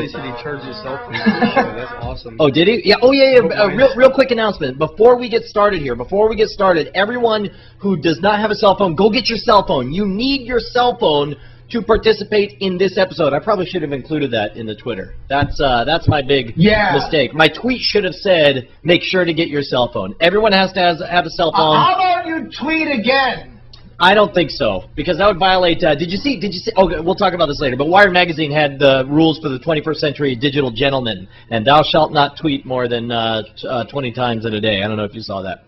He said he charged himself for the show. That's awesome. Oh, did he? Yeah. Oh, yeah. Real quick announcement. Before we get started here, everyone who does not have a cell phone, go get your cell phone. You need your cell phone to participate in this episode. I probably should have included that in the Twitter. That's my big mistake. My tweet should have said, make sure to get your cell phone. Everyone has to have a cell phone. How about you tweet again? I don't think so, because that would violate, did you see, okay, we'll talk about this later, but Wired Magazine had the rules for the 21st century digital gentleman, and thou shalt not tweet more than 20 times in a day. I don't know if you saw that.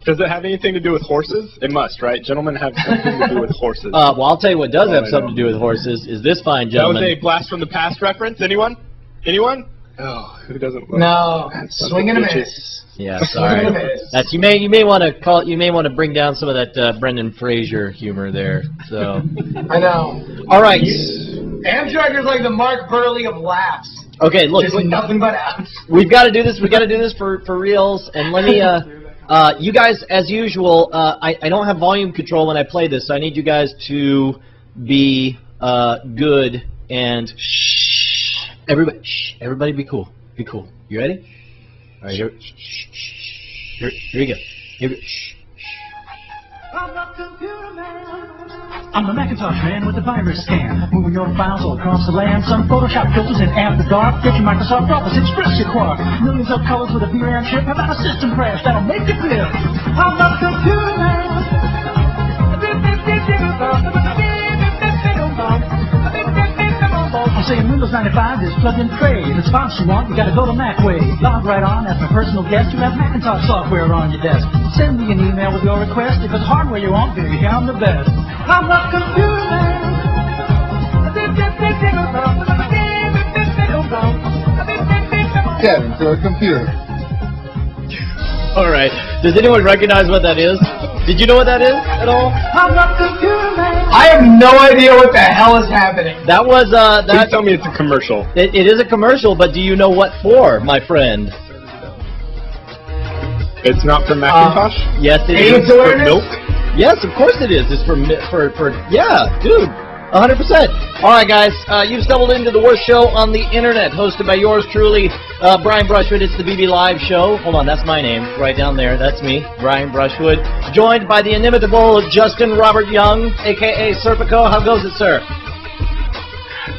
Does it have anything to do with horses? It must, right? Gentlemen have something to do with horses. Well, I'll tell you what does have something to do with horses is this fine gentleman. That was a blast from the past reference. Anyone? Anyone? Oh, who doesn't? No, swing and a miss. Yeah, sorry. That's you may want to call. You may want to bring down some of that Brendan Fraser humor there. So. I know. All right. Amtrak is like the Mark Burley of laughs. Okay, look. Just nothing but apps. We've got to do this. We've got to do this for reals. And let me. You guys, as usual, I don't have volume control when I play this, so I need you guys to be good and shh. Everybody be cool. Be cool. You ready? All right, here we go. I'm the Macintosh man with the virus scan, moving your files all across the land. Some Photoshop filters and After Dark. Get your Microsoft Office, express your quark. Millions of colors with a VRAM chip. How about a system crash that'll make you flip? I'm the computer man. I'm saying Windows 95 is plug and play. If it's fonts you want, you gotta go to Macway. Log right on as my personal guest. You have Macintosh software on your desk. Send me an email with your request. If it's hardware you want, baby, I'm the best. I'm the computer man. Get into a computer. All right. Does anyone recognize what that is? Did you know what that is at all? I'm the computer man. I have no idea what the hell is happening. That was Please tell me it's a commercial. It is a commercial, but do you know what for, my friend? It's not for Macintosh? Yes, it AIDS is. awareness? Milk? Yes, of course it is. It's for yeah, dude. 100%. All right, guys, you've stumbled into the worst show on the internet, hosted by yours truly, Brian Brushwood. It's the BB Live Show. Hold on, that's my name right down there. That's me, Brian Brushwood. Joined by the inimitable Justin Robert Young, a.k.a. Serpico. How goes it, sir?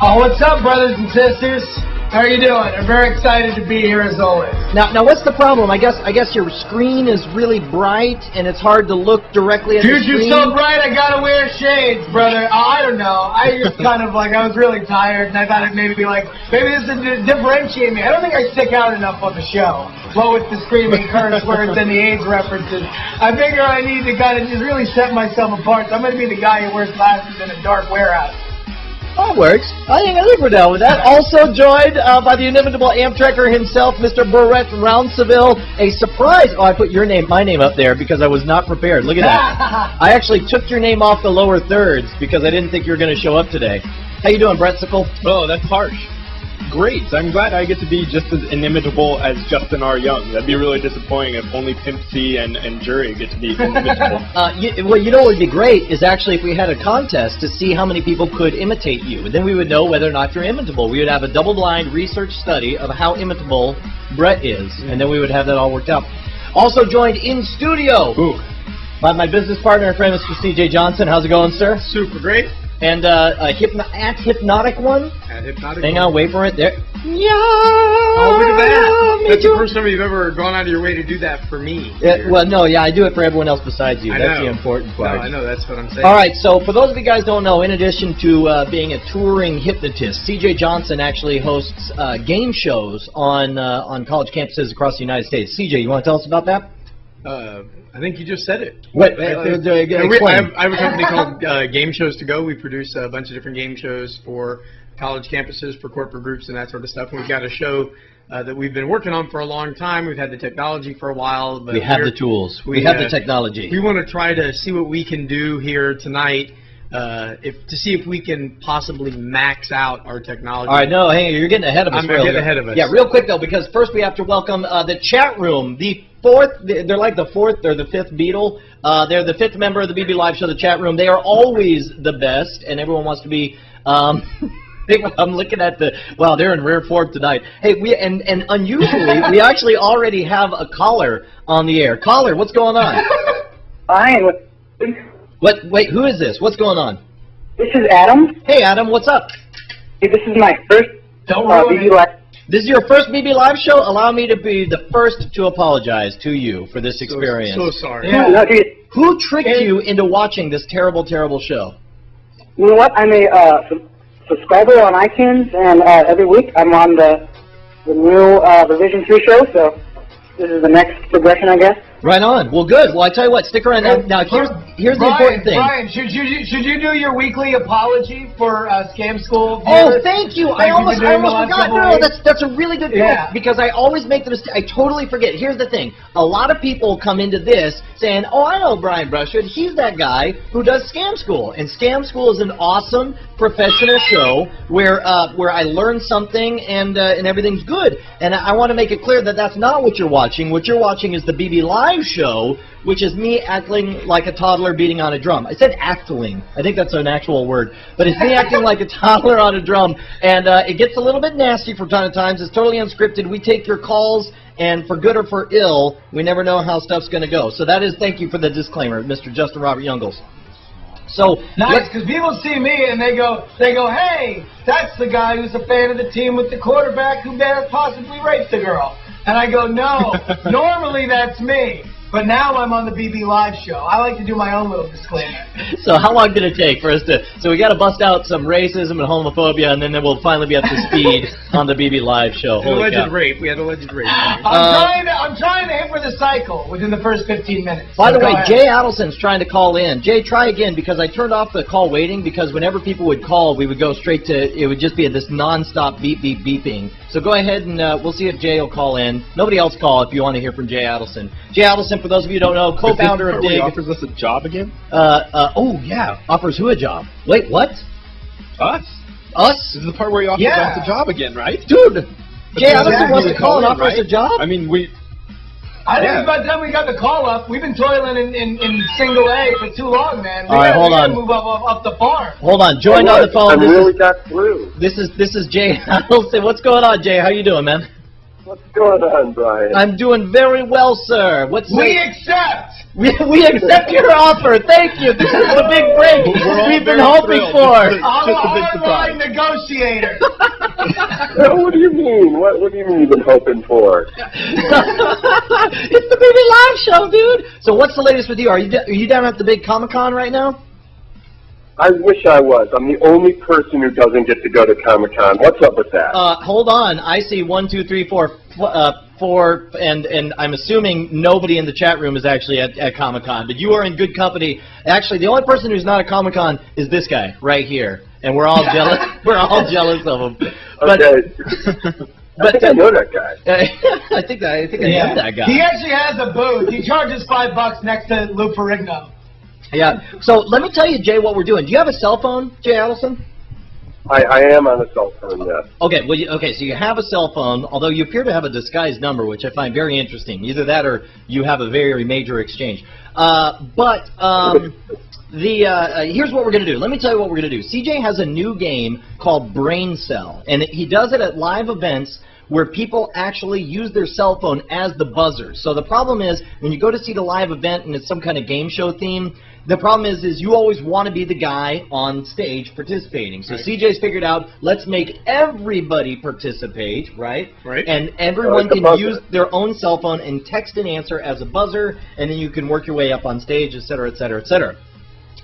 Oh, what's up, brothers and sisters? How are you doing? I'm very excited to be here as always. Now, what's the problem? I guess your screen is really bright, and it's hard to look directly at the screen. Dude, you're so bright, I gotta wear shades, brother. I don't know. I just kind of like, I was really tired, and I thought it'd maybe be like, maybe this would differentiate me. I don't think I stick out enough on the show. What with the screaming curse words and the AIDS references. I figure I need to kind of just really set myself apart. So I'm going to be the guy who wears glasses in a dark warehouse. That works. I think we're down with that. Also joined by the inimitable Amtrekker himself, Mr. Barrett Rounceville. A surprise. Oh, I put my name up there because I was not prepared. Look at that. I actually took your name off the lower thirds because I didn't think you were going to show up today. How you doing, Brett Sickle? Oh, that's harsh. Great. I'm glad I get to be just as inimitable as Justin R. Young. That'd be really disappointing if only Pimp C and Jury get to be inimitable. Well, you know what would be great is actually if we had a contest to see how many people could imitate you. And then we would know whether or not you're imitable. We would have a double-blind research study of how imitable Brett is. And then we would have that all worked out. Also joined in studio by my business partner and friend, Mr. C.J. Johnson. How's it going, sir? Super great. And Hypnotic One. At Hypnotic Hang One. on, wait for it. There. Yeah. Oh, look at that. That's too. the first time you've ever gone out of your way to do that for me. Well, no, yeah, I do it for everyone else besides you. I That's know. the important part. No, I know, that's what I'm saying. All right, so for those of you guys who don't know, in addition to being a touring hypnotist, C.J. Johnson actually hosts game shows on college campuses across the United States. C.J., you want to tell us about that? I think you just said it. What? I have a company called Game Shows to Go. We produce a bunch of different game shows for college campuses, for corporate groups, and that sort of stuff. And we've got a show that we've been working on for a long time. We've had the technology for a while. But we have the tools. We have the technology. We want to try to see what we can do here tonight. To see if we can possibly max out our technology. All right, no, hang on, you're getting ahead of us. I'm getting ahead of us. Yeah, real quick though, because first we have to welcome the chat room. They're like the fourth or the fifth Beatle. They're the fifth member of the BB Live Show, the chat room. They are always the best, and everyone wants to be. I'm looking at the, wow, they're in rare form tonight. Hey, and unusually, we actually already have a caller on the air. Caller, what's going on? Fine. Wait, who is this? What's going on? This is Adam. Hey, Adam, what's up? Hey, this is my first BB Live. This is your first BB Live show? Allow me to be the first to apologize to you for this experience. So sorry. Yeah. No, dude, Who tricked you into watching this terrible, terrible show? you know what? I'm a subscriber on iTunes, and every week I'm on the new Revision 3 show, so this is the next progression, I guess. Right on. Well, good. Well, I tell you what, stick around. Now here's the important thing. Brian, should you do your weekly apology for Scam School? Oh, viewers? thank you. Like I almost you've been doing the last forgot. couple No, weeks? that's a really good point, Yeah. because I always make the mistake. I totally forget. Here's the thing. A lot of people come into this saying, oh, I know Brian Brushwood. He's that guy who does Scam School. And Scam School is an awesome professional show where I learn something and everything's good. And I want to make it clear that that's not what you're watching. What you're watching is the BB Live show, which is me acting like a toddler beating on a drum. I said acting. I think that's an actual word. But it's me acting like a toddler on a drum. And it gets a little bit nasty from time to time. It's totally unscripted. We take your calls, and for good or for ill, we never know how stuff's going to go. So that is, thank you for the disclaimer, Mr. Justin Robert Youngles. So nice, because people see me and they go, hey, that's the guy who's a fan of the team with the quarterback who possibly raped the girl. And I go, no, normally that's me. But now I'm on the BB Live show. I like to do my own little disclaimer. So how long did it take for us to... So we got to bust out some racism and homophobia, and then we'll finally be up to speed on the BB Live show. Holy cow. Rape. We had alleged rape. I'm trying to hit for the cycle within the first 15 minutes. By the So way, go ahead. Jay Adelson's trying to call in. Jay, try again, because I turned off the call waiting, because whenever people would call, we would go straight to... It would just be this non-stop beep, beep, beeping. So go ahead and we'll see if Jay will call in. Nobody else call if you want to hear from Jay Adelson. Jay Adelson, for those of you who don't know, co-founder of Dig. He offers us a job again? Oh, yeah. Offers who a job? Wait, what? Us. Us? This is the part where he offers us a job again, right? Dude, Jay That's Adelson wants to call and offer us a right? job? I mean, I think by the time we got the call up, we've been toiling in single A for too long, man. All right, hold on. Move up the farm. Hold on, joined on the phone. I really got through. This is Jay Adelson. What's going on, Jay? How you doing, man? What's going on, Brian? I'm doing very well, sir. We accept. We accept your offer. Thank you. This is the big break we've been hoping for. I'm a hardline negotiator. What do you mean? What do you mean you've been hoping for? It's the BB Live show, dude. So what's the latest with you? Are you down at the big Comic-Con right now? I wish I was. I'm the only person who doesn't get to go to Comic-Con. What's up with that? Hold on. I see 1, 2, 3, 4, 4, and I'm assuming nobody in the chat room is actually at Comic-Con, but you are in good company. Actually, the only person who's not at Comic-Con is this guy right here, and we're all jealous. We're all jealous of him. But, okay. I think I know that guy. I think I know that guy. He actually has a booth. He charges $5 next to Lou Ferrigno. Yeah. So let me tell you, Jay, what we're doing. Do you have a cell phone, Jay Adelson? I am on a cell phone, yes. Okay. Well, okay. So you have a cell phone, although you appear to have a disguised number, which I find very interesting. Either that, or you have a very major exchange. Here's what we're going to do. Let me tell you what we're going to do. CJ has a new game called Brain Cell, and he does it at live events where people actually use their cell phone as the buzzer. So the problem is, when you go to see the live event and it's some kind of game show theme, the problem is you always want to be the guy on stage participating. So CJ's figured out, let's make everybody participate, right? Right. And everyone can use their own cell phone and text an answer as a buzzer, and then you can work your way up on stage, et cetera, et cetera, et cetera.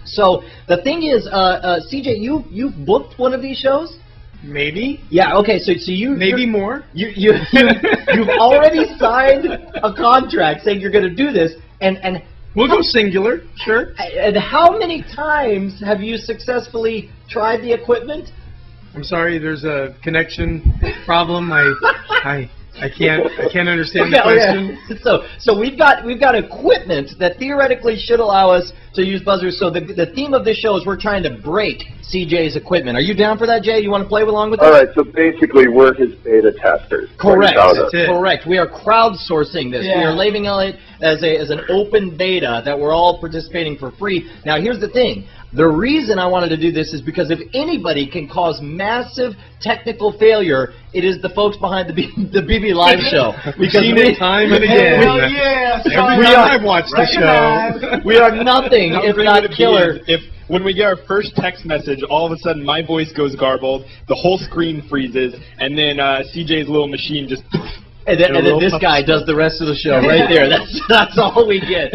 So the thing is, CJ, you've booked one of these shows? Maybe. Yeah. Okay. So you maybe more. You've already signed a contract saying you're going to do this, and we'll go singular. Sure. And how many times have you successfully tried the equipment? I'm sorry. There's a connection problem. I can't understand the question. Okay. So we've got equipment that theoretically should allow us to use buzzers. So the theme of this show is we're trying to break CJ's equipment. Are you down for that, Jay? You want to play along with us? All right, so basically we're his beta testers. Correct. That's it. Correct. We are crowdsourcing this. Yeah. We are labeling it as an open beta that we're all participating for free. Now, here's the thing. The reason I wanted to do this is because if anybody can cause massive technical failure, it is the folks behind the BB Live Show. Because Seen it time and again. Hell yeah! Every time I've watched the show. We are nothing How if great not would it be killer. if when we get our first text message, all of a sudden my voice goes garbled, the whole screen freezes, and then CJ's little machine just... And then this guy does the rest of the show right there. That's all we get.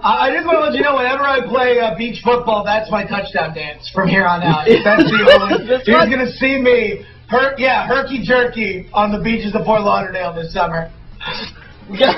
I just want to let you know, whenever I play beach football, that's my touchdown dance from here on out. That's the only. You're going to see me, herky jerky on the beaches of Fort Lauderdale this summer. We gotta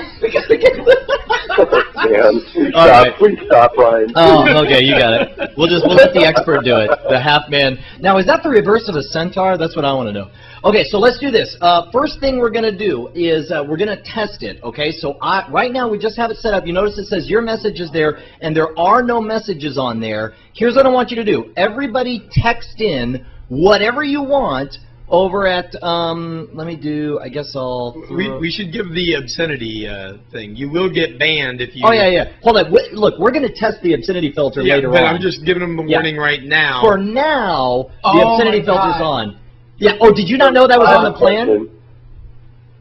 get Man, All right. please stop, Ryan. Oh, okay, you got it. We'll let the expert do it. The half man. Now, is that the reverse of a centaur? That's what I want to know. Okay, so let's do this. First thing we're gonna do is we're gonna test it. Okay, so right now we just have it set up. You notice it says your message is there, and there are no messages on there. Here's what I want you to do. Everybody text in whatever you want. Over at, let me do, I guess I'll... We should give the obscenity thing. You will get banned if you... Oh, yeah. Hold on. Look, we're going to test the obscenity filter later but on. I'm just giving them a warning right now. For now, the obscenity filter's on. Yeah, oh, did you not know that was on the plan?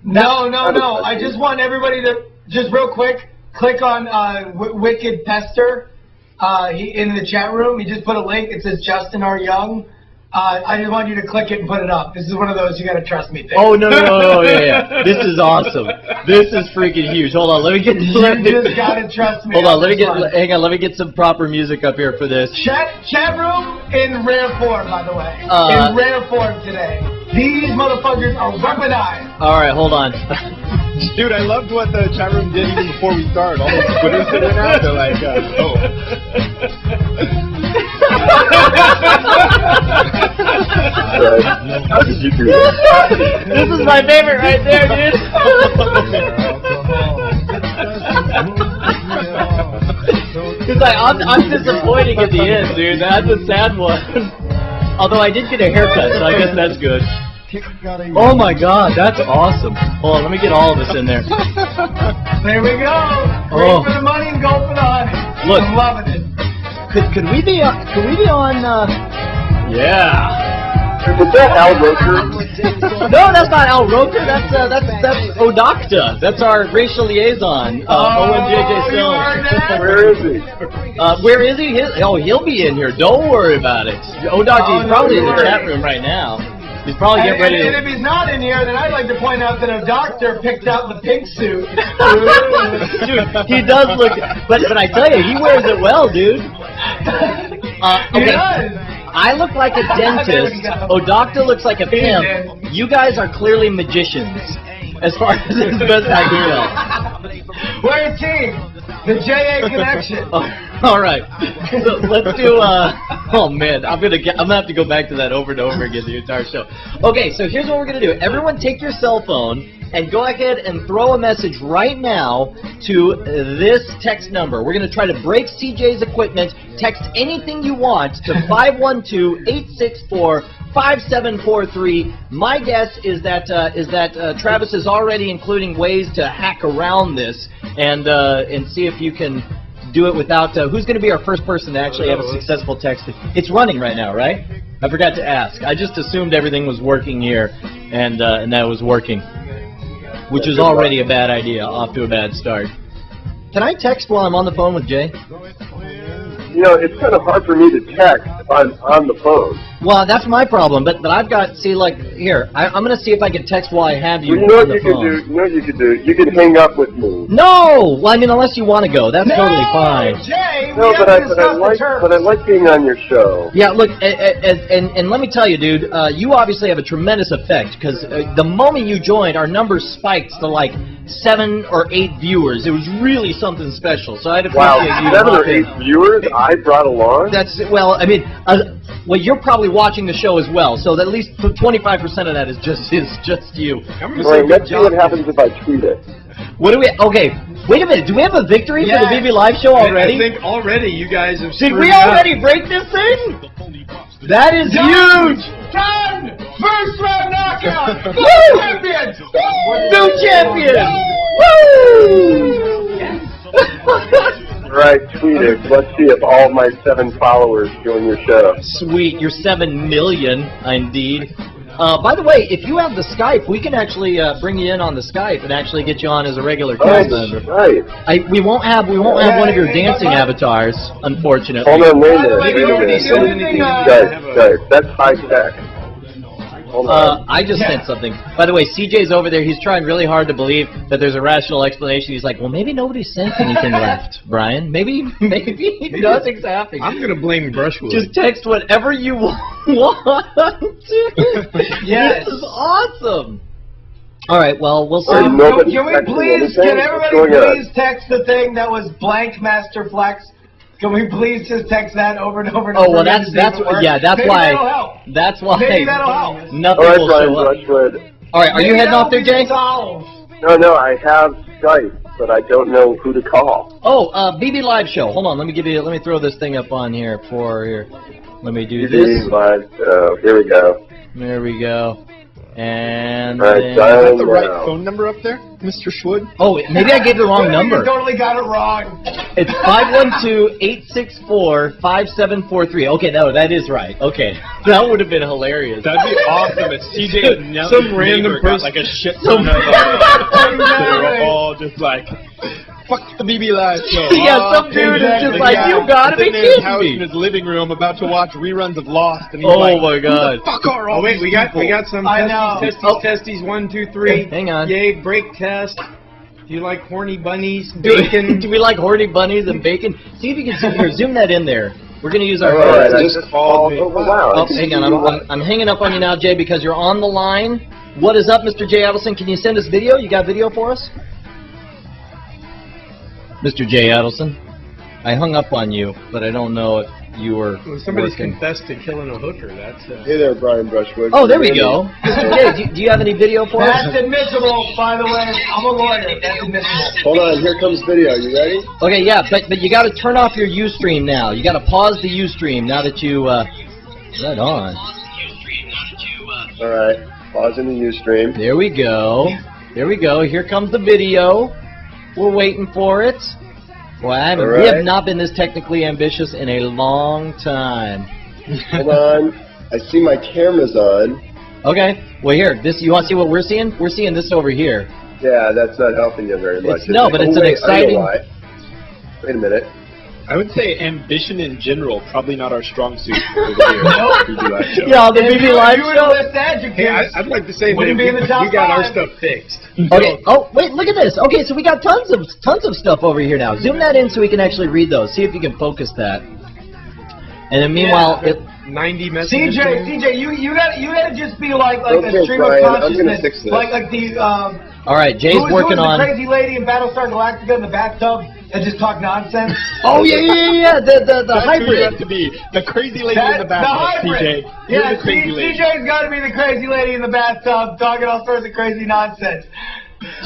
No. I just want everybody to, just real quick, click on Wicked Pester in the chat room. He just put a link. It says Justin R. Young. I just want you to click it and put it up. This is one of those you gotta trust me things. Oh, no, yeah. This is awesome. This is freaking huge. Hold on, let me get... You just gotta trust me. Hold on, hang on, let me get some proper music up here for this. Chat room in rare form, by the way. In rare form today. These motherfuckers are weaponized. All right, hold on. Dude, I loved what the chat room did even before we started. All those Twitters that went out, they're like, How did you do that? This is my favorite right there, dude. It's like, I'm disappointing at the end, dude. That's a sad one. Although I did get a haircut, so I guess that's good. Oh my god, that's awesome. Hold on, let me get all of this in there. There we go. Go for the money and go for the honey. Look. I'm loving it. Could we be on, yeah. Was that Al Roker? No, that's not Al Roker. That's Odocta. That's our racial liaison. OMJJ Stone. Where is he? Where is he? He'll be in here. Don't worry about it. Odocta, he's probably in the chat room right now. He's probably getting ready to... And if he's not in here, then I'd like to point out that a doctor picked out the pink suit. Dude, he does look... But I tell you, he wears it well, dude. He does. I look like a dentist. Odocta looks like a pimp. You guys are clearly magicians, as far as best I can tell. We're a team. The JA connection. All right. So let's do. Oh man, I'm gonna have to go back to that over and over again the entire show. Okay, so here's what we're gonna do. Everyone, take your cell phone and go ahead and throw a message right now to this text number. We're going to try to break CJ's equipment. Text anything you want to 512-864-5743. My guess is that Travis is already including ways to hack around this and see if you can do it without... who's going to be our first person to actually have a successful text? It's running right now, right? I forgot to ask. I just assumed everything was working here and that it was working. Which is already a bad idea, off to a bad start. Can I text while I'm on the phone with Jay? You know, it's kind of hard for me to text on the phone. Well, that's my problem, but I've got, see, like, here, I'm going to see if I can text while I have you Well, you know on what the you phone. could do? You know what you could do? You could hang up with me. No! Well, I mean, unless you want to go. That's totally fine. Jay, No, but I like being on your show. Yeah, look, and let me tell you, dude, you obviously have a tremendous effect, because the moment you joined, our numbers spiked to, like, 7 or 8 viewers. It was really something special, so I'd appreciate you. 7 or 8 viewers I brought along? That's, well, I mean, well, you're probably watching the show as well, so at least 25% of that is just you. Right, let's see what happens if I tweet it. What do we? Okay, wait a minute. Do we have a victory for the BB Live Show already? I think already you guys have. Did we already break this thing? That is huge. Done! First round knockout! Woo! Champion! New champion! Woo! after I tweet it, let's see if all my 7 followers join your show. Sweet, you're 7 million, indeed. By the way, if you have the Skype, we can actually bring you in on the Skype and actually get you on as a regular cast member. Right. We won't have one of your dancing avatars, unfortunately. Hold on, wait a minute. Wait, Wait a nobody minute. said anything, Guys, that's high tech. Hold on. I just sent something. By the way, CJ's over there. He's trying really hard to believe that there's a rational explanation. He's like, well, maybe nobody sent anything left, Brian. Maybe nothing's happening. I'm going to blame Brushwood. Just text whatever you want. Yes. This is awesome. All right, well, we'll see. Alright, nobody Can we texted please, anything? can What's everybody going on? please text the thing that was blank Master Flex? Can we please just text that over and over and Oh, over well, again that's to see if it works? yeah, that's Maybe why. that'll help. That's why. Maybe that'll help. Nothing Alright, will Brian show up. Brushwood. All right, are you Maybe heading off that'll there, be Jay? solved. No, I have Skype, but I don't know who to call. Oh, BBLiveShow. Hold on, let me throw this thing up on here here. Let me do BB this. Live. Here we go. There we go. And Alright, then, Is that dial the right now. phone number up there, Mr. Schwood? oh, maybe I gave the wrong You number. totally got it wrong. It's 512-864-5743. Okay, no, that is right. Okay, that would have been hilarious. That'd be awesome if CJ and Nelly's Some random neighbor got person- like a shit ton of they were all just like, fuck the BB Live show. Yeah, some dude is just like, you gotta be Sitting in his kidding house in me. his living room about to watch reruns of Lost, and he's Oh like, my God. who the fuck are all Oh, wait, these we got people? some I know. testes, 1, 2, 3. Hang on. Yay, break test. Do you like horny bunnies, Do bacon? we like horny bunnies and bacon? See if you can zoom here. Zoom that in there. We're gonna use our. Alright, I just just called called. me. Oh, wow. Oh, hang on. I'm hanging up on you now, Jay, because you're on the line. What is up, Mr. Jay Adelson? Can you send us video? You got video for us? Mr. Jay Adelson, I hung up on you, but I don't know if you were When somebody's working. confessed to killing a hooker, that's... Hey there, Brian Brushwood. Oh, there we go. Mr. Jay, do you have any video for us? That's admissible, by the way. I'm a lawyer. That's admissible. Hold on, here comes video. You ready? Okay, yeah, but you got to turn off your Ustream now. You got to pause the Ustream now that you. Right on. Alright, pausing the Ustream. There we go. There we go. Here comes the video. We're waiting for it. Well, we have not been this technically ambitious in a long time. Hold on. I see my camera's on. Okay. Well, here. You want to see what we're seeing? We're seeing this over here. Yeah, that's not helping you very much. No, but it's an exciting- I know why. Wait a minute. I would say ambition in general, probably not our strong suit over here. BB Live show. Yeah, the If BB you Live were show. to list adjectives, Hey, I'd like to say that Wouldn't be in the top we got our 5. stuff fixed. Okay. Oh, wait. Look at this. Okay, so we got tons of stuff over here now. Zoom that in so we can actually read those. See if you can focus that. And then meanwhile, Yeah. 90 messages. CJ, you gotta just be like a Okay, stream Brian, of I'm gonna consciousness, fix this. like the all right, Jay's who working was on. the crazy lady in Battlestar Galactica in the bathtub that just talked nonsense. Oh yeah. The That's who you have hybrid. to be. The crazy lady in the The bathtub, hybrid. CJ. You're Yeah, the crazy lady. CJ's got to be the crazy lady in the bathtub talking all sorts of crazy nonsense.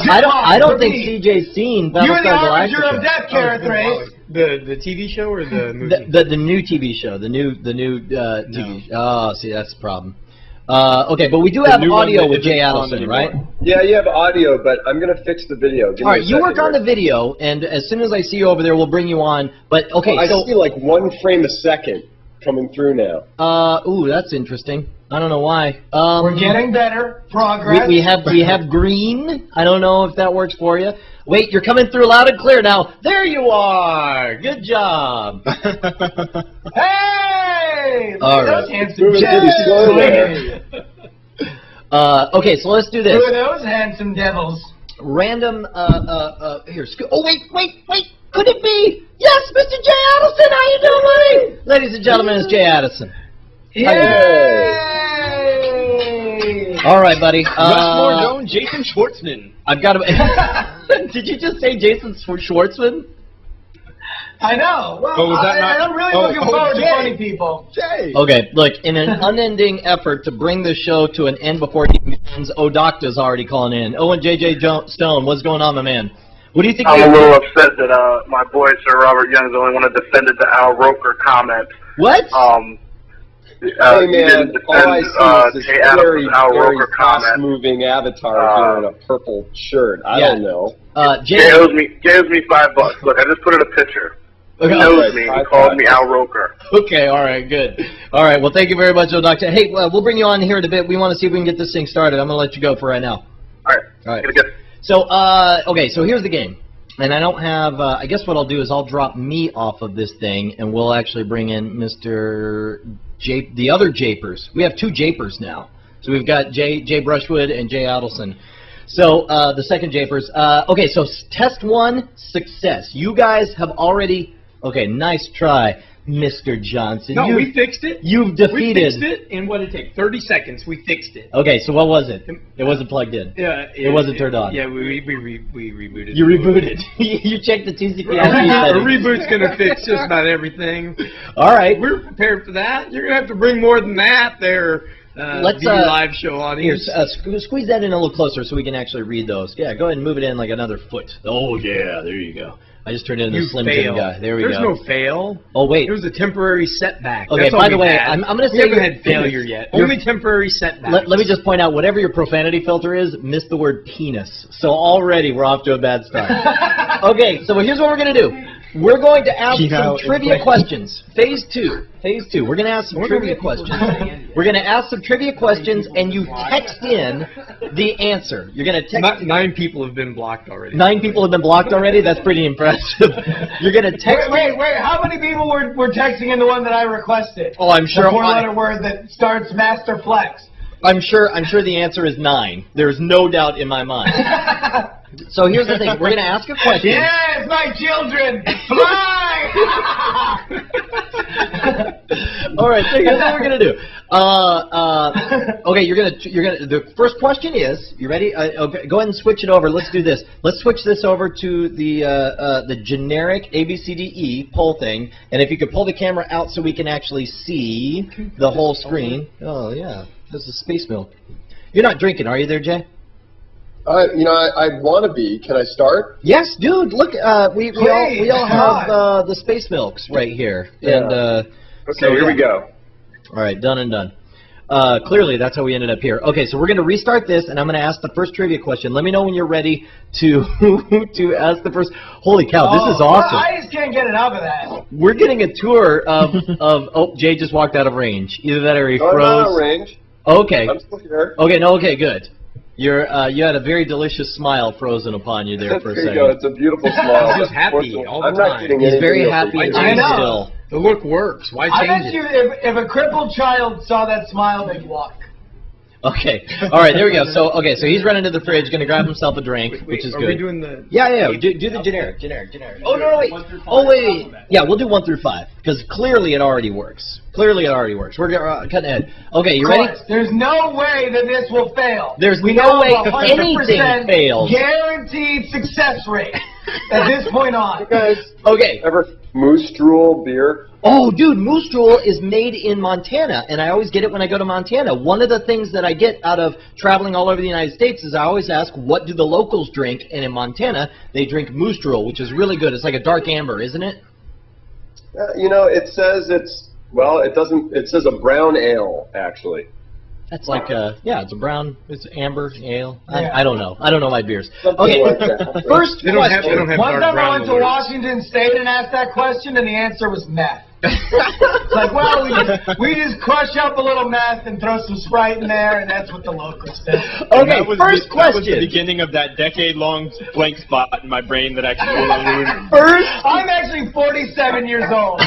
I don't think Repeat. CJ's seen You're the Battlestar Harbinger of Galactica. Death, Carrot Race. The TV show or the movie? The new TV show, the new TV. Oh, see, that's the problem. Okay, but we do have new one audio that with isn't Jay on Adelson, anymore. right? Yeah, you have audio, but I'm going to fix the video. Give All me right, a you work second on the here. video, and as soon as I see you over there, we'll bring you on. But okay, I so see like 1 frame a second coming through now. ooh, that's interesting. I don't know why. We're getting better. Progress. we have green. I don't know if that works for you. Wait, you're coming through loud and clear now. There you are. Good job. Hey! Look All at right. those handsome Moving pretty devils. slow there. Okay, so let's do Who this. are those handsome devils? Random. Here. Oh wait. Could it be? Yes, Mr. Jay Adelson. How you doing, buddy? Ladies and gentlemen, it's Jay Adelson. Yay! All right, buddy. Westmore known Jason Schwartzman. I've got to. Did you just say Jason Schwartzman? I know. Well, Oh, was that not- I'm really oh, looking forward to Jay. funny people. Jay. Okay, look, in an unending effort to bring the show to an end before it ends, O'Docta's already calling in. Oh, and JJ Stone, what's going on, my man? What do you think? I'm a little upset that my boy Sir Robert Young is the only one that defended the Al Roker comment. What? Hey He man, didn't all I defend see is this Jay very, Adams' Al very Roker comment. fast-moving avatar here in a purple shirt. I Yeah. don't know. Jay Jay, owes me $5. Look, I just put in a picture. Okay. He knows me. He called me Al Roker. Okay, all right, good. All right, well, thank you very much, Dr. Hey, we'll bring you on here in a bit. We want to see if we can get this thing started. I'm going to let you go for right now. All right. All right. Good. So, okay, so here's the game. And I don't have, I guess what I'll do is I'll drop me off of this thing, and we'll actually bring in Mr. the other Japers. We have 2 Japers now. So we've got Jay Brushwood and Jay Adelson. So, the second Japers. Okay, so test 1, success. You guys have already, okay, nice try, Mr. Johnson. No, we fixed it. You've defeated. We fixed it in what did it take? 30 seconds. We fixed it. Okay, so what was it? It wasn't plugged in. Yeah, it wasn't turned on. Yeah, we rebooted. You rebooted. You checked the TCP/IP A settings. reboot's gonna fix just about everything. All right. We're prepared for that. You're gonna have to bring more than that there. Let's BBLiveShow audience. Here, squeeze that in a little closer so we can actually read those. Yeah, go ahead and move it in like another foot. Oh yeah, there you go. I just turned into the Slim Jim guy. There we go. There's no fail. Oh wait. It was a temporary setback. Okay. That's all By the we way, had. I'm going to say we haven't had failure yet. Only temporary setback. Let me just point out, whatever your profanity filter is, miss the word penis. So already we're off to a bad start. Okay, so here's what we're going to do. We're going to ask some trivia questions. Phase 2. We're going to ask some trivia questions. We're going to ask some trivia questions, and you text in the answer. You're going to text. 9 people have been blocked already. 9 people have been blocked already? That's pretty impressive. You're going to text. Wait. How many people were texting in the one that I requested? Oh, I'm sure. The 4-letter word that starts Master Flex. I'm sure the answer is 9. There's no doubt in my mind. So here's the thing. We're going to ask a question. Yes, my children, fly! All right, so here's what we're going to do. Okay, the first question is, you ready? Okay, go ahead and switch it over. Let's do this. Let's switch this over to the generic ABCDE poll thing. And if you could pull the camera out so we can actually see the whole screen. Oh, yeah. This is space milk. You're not drinking, are you there, Jay? I want to be. Can I start? Yes, dude. Look, we all have the space milks right here. Yeah. And Okay, so, here we go. All right, done and done. Clearly, that's how we ended up here. Okay, so we're going to restart this, and I'm going to ask the first trivia question. Let me know when you're ready to to ask the first. Holy cow, this is awesome. I just can't get enough of that. We're getting a tour of oh, Jay just walked out of range. Either that or he froze. I'm out of range. Okay. I'm still here. Okay, no, okay, good. You had a very delicious smile frozen upon you there for a second. There you go. It's a beautiful smile. He's happy all the I'm not time. getting He's anything very else. happy and I know. still. The look works. Why I change bet it? you if a crippled child saw that smile, they'd walk. Okay. All right, there we go. So he's running to the fridge, going to grab himself a drink, which is Are good. we doing the... Yeah. Do the generic. Oh, no, wait. Oh, wait. Yeah, we'll do 1 through 5, because clearly it already works. We're cutting ahead. Okay, you ready? There's no way that this will fail. There's we no know way a 100% anything fails. Guaranteed success rate at this point on. You guys Okay. ever Moose Drool beer? Oh, dude, Moose Drool is made in Montana, and I always get it when I go to Montana. One of the things that I get out of traveling all over the United States is I always ask, what do the locals drink? And in Montana, they drink Moose Drool, which is really good. It's like a dark amber, isn't it? It says it says a brown ale, actually. That's like it's a brown, it's amber ale. Yeah. I don't know. I don't know my beers. Something Okay, like that. first They don't have question. One dark time I brown went to alerts. Washington State and asked that question, and the answer was meth. It's like, well, we just crush up a little meth and throw some Sprite in there, and that's what the locals do. Okay, That was first That was the question. beginning of that decade-long blank spot in my brain that actually I'm actually 47 years old.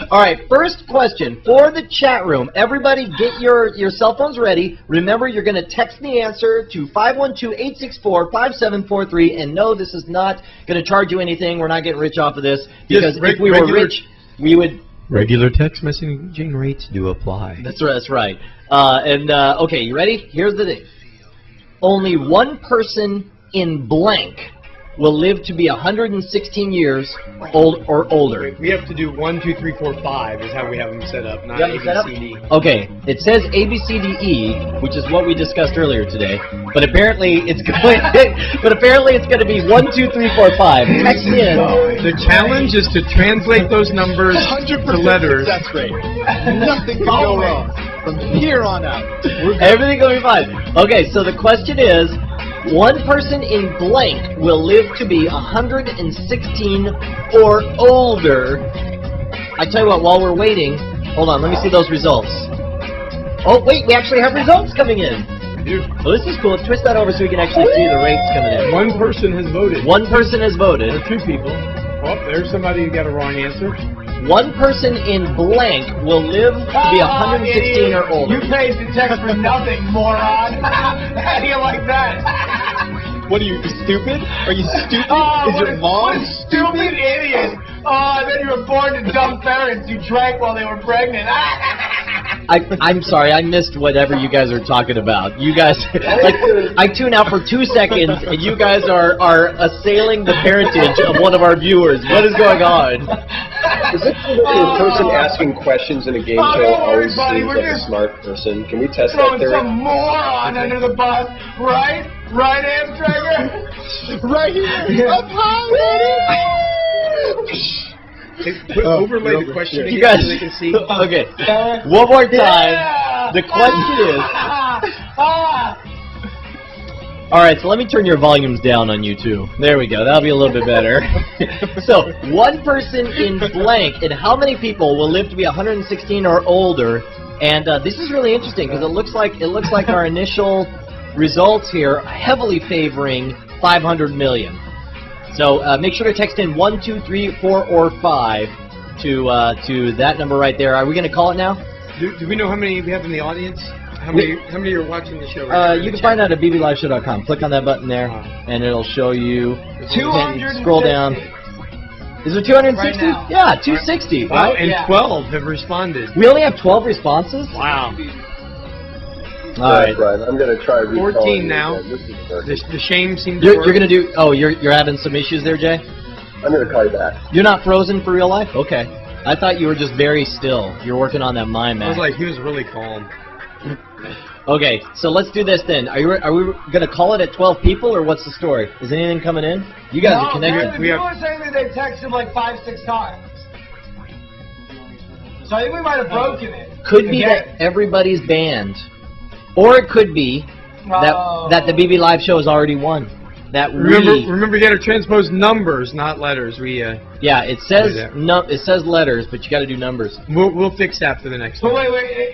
All right, first question for the chat room. Everybody get your cell phones ready. Remember, you're going to text the answer to 512-864-5743. And no, this is not going to charge you anything. We're not getting rich off of this. Because if we were rich, we would... Regular text messaging rates do apply. That's right. Okay, you ready? Here's the thing. Only one person in blank will live to be 116 years old or older. We have to do 1, 2, 3, 4, 5 is how we have them set up, not A, B, C, D. Okay, it says ABCDE, which is what we discussed earlier today, but apparently it's going. to be 1, 2, 3, 4, 5. Text in. The challenge is to translate those numbers to letters. That's great. Nothing can go wrong from here on out. Everything will be fine. Okay, so the question is, One person in blank will live to be 116 or older. I tell you what, while we're waiting, hold on, let me see those results. Oh, wait, we actually have results coming in. Well, this is cool. Twist that over so we can actually see the rates coming in. One person has voted. One person has voted. Or two people. Oh, there's somebody who got a wrong answer. One person in blank will live to be 116 or older. You paid the text for nothing, moron. How do you like that? What are you, stupid? Are you stupid? Is your What mom a stupid idiot. Oh, I bet you were born to dumb parents who drank while they were pregnant. I'm sorry, I missed whatever you guys are talking about. You guys, like, I tune out for 2 seconds, and you guys are assailing the parentage of one of our viewers. What is going on? Is it true that the person asking questions in a game show always seems like a smart person? Can we test that Throwing theory? some moron under the bus, right? Right, Amtrager? right here? Up high, Overlay the question You again guys, so they can see. okay, one more time. The question is, all right, so let me turn your volumes down on you too. There we go. That'll be a little bit better. So, one person in blank, and how many people will live to be 116 or older? And this is really interesting because it looks like our initial results here heavily favoring 500 million. So make sure to text in 1, 2, 3, 4, or 5 to that number right there. Are we going to call it now? Do we know how many we have in the audience? How many are watching the show right now? You can find out at BBLiveShow.com. Click on that button there, and it'll show you. 260. Scroll down. Is it 260? Right now. Yeah, 260. Wow, Right? and Yeah. 12 have responded. We only have 12 responses? Wow. All right. Brian, I'm going to try recalling 14 now. again. This is working. The shame seems to You're work. going to do... Oh, you're having some issues there, Jay? I'm going to call you back. You're not frozen for real life? Okay. I thought you were just very still. You're working on that mind I map. was like, he was really calm. Okay, so let's do this then. Are we going to call it at 12 people, or what's the story? Is anything coming in? You guys are connected. We are saying that they texted like 5-6 times. So I think we might have broken it. Could be that everybody's banned. Or it could be that the BB Live Show has already won. That Remember, you got to transpose numbers, not letters. Yeah, it says it says letters, but you got to do numbers. We'll fix that for the next But one. wait,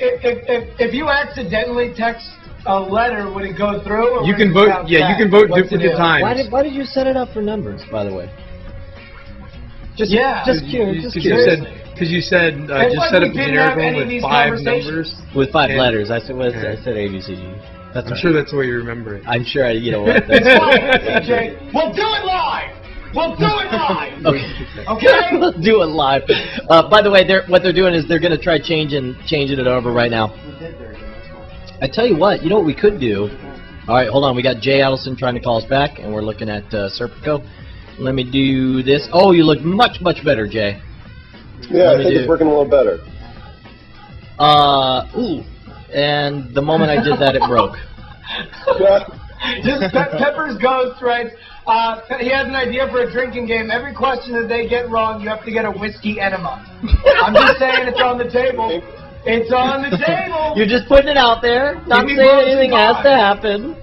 if you accidentally text a letter, would it go through? Or You would can it vote. bounce Yeah, back? you can vote What's the duplicate deal? times. Why did you set it up for numbers, by the way? Just curious. Because you said It's just like set we up a didn't generic have one any of with these 5 conversations. numbers. With 5 And- letters. I said ABCD. That's I'm right. sure that's the way you remember it. I'm sure. You know what? It's fine, CJ. We'll do it live. We'll do it live. Okay. Okay? We'll do it live. By the way, what they're doing is they're going to try changing it over right now. I tell you what we could do. All right, hold on. We got Jay Adelson trying to call us back, and we're looking at Serpico. Let me do this. Oh, you look much better, Jay. Yeah, I think it's working a little better. Ooh. And the moment I did that, it broke. Just Pepper's Ghost writes, he has an idea for a drinking game. Every question that they get wrong, you have to get a whiskey enema. I'm just saying it's on the table. It's on the table. You're just putting it out there. Not Give me saying pros and anything has cons. to happen.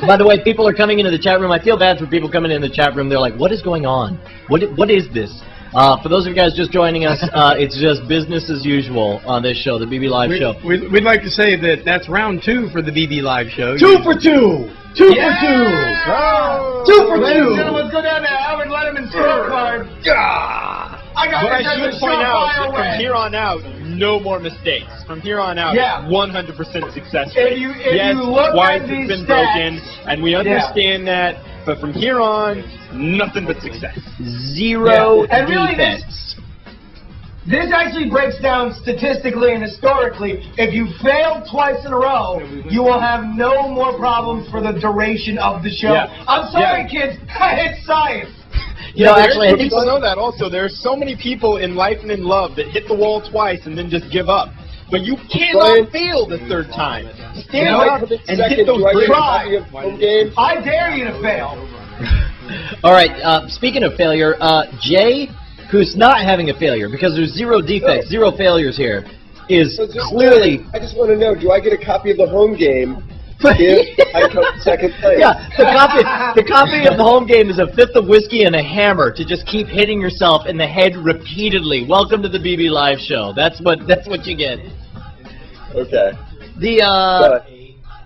By the way, people are coming into the chat room. I feel bad for people coming in the chat room. They're like, what is going on? What is this? For those of you guys just joining us, it's just business as usual on this show, the BB Live Show. We'd like to say that that's round 2 for the BB Live Show. 2 for 2! 2 for 2! 2 for 2! Ladies and gentlemen, let's go down to Howard Letterman's scorecard. I got But I this as should a point out that surefire from win. here on out, no more mistakes. From here on out, Yeah. 100% success If rate. you Yes, look twice at it's these been stats, broken, and we understand that. But from here on, nothing but success. Zero And really, defects. this actually breaks down statistically and historically. If you fail twice in a row, you will have no more problems for the duration of the show. Yeah. I'm sorry, kids. It's science. You know, actually, I think people know that also. There are so many people in life and in love that hit the wall twice and then just give up. But you cannot fail the third time. Stand up and hit those bricks. I dare you to fail. All right, speaking of failure, Jay, who's not having a failure because there's 0 defects, 0 failures here, is clearly... I just want to know, do I get a copy of the home game second place. Yeah, the copy of the home game is a fifth of whiskey and a hammer to just keep hitting yourself in the head repeatedly. Welcome to the BB Live Show. That's what you get. Okay.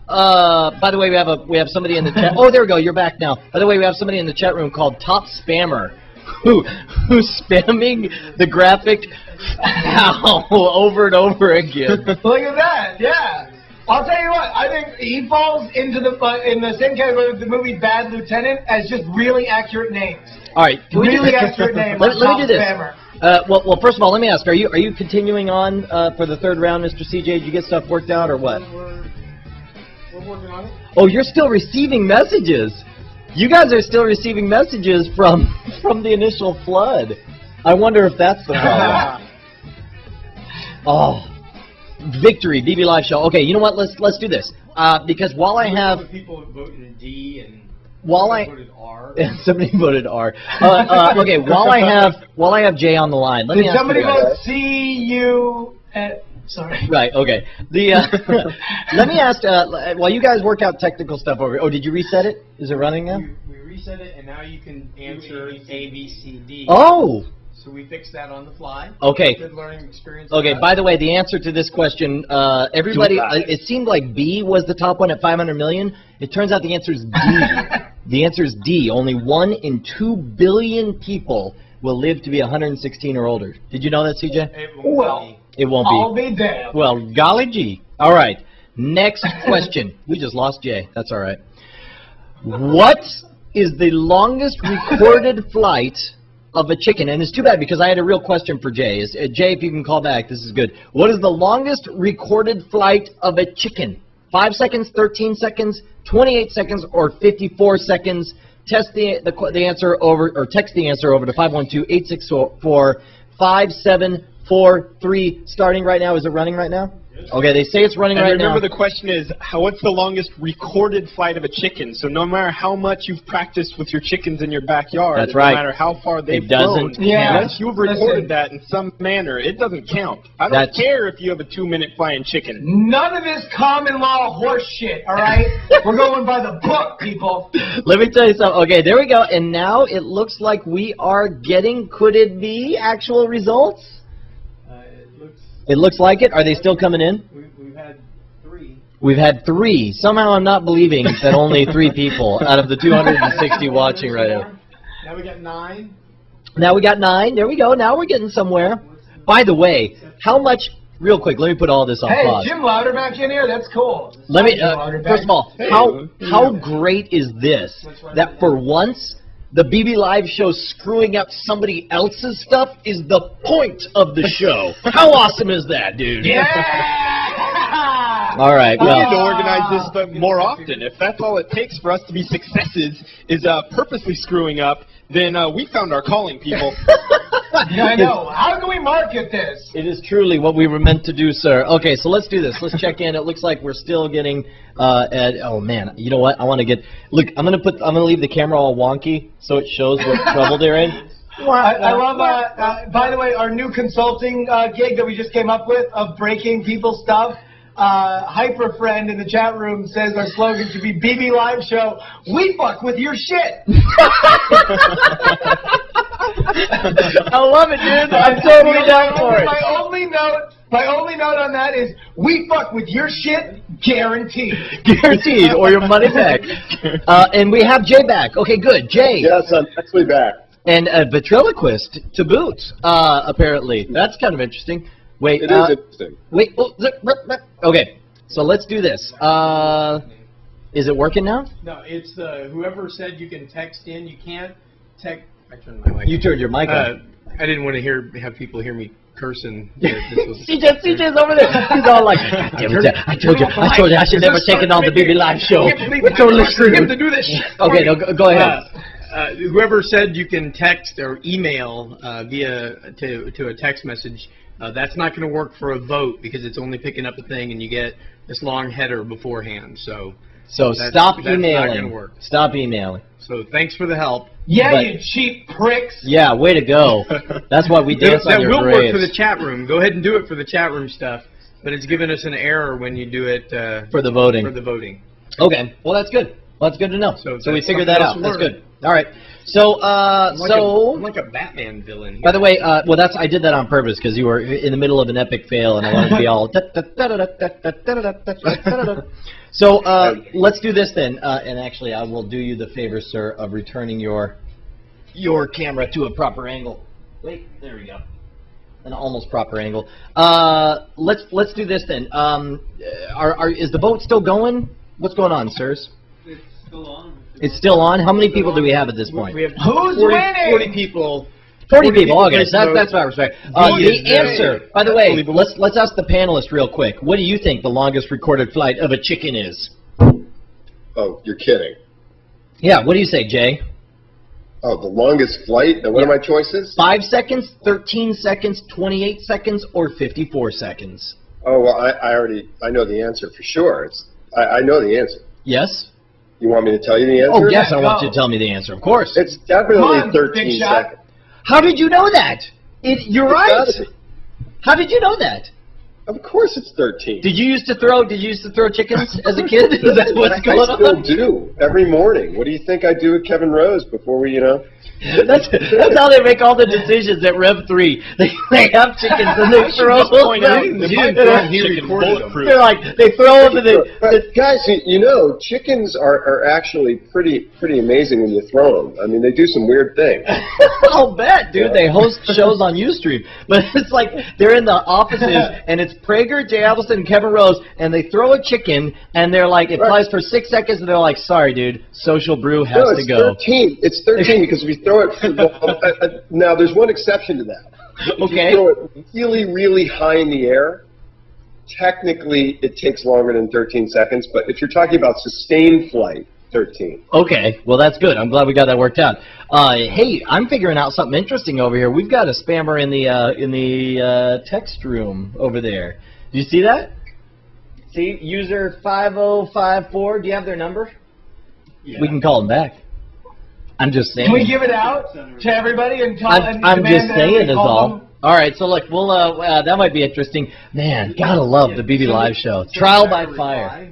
By the way, we have somebody in the chat. Oh, there we go. You're back now. By the way, we have somebody in the chat room called Top Spammer, who's spamming the graphic over and over again. Look at that. Yeah. I'll tell you what. I think he falls into in the same category with the movie Bad Lieutenant as just really accurate names. All right. Really accurate names. Let me do this. Spammer. Well, first of all, let me ask: Are you continuing on for the third round, Mr. CJ? Did you get stuff worked out or what? We're working on it. Oh, you're still receiving messages. You guys are still receiving messages from the initial flood. I wonder if that's the problem. Oh, victory, BB Live Show. Okay, you know what? Let's do this because while I have people voting D and voted R. Somebody voted R. Okay, while I have Jay on the line, let me ask somebody you guys. vote C-U at... Sorry. Right, okay. Let me ask, while you guys work out technical stuff over here. Oh, did you reset it? Is it running now? We reset it, and now you can answer A, B, C, D. Oh! So we fixed that on the fly. Okay. Good learning experience. Okay, by the way, the answer to this question, everybody, it seemed like B was the top one at 500 million. It turns out the answer is D. The answer is D. Only 1 in 2 billion people will live to be 116 or older. Did you know that, CJ? Well, it won't be. I'll be damned. Well, golly gee. All right. Next question. We just lost Jay. That's all right. What is the longest recorded flight of a chicken? And it's too bad because I had a real question for Jay. Jay, if you can call back, this is good. What is the longest recorded flight of a chicken? 5 seconds, 13 seconds, 28 seconds, or 54 seconds? Test the answer over, or text the answer over to 512-864-5743. Starting right now. Is it running right now? Okay, they say it's running right now. Remember, the question is, what's the longest recorded flight of a chicken? So no matter how much you've practiced with your chickens in your backyard, that's right. No matter how far they've it doesn't flown, unless you've recorded that in some manner, it doesn't count. I don't care if you have a 2-minute flying chicken. None of this common law horse shit, all right? We're going by the book, people. Let me tell you something. Okay, there we go. And now it looks like we are getting, could it be, actual results? It looks like it. Are they still coming in? We've had 3. We've had 3. Somehow I'm not believing that only 3 people out of the 260 watching right now. Now we got 9. Now we got 9. There we go. Now we're getting somewhere. By the way, how much... Real quick, let me put all this on pause. Hey, Jim Louder back in here? That's cool. Let me... first of all, how great is this? That for once... The BB Live Show screwing up somebody else's stuff is the point of the show. How awesome is that, dude? Yeah! All right. We Well, need to organize this but more often. If that's all it takes for us to be successes is purposely screwing up, then we found our calling, people. Yeah, I know. How do we market this? It is truly what we were meant to do, sir. Okay, so let's do this. Let's check in. It looks like we're still getting. Oh man, you know what? I want to get. Look, I'm gonna leave the camera all wonky so it shows what trouble they're in. I love. By the way, our new consulting gig that we just came up with of breaking people's stuff. Hyper Friend in the chat room says our slogan should be BB Live Show. We fuck with your shit. I love it, dude. I'm totally down for it. My only note on that is we fuck with your shit, guaranteed. Guaranteed, or your money back. And we have Jay back. Okay, good. Jay. Yes, I'm actually back. And a ventriloquist to boot, apparently. That's kind of interesting. Wait. It is interesting. Wait. Oh, okay, so let's do this. Is it working now? No, it's whoever said you can text in. You can't text. I turned my mic. You turned your mic on. I didn't want to have people hear me cursing. CJ's over there. He's all like, I told you, I should never take it on the BB Live Show. We're totally screwed. You have to do this shit. Okay, no, go ahead. Whoever said you can text or email to a text message, that's not going to work for a vote because it's only picking up a thing and you get this long header beforehand. So stop that's emailing. not gonna work. Stop emailing. So thanks for the help. Yeah, But- you cheap pricks. Yeah, way to go. That's why we dance on That your will graves. work for the chat room. Go ahead and do it for the chat room stuff. But it's giving us an error when you do it For the voting. For the voting. Okay. Well, that's good. Well, that's good to know. So we that's figured that out. something else That's to learn. good. All right. So, I'm like a Batman villain here. by the way, well, I did that on purpose because you were in the middle of an epic fail, and I wanted to be all. So let's do this then. And actually, I will do you the favor, sir, of returning your camera to a proper angle. Wait, there we go. An almost proper angle. Let's do this then. Is the boat still going? What's going on, sirs? It's still on. It's still on. How many people do we have at this point? We have Who's 40 winning? people. 40 people. Okay, placed so in that's the what I respect. boat. The answer, by the way, let's ask the panelists real quick. What do you think the longest recorded flight of a chicken is? Oh, you're kidding. Yeah. What do you say, Jay? Oh, the longest flight? And what are my choices? 5 seconds, 13 seconds, 28 seconds, or 54 seconds? Oh, well, I know the answer for sure. I know the answer. Yes. You want me to tell you the answer? Oh, yes. I want you to tell me the answer. Of course. It's definitely Come on, 13 big shot. seconds. How did you know that? You're It's right. gotta be. How did you know that? Of course it's 13. Did you used to throw chickens as a kid? Is that what's going I still on? do every morning. What do you think I do with Kevin Rose before we, That's how they make all the decisions at Rev 3. They have chickens and they throw them. They're like, they throw them and But guys, chickens are actually pretty amazing when you throw them. I mean, they do some weird things. I'll bet, dude. They host shows on Ustream. But it's like they're in the offices and it's Prager, Jay Adelson, and Kevin Rose, and they throw a chicken and they're like, it flies for 6 seconds and they're like, sorry, dude, Social Brew has to go. 13. It's 13 because if you throw it, now there's one exception to that. If Okay. you throw it really high in the air, technically it takes longer than 13 seconds, but if you're talking about sustained flight, 13. Okay, well that's good. I'm glad we got that worked out. Hey, I'm figuring out something interesting over here. We've got a spammer in the text room over there. Do you see that? See, user 5054. Do you have their number? Yeah. We can call them back. I'm just saying. Can we give it out to everybody and tell I'm just saying is all. All right, so look, we'll that might be interesting. Man, gotta love the BB Live show. Trial by fire.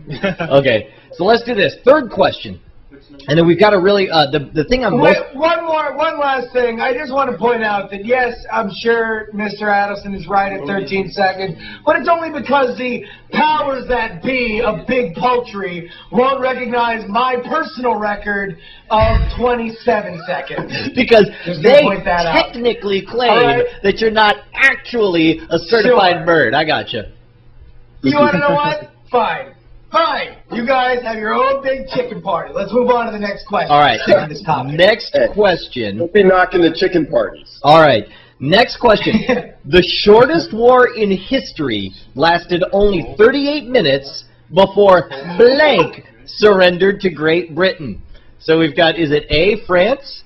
Okay, so let's do this. Third question, and then we've got to really the thing I'm most. Wait, one last thing. I just want to point out that yes, I'm sure Mr. Adelson is right at 13 seconds, but it's only because the powers that be of big poultry won't recognize my personal record of 27 seconds. Because Just they point that out. technically claim All right. that you're not actually a certified Sure. bird. I gotcha. You want to know what? Fine. Fine. You guys have your own big chicken party. Let's move on to the next question. All right. Stick on this topic. Next question. Don't be knocking the chicken parties. All right. Next question. The shortest war in history lasted only 38 minutes before blank surrendered to Great Britain. So we've got, is it A, France,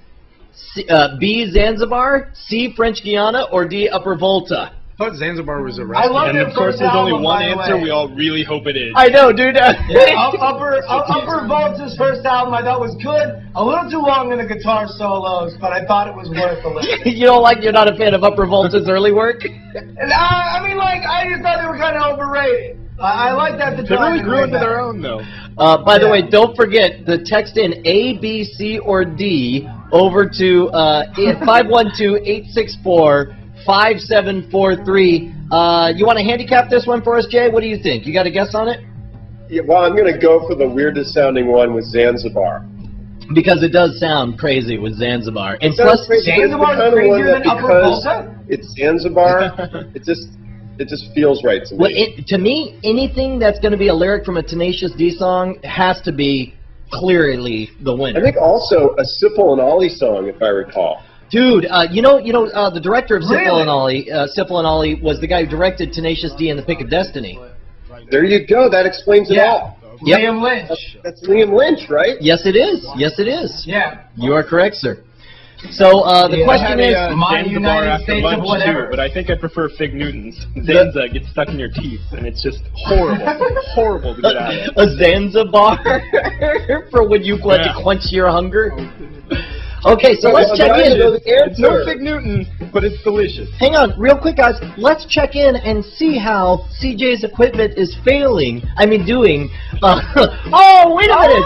C, B, Zanzibar, C, French Guiana, or D, Upper Volta? I thought Zanzibar was a I restaurant. love And their of course, first there's only album, one by the answer. way. We all really hope it is. I know, dude. Upper Volta's first album I thought was good. A little too long in the guitar solos, but I thought it was worth a listen. You're not a fan of Upper Volta's early work? And I mean, like, I just thought they were kind of overrated. I like that the They really time grew into their own, though. By the way, don't forget to text in A, B, C, or D over to 512-864-5743. You want to handicap this one for us, Jay? What do you think? You got a guess on it? Yeah, well, I'm going to go for the weirdest sounding one with Zanzibar. Because it does sound crazy with Zanzibar. And It sounds plus, crazy, but it's the Zanzibar's kind of one crazier that than Upper because Volta? it's Zanzibar, it just feels right to me. well, to me, anything that's going to be a lyric from a Tenacious D song has to be clearly the winner. I think also a Sifl and Ollie song, if I recall. Dude, the director of Sifl Really? and Ollie was the guy who directed Tenacious D and The Pick of Destiny. There you go. That explains it all. Yep. Liam Lynch. That's Liam Lynch, right? Yes, it is. Yes, it is. Yeah. You are correct, sir. So the Yeah, question is, My Zanzibar United after States of lunch whatever. too, but I think I prefer Fig Newtons. Zanza gets stuck in your teeth, and it's just horrible, horrible to get out of. a Zanzibar for when you want to quench your hunger. Okay, so let's check in. It's no Fig Newton, but it's delicious. Hang on, real quick, guys. Let's check in and see how CJ's equipment is doing. Oh, wait a minute!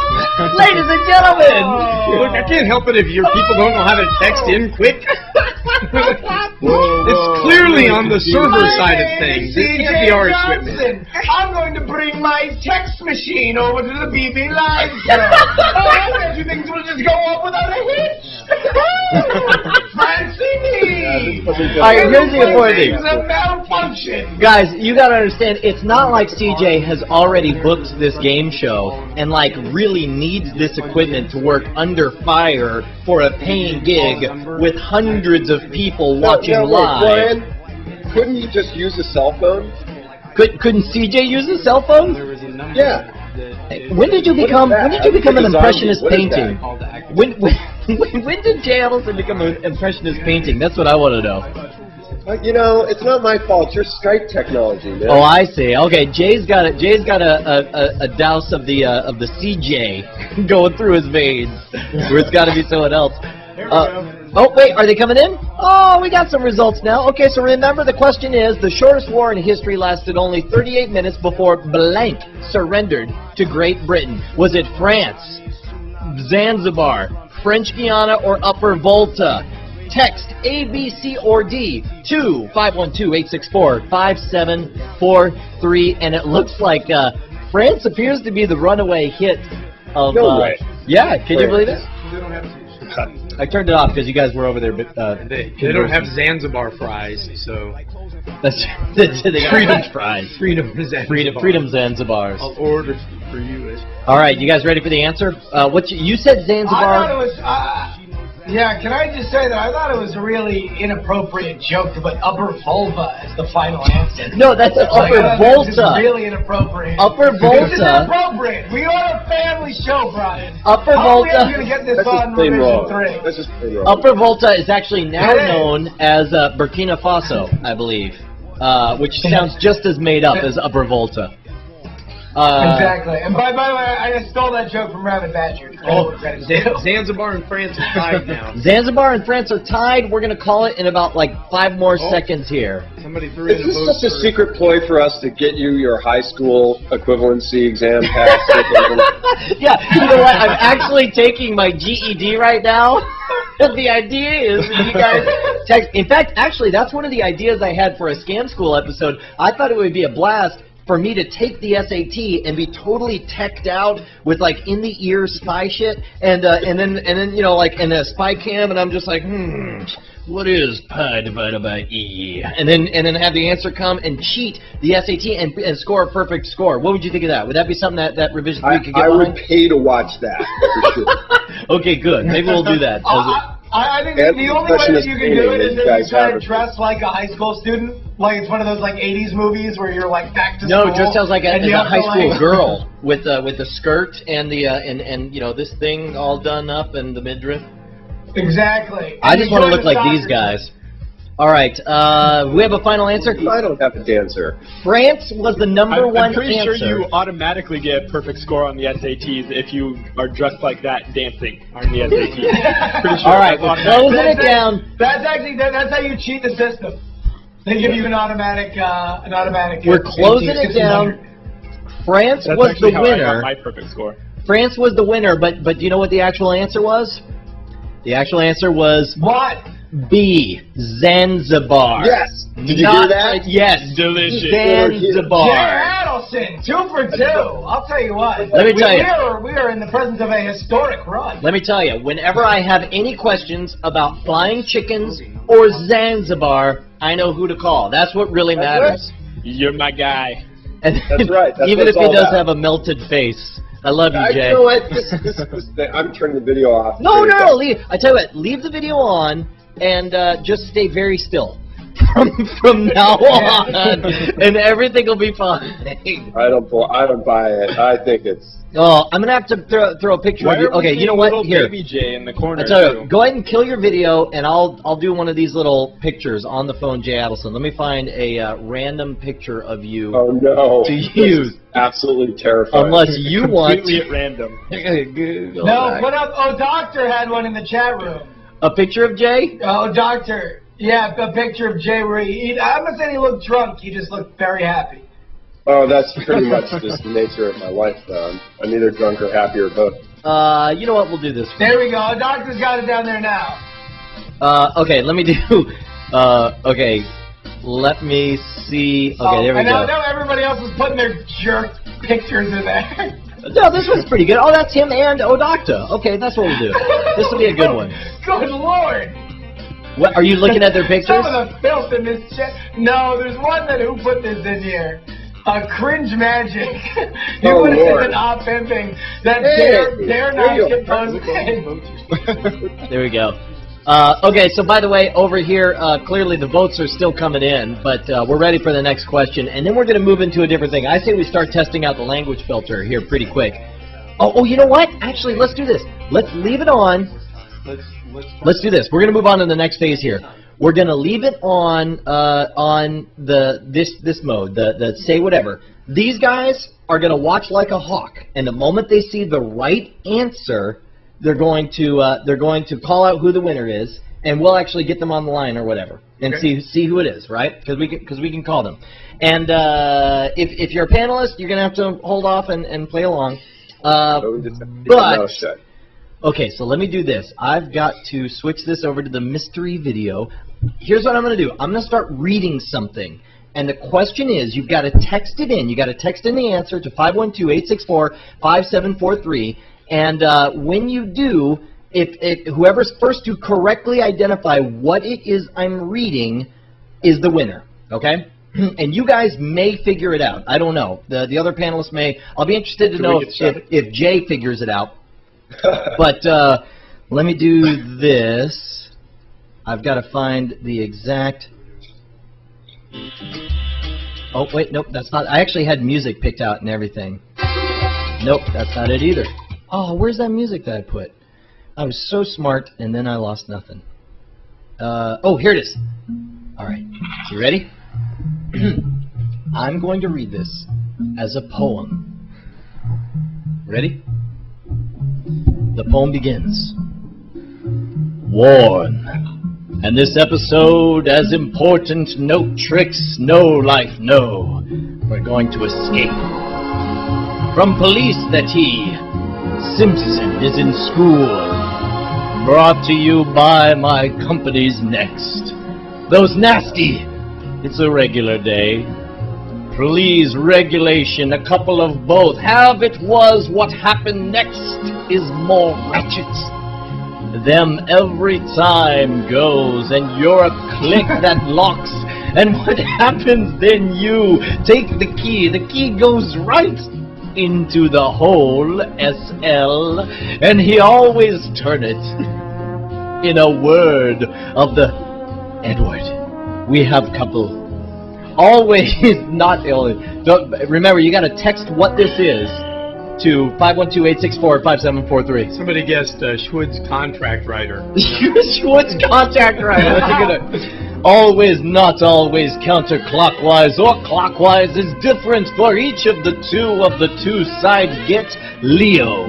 Ladies and gentlemen! Look, I can't help it if your people don't know how to text in quick. It's clearly on the server side of things. It can't be our equipment. I'm going to bring my text machine over to the BBLiveShow. I bet you things will just go up without a hitch. Fancy me! Alright, here's the important thing. It's a malfunction. Guys, you gotta understand, it's not like CJ has already booked this game show and like really needs this equipment to work under fire for a paying gig with hundreds of people watching live. Brian, couldn't you just use a cell phone? Couldn't CJ use a cell phone? Yeah. When did you become an impressionist What is painting? When did Jay Ellison become an impressionist painting? That's what I want to know. You know, it's not my fault. It's your Skype technology, man. Oh, I see. Okay, Jay's got a douse of the CJ going through his veins. Where it's got to be someone else. Oh, wait, are they coming in? Oh, we got some results now. Okay, so remember the question is, the shortest war in history lasted only 38 minutes before blank surrendered to Great Britain. Was it France, Zanzibar, French Guiana, or Upper Volta? Text A, B, C, or D to 512-864-5743, and it looks like France appears to be the runaway hit of... No way. Yeah, can you believe it? I turned it off because you guys were over there. But They don't have Zanzibar fries, so... That's they got Freedom fries. Freedom Zanzibar. Freedom Zanzibars. I'll order for you. All right, you guys ready for the answer? You said Zanzibar. I thought it was... yeah, can I just say that I thought it was a really inappropriate joke to put upper vulva as the final answer. No, that's Upper Volta. It's really inappropriate. Upper Volta. This is inappropriate. We are a family show, Brian. Upper How Volta. are we going to get this on revision 3? This is plain wrong. Upper Volta is actually now known as Burkina Faso, I believe, which sounds just as made up as Upper Volta. Exactly. And by the way, I stole that joke from Rabbit Badger. Zanzibar and France are tied now. Zanzibar and France are tied. We're going to call it in about like 5 more seconds here. Somebody threw in Is a this vote just a for- secret ploy for us to get you your high school equivalency exam passed? Yeah, you know what? I'm actually taking my GED right now. The idea is that you guys text. In fact, actually, that's one of the ideas I had for a Scam School episode. I thought it would be a blast for me to take the SAT and be totally teched out with like in the ear spy shit, and then you know, like in a spy cam, and I'm just like, what is pi divided by e? And then have the answer come and cheat the SAT and score a perfect score. What would you think of that? Would that be something that revision 3 could get I behind? would pay to watch that, for sure. Okay, good. Maybe we'll do that. I think And the only way that you can do it is you if guys you try have to it. dress like a high school student. Like it's one of those like 80s movies where you're like back to No, school. it just sounds like a and you have high to, school like- girl with the skirt and the and you know, this thing all done up and the midriff. Exactly. I And just you want to join look the like these soccer guys. All right, we have a final answer. I don't have a dancer. France was the number I'm one pretty answer. sure you automatically get a perfect score on the SATs if you are dressed like that dancing on the SATs. Pretty sure All right, that's we're automatic. closing it down. That's actually that's how you cheat the system. They give you an automatic. We're closing it down. France That's was actually the how I got winner. my perfect score. France was the winner, but do you know what the actual answer was? The actual answer was What? B, Zanzibar. Yes. Did you Not- hear that? Yes. Delicious. Zanzibar. Jerry Adelson, 2 for 2. I'll tell you what. Let me tell you. We are in the presence of a historic run. Let me tell you, whenever I have any questions about flying chickens or Zanzibar, I know who to call. That's what really matters. You're my guy. And That's right. That's even what if it's he all does about. have a melted face. I love you, Jay. You know what? This thing, I'm turning the video off. No, leave. I tell you what, leave the video on and just stay very still. from now on, and everything will be fine. I don't buy it. I think it's. Oh, I'm gonna have to throw a picture of you. Okay, you know what? Here, Baby J in the corner. I tell you, go ahead and kill your video, and I'll do one of these little pictures on the phone, Jay Adelson. Let me find a random picture of you. Oh no! To use. Absolutely terrifying. Unless you want. Completely at random. No, put up. Oh, Doctor had one in the chat room. A picture of Jay? Oh, Doctor. Yeah, a picture of Jay where I'm not saying he looked drunk. He just looked very happy. Oh, that's pretty much just the nature of my life, though. I'm either drunk or happy or both. You know what? We'll do this. There we go. Doctor's got it down there now. Okay, let me do. Okay, let me see. Okay, there we go. I know everybody else is putting their jerk pictures in there. No, this one's pretty good. Oh, that's him and Odocta. Okay, that's what we'll do. This will be a good one. Good Lord. What, are you looking at their pictures? Some of the filth in this chat. No, there's one that who put this in here. Cringe magic. He put it in op pimping. That dare not get posted. There we go. Okay, so by the way, over here, clearly the votes are still coming in, but we're ready for the next question, and then we're going to move into a different thing. I say we start testing out the language filter here pretty quick. Oh, you know what? Actually, let's do this. Let's leave it on. Let's do this. We're going to move on to the next phase here. We're going to leave it on this mode, the say whatever. These guys are going to watch like a hawk, and the moment they see the right answer, they're going to call out who the winner is, and we'll actually get them on the line or whatever, and see who it is, right? Because we can call them. And if you're a panelist, you're going to have to hold off and play along. But okay, so let me do this. I've got to switch this over to the mystery video. Here's what I'm going to do. I'm going to start reading something. And the question is, you've got to text it in. You've got to text in the answer to 512-864-5743. And when you do, if whoever's first to correctly identify what it is I'm reading is the winner. Okay? And you guys may figure it out. I don't know. The other panelists may. I'll be interested to know if Jay figures it out. But let me do this. I've got to find the exact... Oh, wait, nope, that's not... I actually had music picked out and everything. Nope, that's not it either. Oh, where's that music that I put? I was so smart, and then I lost nothing. Oh, here it is. All right, you ready? I'm going to read this as a poem. Ready? The poem begins. Warn. And this episode, as important, no tricks, no life, no. We're going to escape. From police that he, Simpson, is in school. Brought to you by my company's Next. Those nasty, it's a regular day. Please, regulation, a couple of both. Have it was what happened next is more ratchet. Them every time goes, and you're a click that locks. And what happens then? You take the key goes right into the hole, SL, and he always turn it. In a word of the Edward, we have couple. Always not only. Remember, you got to text what this is to 512-864-5743. Somebody guessed Schwood's contract writer. Schwood's contract writer. That's a good one. Always, not always, counterclockwise or clockwise is different for each of the two sides get Leo.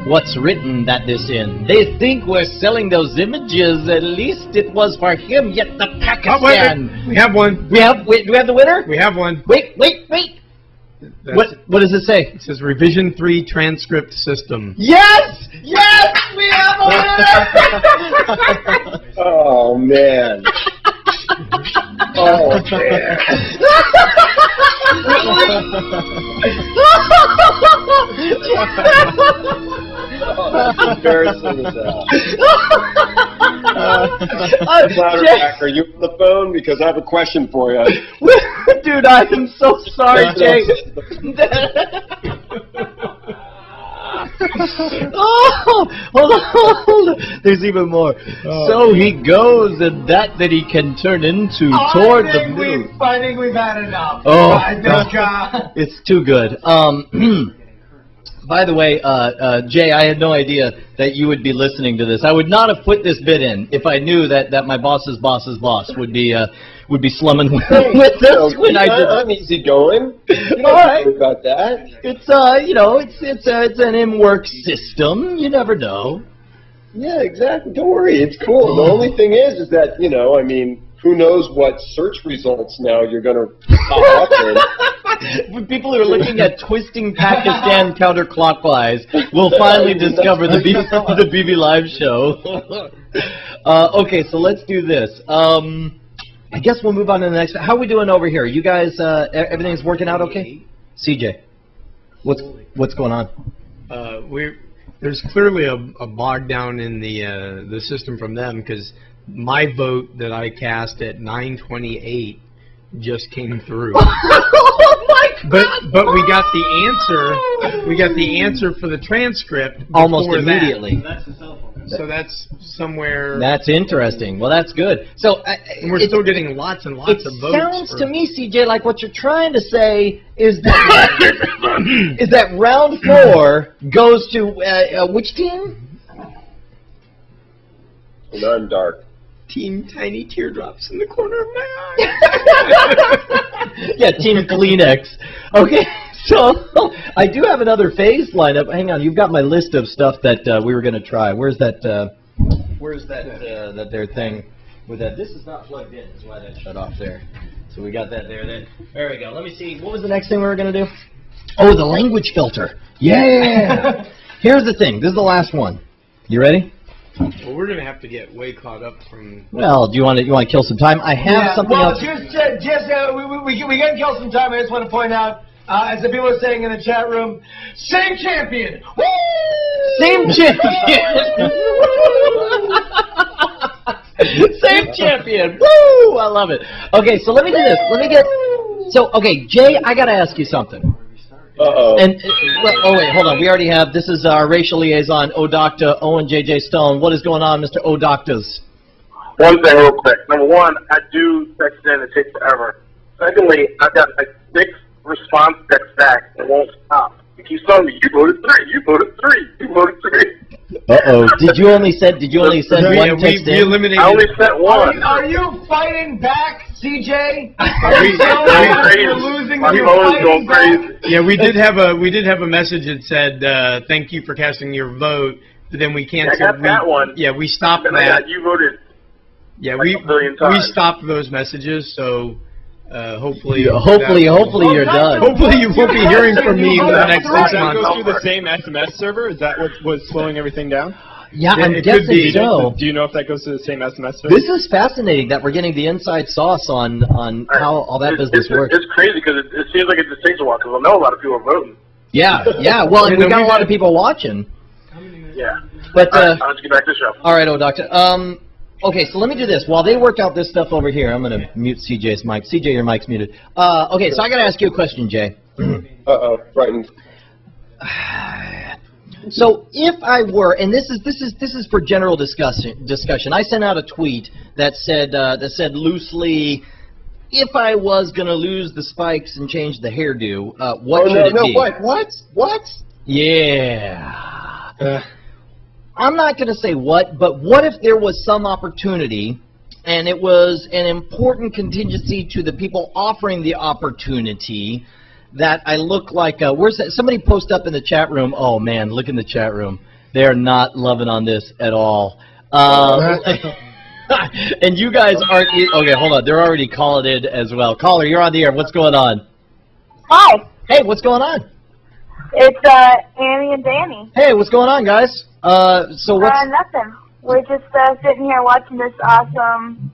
What's written that this in? They think we're selling those images. At least it was for him. Yet the Pakistan. We have one. Wait, do we have the winner? We have one. Wait. What does it say? It says Revision 3 Transcript System. Yes! Yes! We have a winner! Oh, man. Oh, man. Oh, that's embarrassing as hell. Are you on the phone? Because I have a question for you. Dude, I am so sorry, Jay. Oh, hold on. There's even more. So he goes, and that he can turn into toward the moon. I think we've had enough. Oh, I think, it's too good. By the way, Jay, I had no idea that you would be listening to this. I would not have put this bit in if I knew that my boss's boss's boss would be slumming with us when I did. I'm easy going. You don't All right. worry about that. It's it's an in-work system. You never know. Yeah, exactly. Don't worry. It's cool. The only thing is that, I mean, who knows what search results now you're going to pop up in. People who are looking at twisting Pakistan counterclockwise will finally discover the BB Live show. Okay, so let's do this. I guess we'll move on to the next. How are we doing over here? You guys, everything's working out okay? CJ, what's going on? There's clearly a bog down in the system from them, because my vote that I cast at 9:28 just came through. Oh my God! But we got the answer. We got the answer for the transcript almost before immediately. That. That's the cell phone. So that's somewhere. That's interesting. Well, that's good. So and we're still getting lots and lots of votes. It sounds to me, CJ, like what you're trying to say is that is that round 4 goes to which team? I'm dark. Team Tiny Teardrops in the corner of my eye. Yeah, Team Kleenex. Okay, so I do have another phase lineup. Hang on, you've got my list of stuff that we were going to try. Where's that their thing with that? This is not plugged in. That's why that shut off there. So we got that there. There we go. Let me see. What was the next thing we were going to do? Oh, the language filter. Yeah. Here's the thing. This is the last one. You ready? Well, we're going to have to get way caught up from... Well, do you want to kill some time? I have something else. Just we can kill some time. I just want to point out, as the people are saying in the chat room, same champion! Woo! Same champion! Same champion! Woo! I love it. Okay, so let me do this. Okay, Jay, I got to ask you something. Uh-oh. And oh wait, hold on. We already have. This is our racial liaison, O-Doctor Owen J.J. Stone. What is going on, Mr. O-Doctors? One thing real quick. Number one, I do text in. It takes forever. Secondly, I've got like 6 response texts back. It won't stop. It keeps telling me, you voted 3. You voted 3. You voted 3. Uh-oh. Did you only send one text we eliminated. I only sent one. Are you fighting back, CJ? Going crazy. Yeah, we did have a message that said thank you for casting your vote, but then we canceled. I got that one. Yeah, we stopped and that. You voted. Yeah, like we stopped those messages. So hopefully you're done. Hopefully you won't be hearing from me for the next 6 months. That goes through the same SMS server. Is that what was slowing everything down? Yeah, I'm guessing so. Do you know if that goes to the same SMS server? This is fascinating that we're getting the inside sauce on how all that business works. It's crazy because it seems like it just takes a while because I know a lot of people are voting. Yeah. Well, and we got a lot of people watching. Yeah. But I'll have to get back to the show. All right, O-Doctor. Okay, so let me do this. While they work out this stuff over here, I'm going to mute CJ's mic. CJ, your mic's muted. Okay, so I got to ask you a question, Jay. Uh-oh, frightened. So if I were, and this is for general discussion. I sent out a tweet that said loosely, if I was gonna lose the spikes and change the hairdo, what should it be? What? Yeah. I'm not gonna say what, but what if there was some opportunity, and it was an important contingency to the people offering the opportunity, that I look like, where's that? Somebody post up in the chat room. Oh man, look in the chat room. They are not loving on this at all. And you guys aren't, okay, hold on. They're already calling in as well. Caller, you're on the air. What's going on? Hi. Hey, what's going on? It's Annie and Danny. Hey, what's going on, guys? So what's... Nothing. We're just sitting here watching this awesome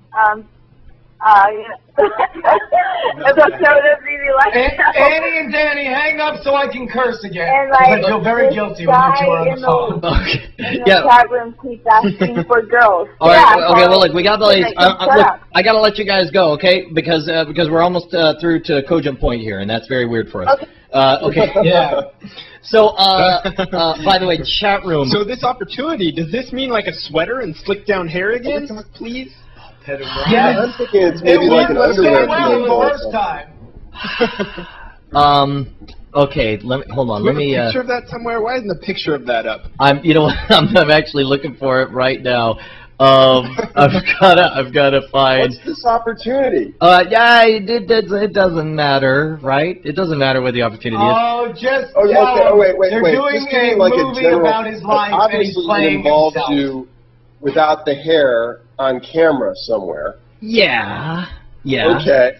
episode of BBLiveShow. Annie and Danny, hang up so I can curse again. And I feel very guilty when you two are on the phone. Okay. The chat room keeps asking for girls. All right. Okay. Well, look, we got the ladies. Look, I gotta let you guys go, okay? Because we're almost through to Cogent Point here, and that's very weird for us. Okay. Okay. Yeah. So, by the way, chat room. So this opportunity, does this mean like a sweater and slick down hair again, please? Yes. I'm thinking it's maybe like an underwear well the thing. first time. Okay, hold on. Let me. A picture of that somewhere? Why isn't a picture of that up? You know what? I'm actually looking for it right now. I've gotta find. What's this opportunity? Yeah, it doesn't matter, right? It doesn't matter what the opportunity is. Oh, just Okay, wait. They're doing Just give me a like movie general, about his life and he's obviously playing it involves himself. you without the hair on camera somewhere. Yeah. Okay.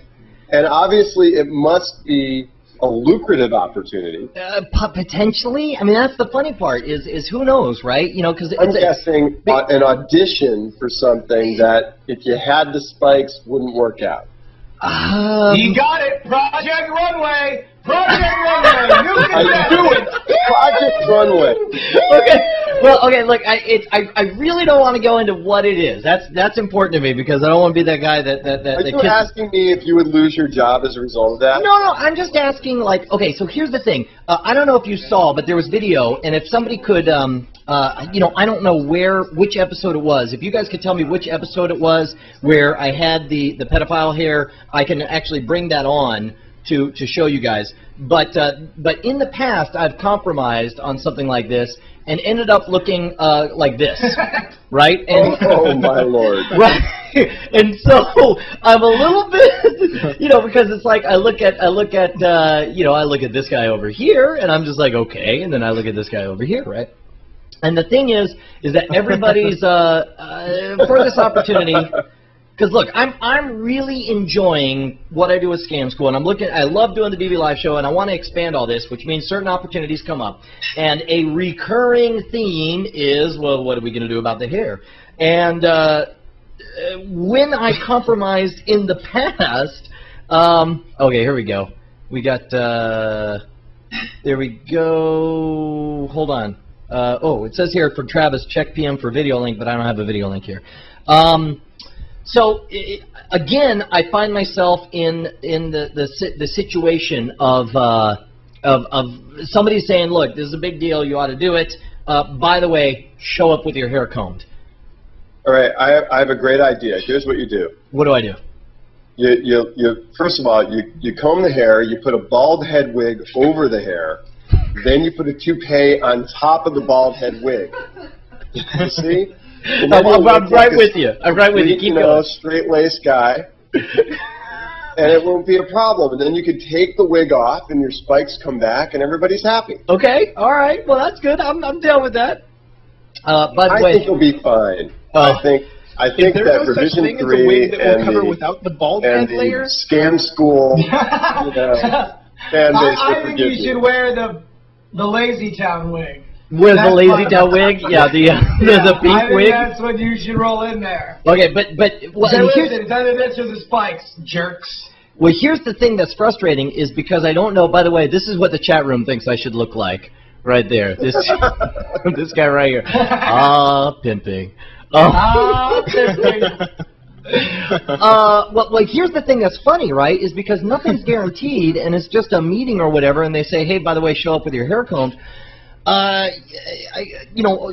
And obviously it must be a lucrative opportunity. Potentially. I mean, that's the funny part. Is who knows, right? You know, because I'm guessing an audition for something that if you had the spikes wouldn't work out. You got it, Project Runway. Project Runway. You can do it. Project Runway. Okay. Well, okay. Look, I really don't want to go into what it is. That's important to me because I don't want to be that guy that Are you asking me if you would lose your job as a result of that? No. I'm just asking. Like, okay. So here's the thing. I don't know if you saw, but there was video, and if somebody could, you know, I don't know which episode it was. If you guys could tell me which episode it was where I had the pedophile hair, I can actually bring that on to show you guys. But in the past, I've compromised on something like this and ended up looking like this, right? And, oh my lord! Right, and so I'm a little bit, you know, because it's like I look at you know, I look at this guy over here, and I'm just like, okay, and then I look at this guy over here, right? And the thing is that everybody's for this opportunity. Because look, I'm really enjoying what I do with Scam School, and I love doing the BB Live Show, and I want to expand all this, which means certain opportunities come up. And a recurring theme is, well, what are we going to do about the hair? And when I compromised in the past, okay, here we go. We got, there we go. Hold on. Oh, it says here for Travis, check PM for video link, but I don't have a video link here. So again, I find myself in the situation of somebody saying, "Look, this is a big deal. You ought to do it. By the way, show up with your hair combed." All right, I have a great idea. Here's what you do. What do I do? You first of all, you comb the hair. You put a bald head wig over the hair. Then you put a toupee on top of the bald head wig. You see? I'm right with you. I'm right with you. Keep going. Straight-laced guy, and it won't be a problem. And then you could take the wig off, and your spikes come back, and everybody's happy. Okay. All right. Well, that's good. I'm down with that. By the way, I think you'll be fine. I think that Revision 3 and the Scam School, you know, fan base I will think forgive you should wear the Lazy Town wig. With the Lazy Town wig, yeah, the pink I think wig. that's what you should roll in there. Okay, but well, So and listen, here's, it's either this or the spikes, jerks. well, here's the thing that's frustrating is because I don't know. By the way, this is what the chat room thinks I should look like, right there. This this guy right here. Pimping. Pimping. Well, here's the thing that's funny, right? Is because nothing's guaranteed, and it's just a meeting or whatever, and they say, hey, by the way, show up with your hair combed. You know,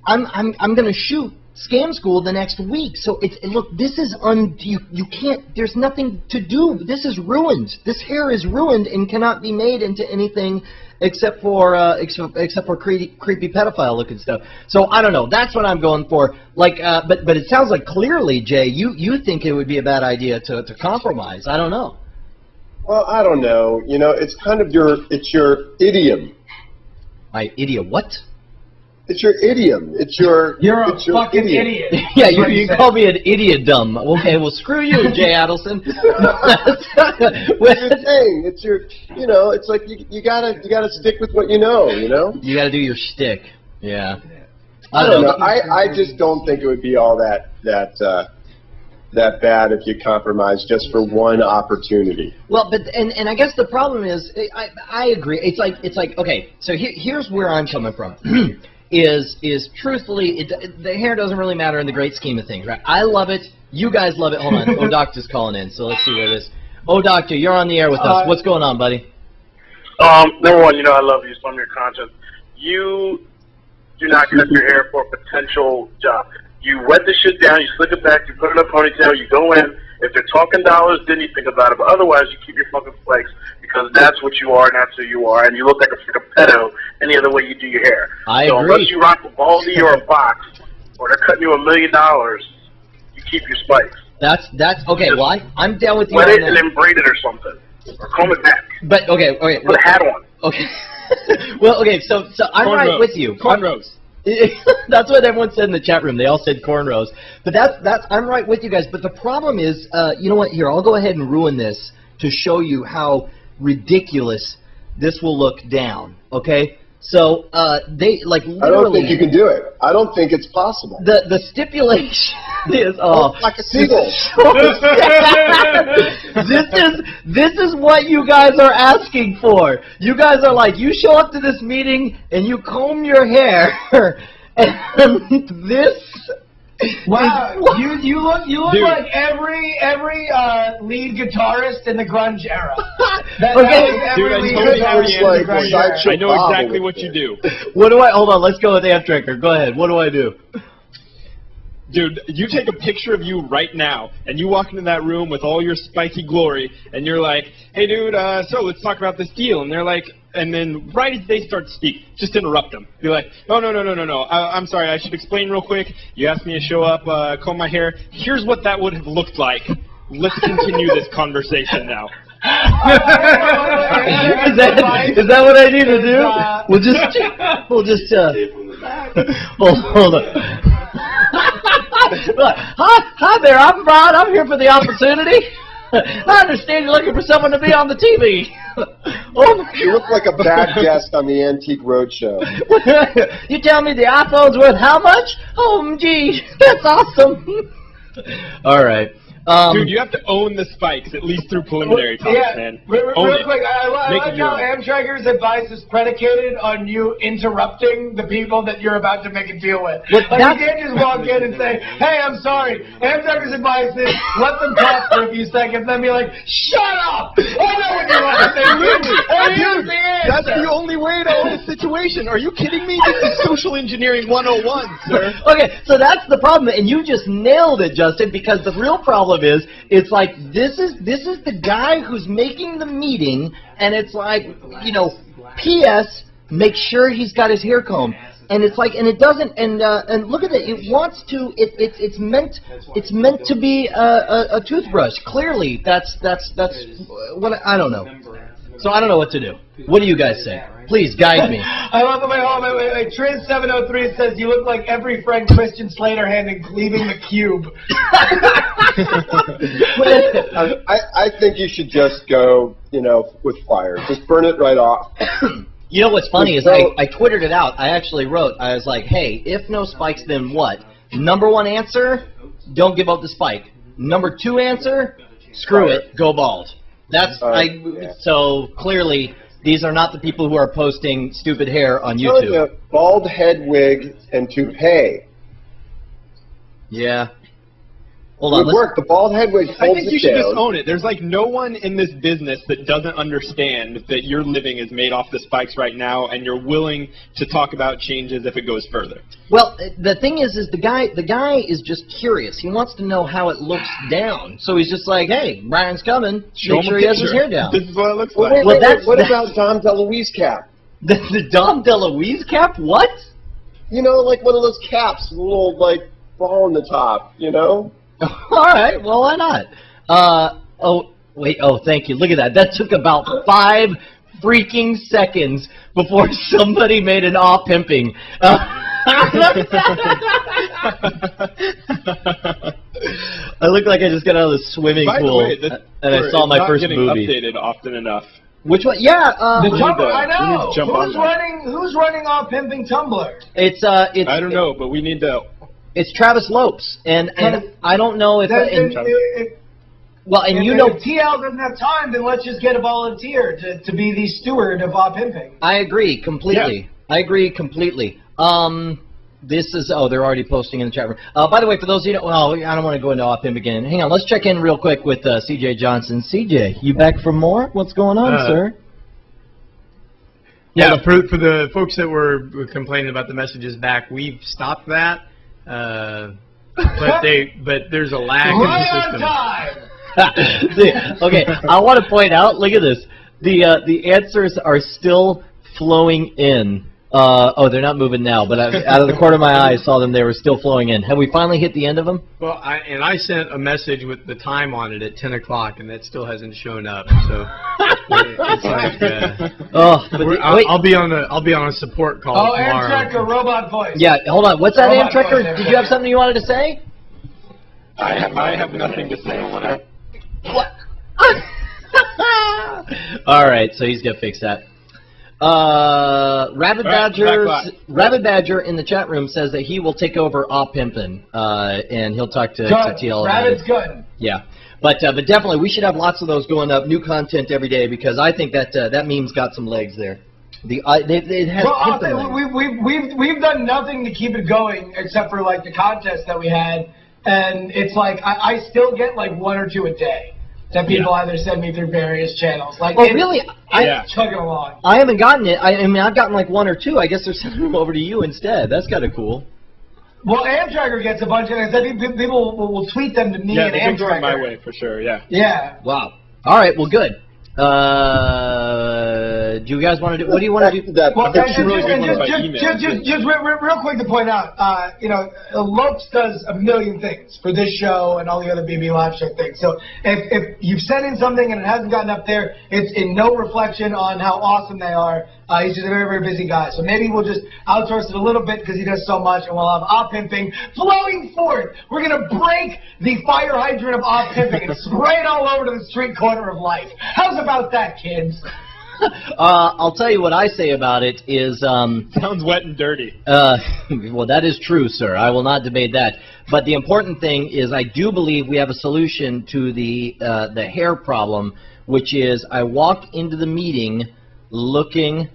I'm going to shoot Scam School the next week. So look, this is you can't. There's nothing to do. This is ruined. This hair is ruined and cannot be made into anything except for creepy pedophile looking stuff. So I don't know. That's what I'm going for. Like, but it sounds like clearly, Jay, you think it would be a bad idea to compromise. I don't know. Well, I don't know. You know, it's kind of your idiom. My idiot what? It's your idiom. You're a fucking idiot. Yeah, you call me an idiot dumb. Okay, well, screw you, Jay Adelson. It's your thing. It's your, you know, it's like you gotta stick with what you know, you know? You gotta do your shtick. Yeah. I don't know. I just don't think it would be all that bad if you compromise just for one opportunity. Well, but and I guess the problem is, I agree. It's like okay. So here's where I'm coming from. is truthfully, the hair doesn't really matter in the great scheme of things, right? I love it. You guys love it. Hold on. Doctor's calling in, so let's see where it is. Doctor, you're on the air with us. What's going on, buddy? Number one, you know I love you, so I'm your conscience. You do not cut your hair for a potential job. You wet the shit down, you slick it back, you put it in a ponytail, you go in. If they're talking dollars, then you think about it. But otherwise, you keep your fucking flakes because that's what you are and that's who you are. And you look like a freaking pedo any other way you do your hair. So agree. unless you rock a baldy or a box, or they're cutting you $1 million, you keep your spikes. That's okay. Well, I'm down with you. Wet on it that. and then braid it or something, or comb it back. But okay. Put a hat on. Okay. Well, okay. So I'm right with you. Cornrows. That's what everyone said in the chat room. They all said cornrows. But I'm right with you guys. But the problem is, you know what? Here, I'll go ahead and ruin this to show you how ridiculous this will look down. Okay. So they literally. I don't think you can do it. I don't think it's possible. The stipulation is like a seagull. This is what you guys are asking for. You guys are like, you show up to this meeting and you comb your hair, and this. Wow, you look Dude. like every lead guitarist in the grunge era. Dude, I totally have the answer. I know exactly what you do. What do I? Hold on, let's go with Amtrekker. Go ahead. What do I do? Dude, you take a picture of you right now, and you walk into that room with all your spiky glory, and you're like, hey, dude, so let's talk about this deal. And they're like, and then right as they start to speak, just interrupt them. Be like, oh, no. I'm sorry, I should explain real quick. You asked me to show up, comb my hair. Here's what that would have looked like. Let's continue this conversation now. Is that what I need to do? We'll just hold on. Hi there, I'm Brian. I'm here for the opportunity. I understand you're looking for someone to be on the TV. You look like a bad guest on the Antique Roadshow. You tell me the iPhone's worth how much? Oh, gee, that's awesome. All right. Dude, you have to own the spikes, at least through preliminary talks, man. Real quick, I like how own. Amtrekker's advice is predicated on you interrupting the people that you're about to make a deal with. You can't just walk in and say, hey, I'm sorry. Amtrekker's advice is let them talk for a few seconds, then be like, shut up! I know what you want to say. Here's the answer. That's the only way to own a situation. Are you kidding me? This is social engineering 101, sir. Okay, so that's the problem, and you just nailed it, Justin, because the real problem is, it's like, this is the guy who's making the meeting, and it's like, you know, P.S., make sure he's got his hair combed. And it's like, and it doesn't, and look at it, it wants to, it's meant to be a toothbrush. Clearly, that's what, I don't know. So I don't know what to do. What do you guys say? Please guide me. I love the wait. Triz703 says you look like every Frank Christian Slater hand in Leaving the Cube. I think you should just go, you know, with fire. Just burn it right off. You know what's funny is I twittered it out. I actually wrote, I was like, hey, if no spikes, then what? Number one answer, don't give up the spike. Number two answer, screw it, go bald. That's so clearly these are not the people who are posting stupid hair on YouTube. Bald head wig and toupee. Yeah. Hold on. It would work. The bald head wig holds I think you should down. just own it. There's like no one in this business that doesn't understand that your living is made off the spikes right now, and you're willing to talk about changes if it goes further. Well, the thing is the guy is just curious. He wants to know how it looks down. So he's just like, hey, Brian's coming. Make sure he has his hair down. This is what it looks Well, like. what about Dom DeLuise cap? The Dom DeLuise cap? What? You know, like one of those caps, with a little like ball on the top. You know. All right. Well, why not? Oh, wait. Oh, thank you. Look at that. That took about 5 freaking seconds before somebody made an pimping. I look like I just got out of the swimming pool and I saw my first movie. Updated often enough. Which one? Yeah. I know. Who's Who's running off pimping Tumblr? It's I don't know, but we need to. It's Travis Lopes, and I don't know if. Well, and you know, if TL doesn't have time, then let's just get a volunteer to be the steward of pimping. I agree completely. Yeah. I agree completely. This is they're already posting in the chat room. By the way, for those of you who don't, I don't want to go into pimp again. Hang on, let's check in real quick with CJ Johnson. CJ, you back for more? What's going on, sir? Yeah, for the folks that were complaining about the messages back, we've stopped that. But there's a lag in the system. Okay, I want to point out. Look at this. The answers are still flowing in. Oh, they're not moving now, but out of the corner of my eye, I saw them. They were still flowing in. Have we finally hit the end of them? Well, I sent a message with the time on it at 10 o'clock, and that still hasn't shown up. So it's like, I'll be on a support call tomorrow. Amtrak robot voice. Yeah, hold on. What's that, Amtrekker? Did you have something you wanted to say? I have nothing to say. What? All right, so he's gonna fix that. Rabbit Badger in the chat room says that he will take over Pimpin', and he'll talk to TL. Rabbit's good. Yeah, but definitely we should have lots of those going up, new content every day, because I think that meme's got some legs there. We've done nothing to keep it going except for like the contest that we had, and it's like I still get like 1 or 2 a day that people either send me through various channels. Like, really? I'm chugging along. I haven't gotten it. I mean, I've gotten like 1 or 2. I guess they're sending them over to you instead. That's kind of cool. Well, Amtrekker gets a bunch of it. I think people will tweet them to me and Amtrekker. Yeah, my way for sure. Yeah. Yeah. Wow. All right. Well, good. Do you guys want to do? What do you want to do? Just real quick to point out, Lopes does a million things for this show and all the other BBLiveShow things. So if you've sent in something and it hasn't gotten up there, it's in no reflection on how awesome they are. He's just a very, very busy guy. So maybe we'll just outsource it a little bit because he does so much, and we'll have Pimping flowing forth. We're going to break the fire hydrant of Pimping and spray it all over to the street corner of life. How's about that, kids? I'll tell you what I say about it is... sounds wet and dirty. Well, that is true, sir. I will not debate that. But the important thing is I do believe we have a solution to the hair problem, which is I walk into the meeting looking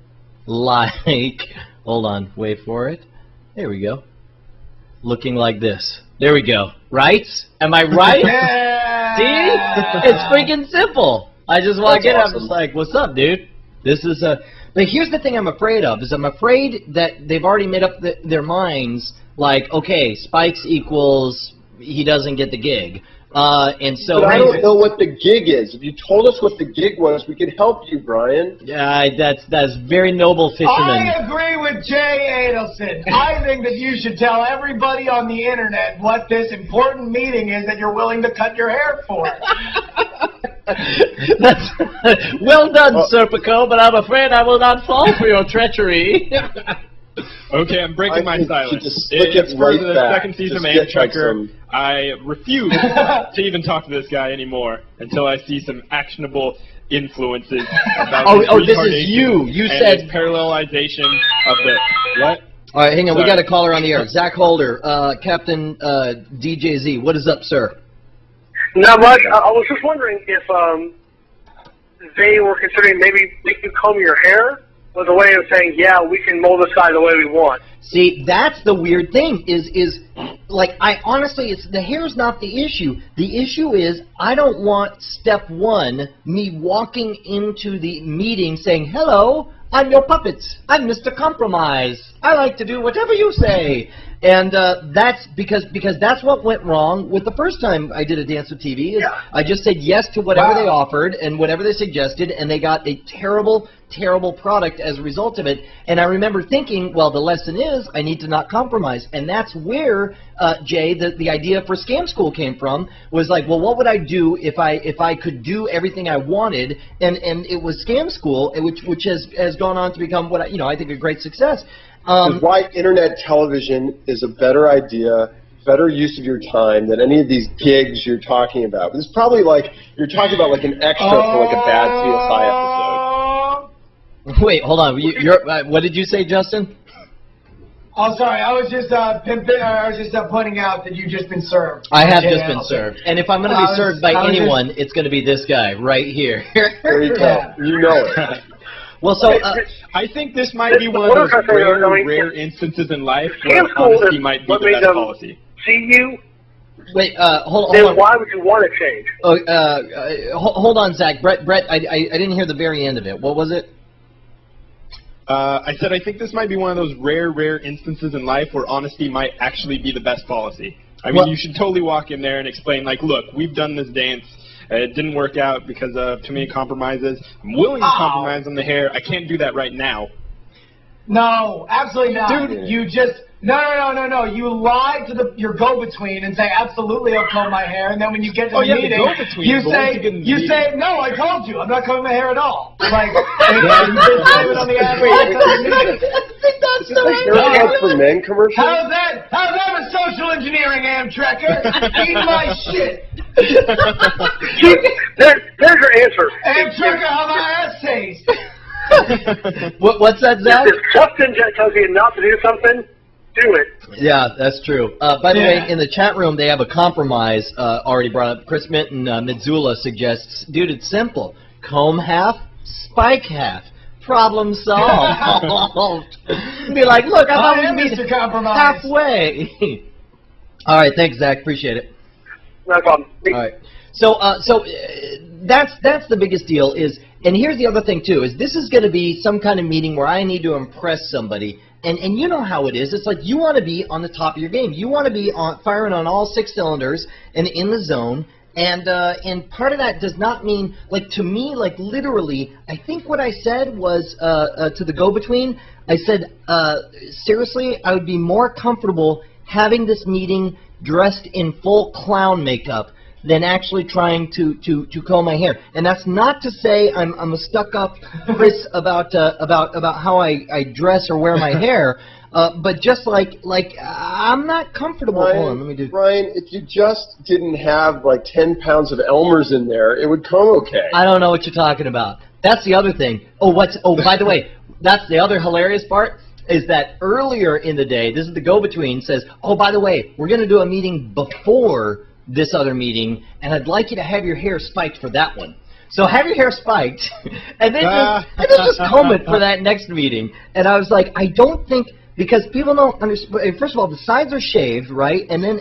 like... Hold on. Wait for it. There we go. Looking like this. There we go. Right? Am I right? Yeah. See? It's freaking simple. I just walk in, awesome. I'm just like, what's up, dude? This is a... But here's the thing I'm afraid of, is I'm afraid that they've already made up their minds, like, okay, Spikes equals he doesn't get the gig. And so... But I don't know what the gig is. If you told us what the gig was, we could help you, Brian. Yeah, that's very noble, fisherman. I agree with Jay Adelson. I think that you should tell everybody on the internet what this important meeting is that you're willing to cut your hair for. That's well done, Serpico, but I'm afraid I will not fall for your treachery. Okay, I'm breaking my silence. It's for the back. second season of Just get Amtrekker. some... I refuse to even talk to this guy anymore until I see some actionable influences about his this is you. You and said his parallelization of the what? All right, hang on. Sorry. We got a caller on the air. Zach Holder, Captain DJZ. What is up, sir? Not much. I was just wondering if they were considering maybe we could comb your hair was a way of saying, yeah, we can mold this guy the way we want. See, that's the weird thing, is like, I honestly, the hair's not the issue. The issue is, I don't want step one, me walking into the meeting saying, hello, I'm your puppet. I'm Mr. Compromise. I like to do whatever you say. And that's because that's what went wrong with the first time I did a Dance with TV. Is I just said yes to whatever they offered and whatever they suggested, and they got a terrible, terrible product as a result of it. And I remember thinking, well, the lesson is I need to not compromise. And that's where, Jay, the idea for Scam School came from, was like, well, what would I do if I could do everything I wanted? And it was Scam School, which has gone on to become what I think a great success. Why internet television is a better idea, better use of your time than any of these gigs you're talking about. It's probably like you're talking about like an extra for like a bad CSI episode. Wait, hold on. What did you say, Justin? Oh, sorry. I was just pointing out that you've just been served. I have just been served. And if I'm going to be served by anyone, it's going to be this guy right here. There you go. You know it. Well, so I think this might be one of those rare instances in life where honesty might be the best policy. See you? Wait, hold then on. Why would you want to change? Hold on, Zach. Brett, I didn't hear the very end of it. What was it? I said I think this might be one of those rare instances in life where honesty might actually be the best policy. I mean, you should totally walk in there and explain, like, look, we've done this dance. It didn't work out because of too many compromises. I'm willing to compromise on the hair. I can't do that right now. No, absolutely not. Dude. You just... No. You lie to your go-between and say, absolutely, I'll comb my hair. And then when you get to the meeting, you say, no, I told you, I'm not combing my hair at all. Like, you just blame it on the Is this like haircuts for men commercial? How's that a social engineering, Amtrekker? Eat my shit. There's your answer. Amtrekker, how my ass taste. What's that, Zach? If Justin tells you not to do something, do it. Yeah, that's true. By the way, in the chat room, they have a compromise already brought up. Chris Minton, Midzula suggests, dude, it's simple. Comb half, spike half. Problem solved. Be like, look, I thought we'd meet halfway. All right, thanks, Zach. Appreciate it. No problem. All right. So that's the biggest deal is, and here's the other thing too, is this is going to be some kind of meeting where I need to impress somebody. And you know how it is. It's like you want to be on the top of your game. You want to be firing on all 6 cylinders and in the zone. And part of that does not mean, like, to me, like, literally, I think what I said was to the go-between, I said, seriously, I would be more comfortable having this meeting dressed in full clown makeup than actually trying to comb my hair. And that's not to say I'm a stuck-up Chris about how I dress or wear my hair, but just like I'm not comfortable. Brian, hold on, let me do. Brian, if you just didn't have like 10 pounds of Elmer's in there, it would come okay. I don't know what you're talking about. That's the other thing. Oh, by the way, that's the other hilarious part. Is that earlier in the day, this is the go-between, says, oh, by the way, we're going to do a meeting before this other meeting, and I'd like you to have your hair spiked for that one. So have your hair spiked, and then just comb it for that next meeting. And I was like, I don't think, because people don't understand. First of all, the sides are shaved, right? And then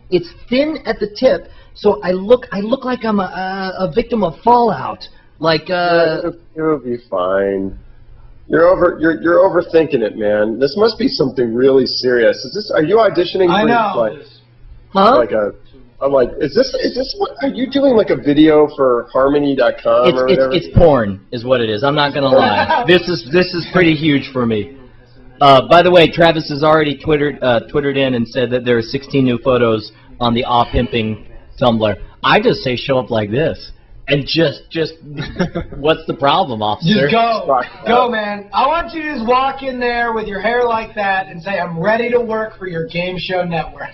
it's thin at the tip, so I look like I'm a victim of fallout. Like it'll be fine. You're overthinking it, man. This must be something really serious. Are you auditioning for? I know. I'm like, is this what, are you doing like a video for Harmony.com or whatever? It's porn, is what it is. I'm not gonna lie. This is pretty huge for me. By the way, Travis has already twittered in and said that there are 16 new photos on the pimping Tumblr. I just say show up like this. And just, what's the problem, officer? Just go, man. I want you to just walk in there with your hair like that and say, I'm ready to work for your game show network.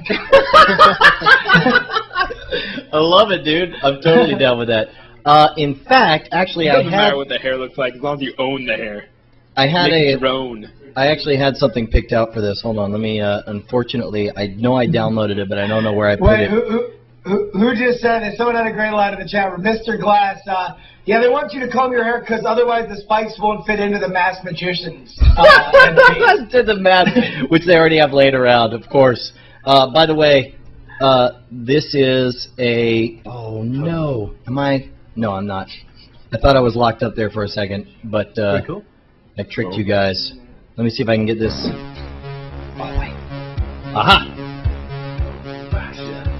I love it, dude. I'm totally down with that. In fact, actually, it doesn't matter what the hair looks like as long as you own the hair. I actually had something picked out for this. Hold on, let me. Unfortunately, I know I downloaded it, but I don't know where I put it. Who just said it? Someone had a great line in the chat room. Mr. Glass, yeah, they want you to comb your hair because otherwise the spikes won't fit into the masked magicians. To the mask, which they already have laid around, of course. By the way, this is a... Oh, no. Am I... No, I'm not. I thought I was locked up there for a second, but cool. I tricked you guys. Let me see if I can get this... Oh, wait. Aha!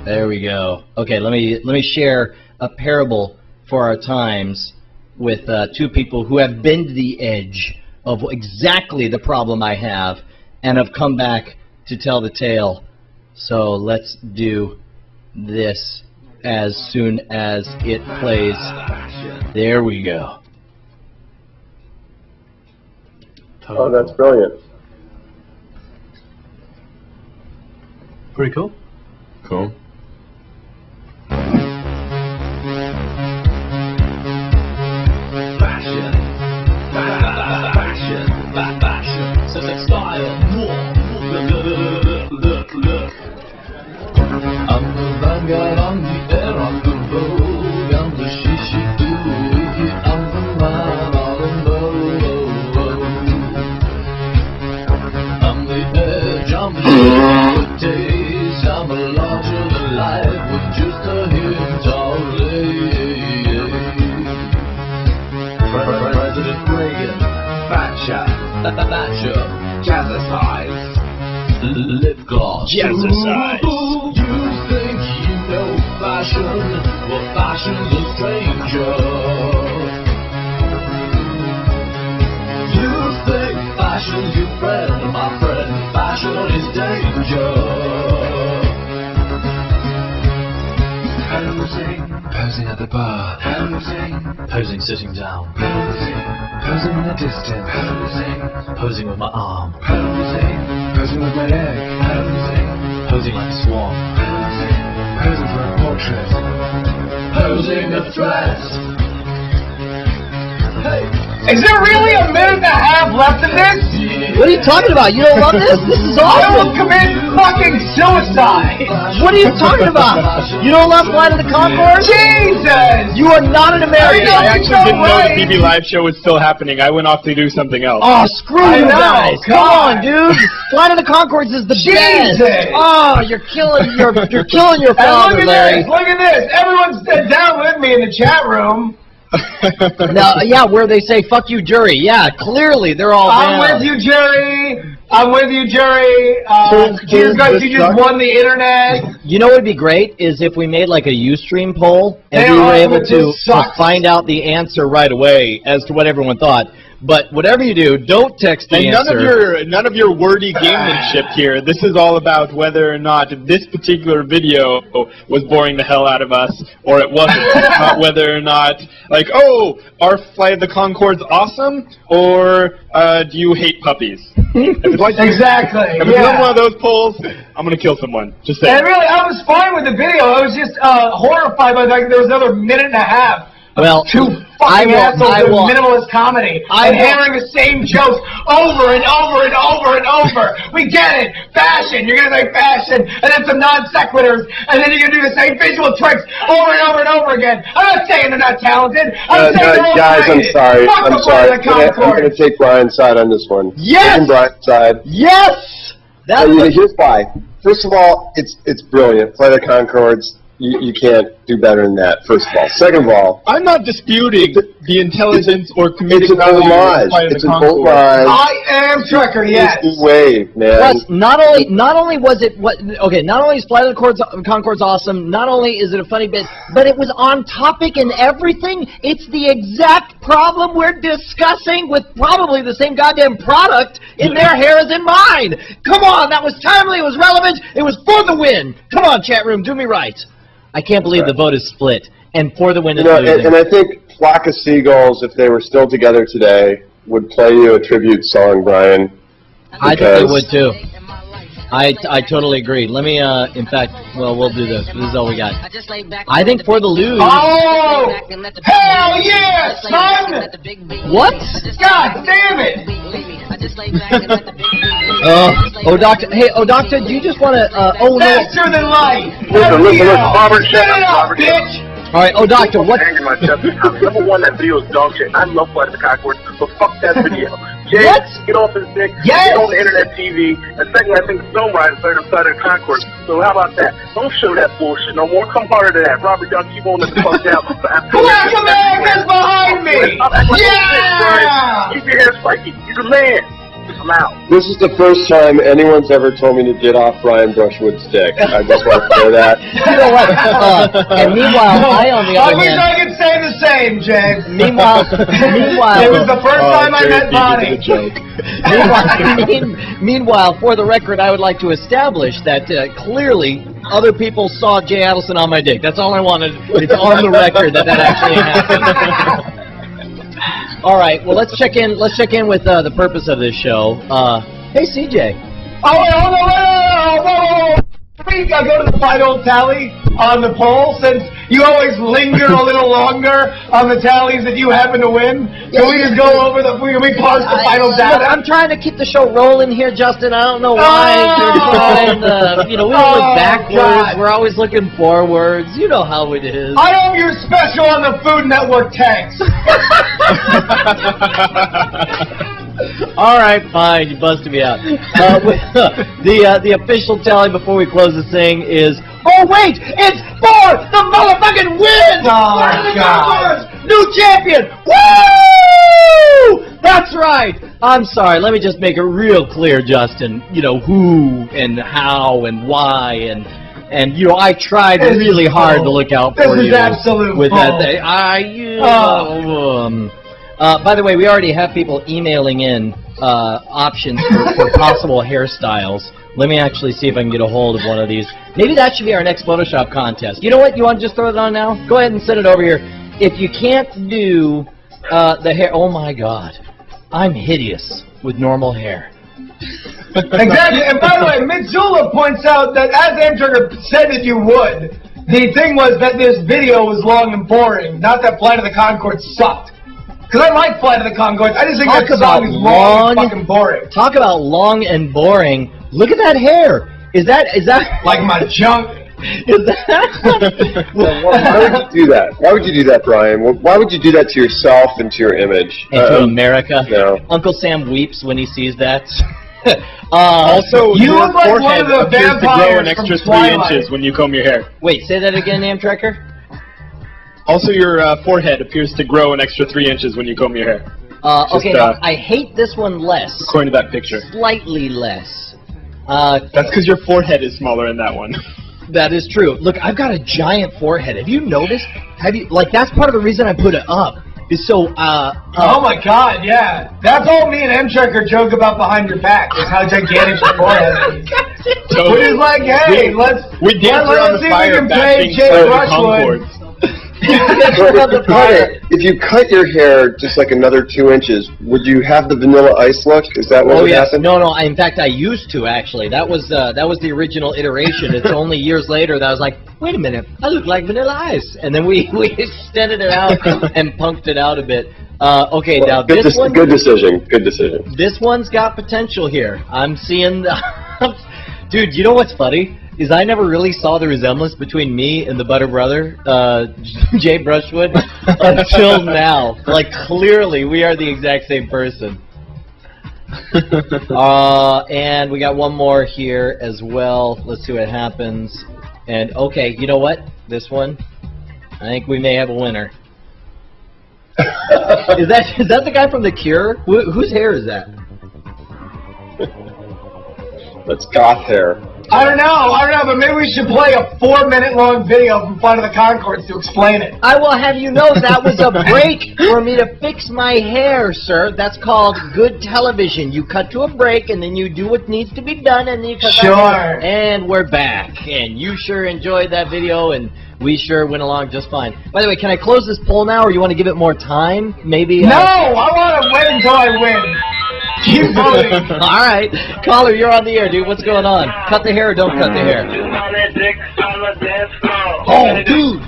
There we go. Okay, let me share a parable for our times with 2 people who have been to the edge of exactly the problem I have and have come back to tell the tale. So let's do this as soon as it plays. There we go. Oh, that's brilliant. Pretty cool. Cool. I'm the vanguard on the air, on the road, I'm the shishi-doo, I'm the man on the road. I'm the edge, I'm the shit taste, I'm a larger than life with just a hint of lay. President Reagan, fat shot. lip gloss. Jazzercise. You think you know fashion, well fashion's a stranger. You think fashion's your friend, my friend, fashion is danger. Posing at the bar, posing sitting down, posing in the distance, posing with my arm, posing with my leg, posing like a swan, posing for a portrait, posing a threat. Is there really a minute and a half left of this? What are you talking about? You don't love this? This is I will awesome. commit fucking suicide. What are you talking about? You don't love Flight of the Conchords? Jesus! You are not an American. I actually didn't know the BBLiveShow was still happening. I went off to do something else. Oh, screw I you know, guys! Come on, God. dude. Flight of the Conchords is the Jesus. best. Oh, you're killing your And father, look at Larry. this! Look at this! Everyone's down with me in the chat room. Now, yeah, where they say "fuck you, jury." Yeah, clearly they're all. I'm down. with you, Jerry. I'm with you, Jerry. Jesus Christ, you just won the internet. You know what would be great is if we made like a Ustream poll and Hey, we were oh, able it to just sucks. find out the answer right away as to what everyone thought. But whatever you do, don't text the And answer. none of your wordy gamemanship here. This is all about whether or not this particular video was boring the hell out of us, or it wasn't. Not whether or not, like, oh, are Flight of the Conchords awesome, or do you hate puppies? If it's like Exactly. If it's one of those polls, I'm gonna kill someone. Just saying. And really, I was fine with the video. I was just horrified by the fact that there was another minute and a half. Well, Two fucking assholes doing minimalist comedy and hammering the same jokes over and over and over and over. We get it. Fashion. You're going to say fashion and then some non sequiturs and then you're going to do the same visual tricks over and over and over again. I'm not saying they're not talented. I'm saying they're all guys, I'm creative. sorry. Fuck I'm the sorry. Flight of the I'm Conchords. going to take Brian's side on this one. Yes! Taking Brian's side. Yes! That was Here's why. First of all, it's brilliant. Flight of the Conchords. You can't do better than that, first of all. Second of all, I'm not disputing the intelligence or comedic it's an value of homage. Flight of It's the an Conchords. homage. I am Trekker, yes. It's the wave, man. Plus, not only was it not only is Flight of the Conchords awesome, not only is it a funny bit, but it was on topic and everything. It's the exact problem we're discussing with probably the same goddamn product in their hair as in mine. Come on, that was timely, it was relevant, it was for the win. Come on, chat room, do me right. I can't believe the vote is split, and for the win is losing. And I think Flock of Seagulls, if they were still together today, would play you a tribute song, Brian. I think they would too. I totally agree. Let me, in fact, well, we'll do this. This is all we got. I think for the lose. Oh! Hell yeah, son! What? God damn it! Doctor. Hey, Doctor, do you just want to? Oh no. Faster than light! Listen, Robert, shut Get it up, up, Robert. bitch! All right. Oh, Doctor, what? Hanging my chest. Number one, that video is dog shit. I love Flight of the Conchords, but fuck that video. Jay, What? get off his dick. Yes! Get on the internet TV. And second, I think the film writers played Flight of the Conchords. So how about that? Don't show that bullshit no more. Come harder to that. Robert, y'all keep on the fuck down. Black America's behind me! Yeah! Keep your hair spiky. You're the man. I'm out. This is the first time anyone's ever told me to get off Brian Brushwood's dick. I just want to say that. You know what? And meanwhile, I on the I other wish hand. I could say the same, Jay. Meanwhile, It was the first time I met Bonnie. Meanwhile, for the record, I would like to establish that clearly other people saw Jay Adelson on my dick. That's all I wanted. It's on the record that actually happened. All right. Well, let's check in. Let's check in with the purpose of this show. Hey, CJ. Oh, wait, hold on, whoa. I go to the final tally on the poll since you always linger a little longer on the tallies that you happen to win. Can we just go over can we parse the final data? Look, I'm trying to keep the show rolling here, Justin. I don't know why you're trying to, we don't look backwards. God. We're always looking forwards. You know how it is. I owe your special on the Food Network tanks. All right, fine. You busted me out. The official tally before we close this thing is. Oh wait, it's for the motherfucking win! Oh, Flight of the God. Conchords, new champion! Woo! That's right. I'm sorry. Let me just make it real clear, Justin. You know, who and how and why and you know, I tried really hard to look out for you. This is absolute with bull. that thing. By the way, we already have people emailing in options for possible hairstyles. Let me actually see if I can get a hold of one of these. Maybe that should be our next Photoshop contest. You know what? You want to just throw it on now? Go ahead and send it over here. If you can't do the hair... Oh, my God. I'm hideous with normal hair. Exactly. And by the way, Mitsula points out that as Amtrucker said that you would, the thing was that this video was long and boring, not that Flight of the Conchords sucked. Because I like Flight of the Conchords. I just think that song is long and fucking boring. Talk about long and boring. Look at that hair. Is that like my junk? Is that Why would you do that? Why would you do that, Brian? Why would you do that to yourself and to your image? And to America? No. Uncle Sam weeps when he sees that. Also, you your look like one forehead of the appears to grow vampires an extra from 3 Twilight. inches when you comb your hair. Wait, say that again, Amtrekker? Also, your forehead appears to grow an extra 3 inches when you comb your hair. Okay, now, I hate this one less. According to that picture. Slightly less. That's because your forehead is smaller in that one. That is true. Look, I've got a giant forehead. Have you noticed? Like, that's part of the reason I put it up. Is so, oh my God, yeah. That's all me and M-Checker joke about behind your back, is how gigantic your forehead is. We're just like, hey, let's we dance around the see if we fire can play bashing Jay the Brushwood. Concords. If you cut your hair just like another 2 inches, would you have the Vanilla Ice look? Is that what would happen? No, no. In fact, I used to actually. That was the original iteration. It's only years later that I was like, wait a minute, I look like Vanilla Ice, and then we extended it out and punked it out a bit. Okay, now this one. Good decision. Good decision. This one's got potential here. I'm seeing. Dude, you know what's funny? Is I never really saw the resemblance between me and the Butter Brother, Jay Brushwood, until now. Like, clearly, we are the exact same person. And we got one more here as well. Let's see what happens. And, okay, you know what? This one, I think we may have a winner. Is that the guy from The Cure? Whose hair is that? That's goth hair. I don't know, but maybe we should play a 4-minute-long video from Flight of the Conchords to explain it. I will have you know that was a break for me to fix my hair, sir. That's called good television. You cut to a break, and then you do what needs to be done, and then you cut back. And we're back. And you sure enjoyed that video, and we sure went along just fine. By the way, can I close this poll now, or you want to give it more time? Maybe. No, I want to win until I win. Keep voting. All right. Caller, you're on the air, dude. What's going on? Cut the hair or don't cut the hair? Oh, dude.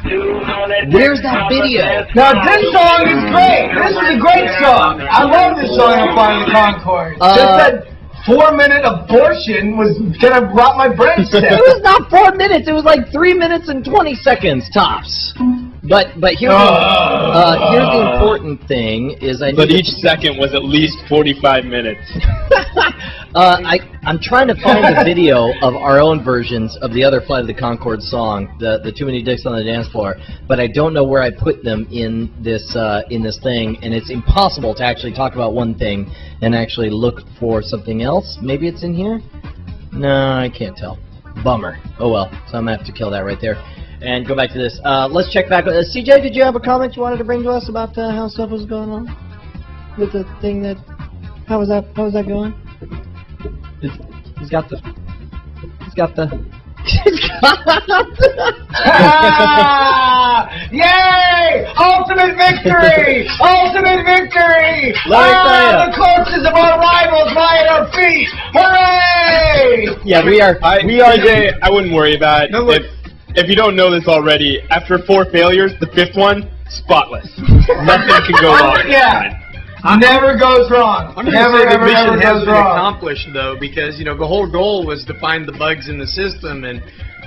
Where's that video? Now, this song is great. This is a great song. I love this song on Flight of the Conchords. Just that 4-minute abortion was going to rot my brain stem. It was not 4 minutes. It was like 3 minutes and 20 seconds tops. But here's the important thing is But each second was at least 45 minutes. I'm trying to find a video of our own versions of the other Flight of the Conchords song, the Too Many Dicks on the Dance Floor, but I don't know where I put them in this thing, and it's impossible to actually talk about one thing and actually look for something else. Maybe it's in here? No, I can't tell. Bummer. Oh well, so I'm gonna have to kill that right there. And go back to this. Let's check back. CJ, did you have a comment you wanted to bring to us about how stuff was going on with the thing that? How was that going? He's got the. Yay! Ultimate victory! Ultimate victory! Let the corpses of our rivals lie at our feet! Hooray! Yeah, we are. CJ, I wouldn't worry about it. No, if you don't know this already, after 4 failures, the 5th one, spotless. Nothing can go wrong. Yeah. Never goes wrong. I'm going to say the mission has been accomplished, though, because, you know, the whole goal was to find the bugs in the system, and,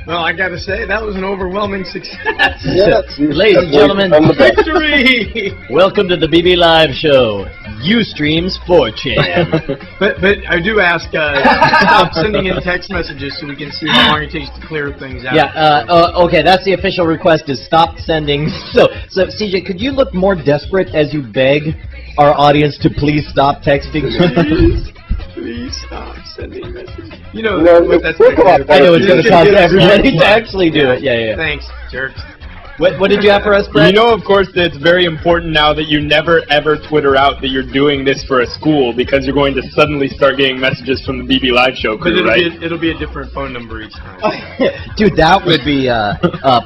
well, I got to say, that was an overwhelming success. Yes. Ladies and gentlemen, victory! Welcome to the BBLiveShow. Ustream's 4chan. But I do ask, stop sending in text messages so we can see how long it takes to clear things out. Yeah, okay, that's the official request is stop sending. So CJ, could you look more desperate as you beg our audience to please stop texting. Please stop sending messages. You know, No, that's look what up. I know it's going to cost everybody to Yeah. actually do it. Yeah. Thanks, jerks. What did you have for us, Brett? You know, of course, that it's very important now that you never, ever Twitter out that you're doing this for a school because you're going to suddenly start getting messages from the BBLiveShow But crew, right? it'll be a different phone number each time. Dude, that would be,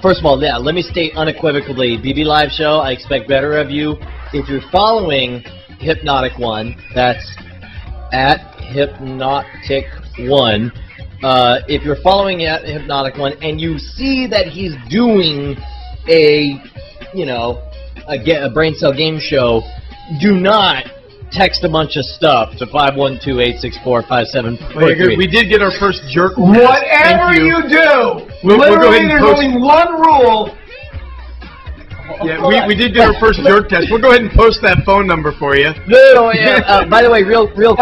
first of all, yeah, let me state unequivocally, BBLiveShow, I expect better of you. If you're following Hypnotic One, that's at Hypnotic One. If you're following at Hypnotic One and you see that he's doing a brain cell game show, do not text a bunch of stuff to 512-864-5743. We did get our first jerk. Whatever you do, We'll go literally ahead and there's post. only one rule. Yeah, we did get our first jerk test. We'll go ahead and post that phone number for you. No, yeah. By the way, real quick.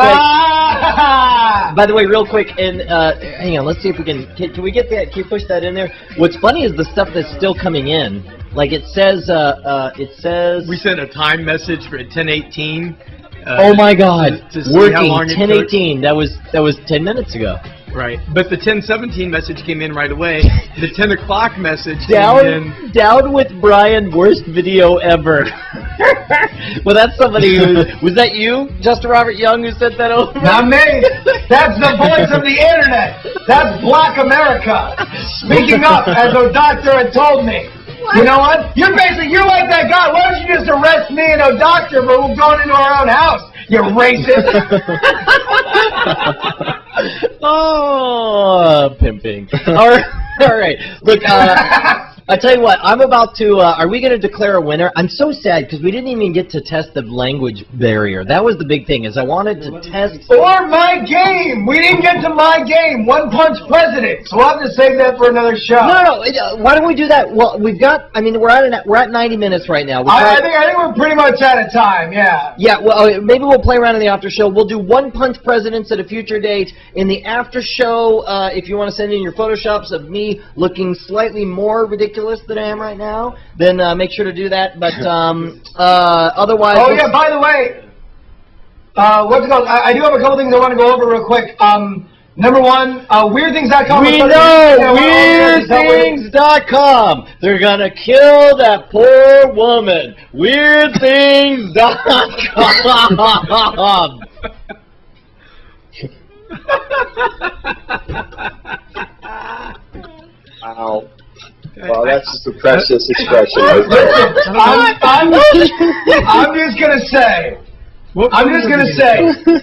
By the way, real quick, and hang on, let's see if we can we get that? Can you push that in there? What's funny is the stuff that's still coming in. Like it says. We sent a time message for 10:18. Oh my God! To see how long Working it took. 10:18. That was 10 minutes ago. Right, but the 10:17 message came in right away. The 10 o'clock message came in. Down with Brian, worst video ever. Well, that's somebody who was that you, Justin Robert Young, who sent that over? Not me. That's the voice of the internet. That's Black America speaking up, as a doctor had told me. You know what? You're like that guy. Why don't you just arrest me and a doctor for going into our own house? You racist. Oh, pimping. All right. Look, I tell you what, I'm about to, are we going to declare a winner? I'm so sad because we didn't even get to test the language barrier. That was the big thing, is I wanted to test. Or my game. We didn't get to my game. One Punch President. So we'll have to save that for another show. No. Why don't we do that? Well, we've got, I mean, we're at 90 minutes right now. I think we're pretty much out of time, yeah. Yeah, well, maybe we'll play around in the after show. We'll do One Punch Presidents at a future date. In the after show, if you want to send in your Photoshops of me looking slightly more ridiculous than I am right now, then make sure to do that. But otherwise... Oh, yeah, by the way, what's it called? I do have a couple things I want to go over real quick. Number one, WeirdThings.com. We know! WeirdThings.com. They're gonna kill that poor woman. WeirdThings.com. Wow. Well, that's just a precious expression right there. I'm just gonna say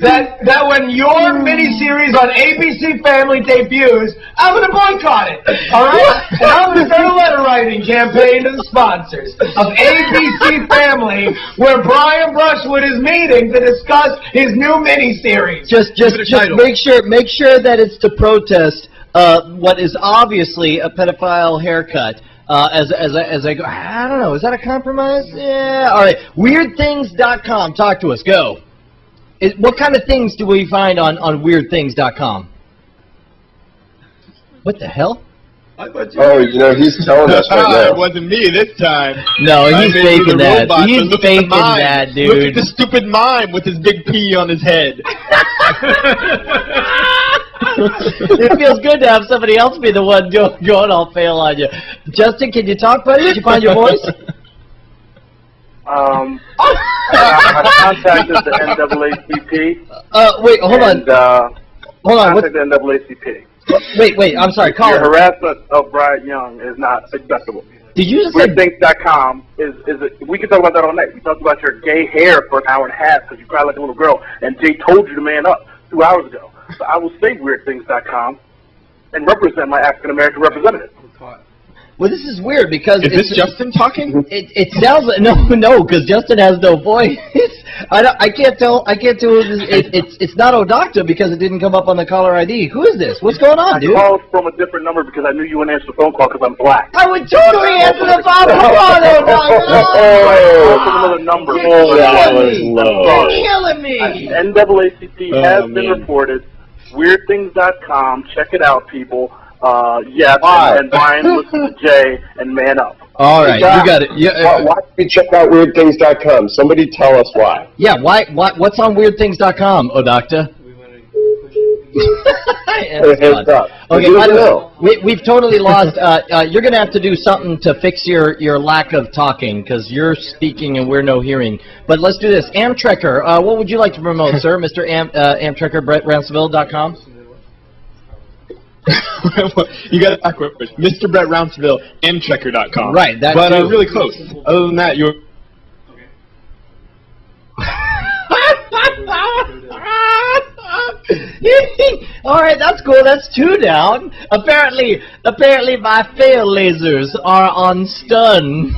that when your miniseries on ABC Family debuts, I'm gonna boycott it. All right? And I'm gonna start a letter writing campaign to the sponsors of ABC Family, where Brian Brushwood is meeting to discuss his new miniseries. Just make sure that it's to protest what is obviously a pedophile haircut. As I go, I don't know, is that a compromise? Yeah. All right. WeirdThings.com. Talk to us. Go. What kind of things do we find on WeirdThings.com? What the hell? Oh, you know, he's telling us right now. It wasn't me this time. No, he's faking that. He's faking that, dude. Look at the stupid mime with his big P on his head. It feels good to have somebody else be the one going all fail on you. Justin, can you talk, buddy? Did you find your voice? My contact is the NAACP. Wait, hold on. Hold on. Contact the NAACP. Wait, I'm sorry. Call Your her. harassment of Brian Young is not acceptable. Did you just say... WeirdThings.com we can talk about that all night. We talked about your gay hair for an hour and a half because you cried like a little girl, and Jay told you to man up 2 hours ago. So I will say WeirdThings.com and represent my African-American representative. Well, this is weird because... Is this Justin talking? It sounds like... No, because Justin has no voice. I can't tell... It's not Odocta because it didn't come up on the caller ID. Who is this? What's going on, dude? I called from a different number because I knew you wouldn't answer the phone call because I'm black. I would totally answer the phone. Come on, From another number. You're killing me. NAACP has been reported. WeirdThings.com. Check it out, people. Yes, and Brian, listen to Jay and man up. All right, you got it. Yeah, why do we check out weirdthings.com? Somebody tell us why. Yeah, what's on weirdthings.com, Odocta? Okay, by the way, we've totally lost. You're going to have to do something to fix your lack of talking, because you're speaking and we're no hearing. But let's do this. Amtrekker, what would you like to promote, sir? Mr. Amtrekker, BrettRounceville.com? You got it backwards. Mr. Brett Rounceville, Amtrekker.com. Right, that but too. Really close. Other than that, you're... All right, that's cool. That's 2 down. Apparently my fail lasers are on stun.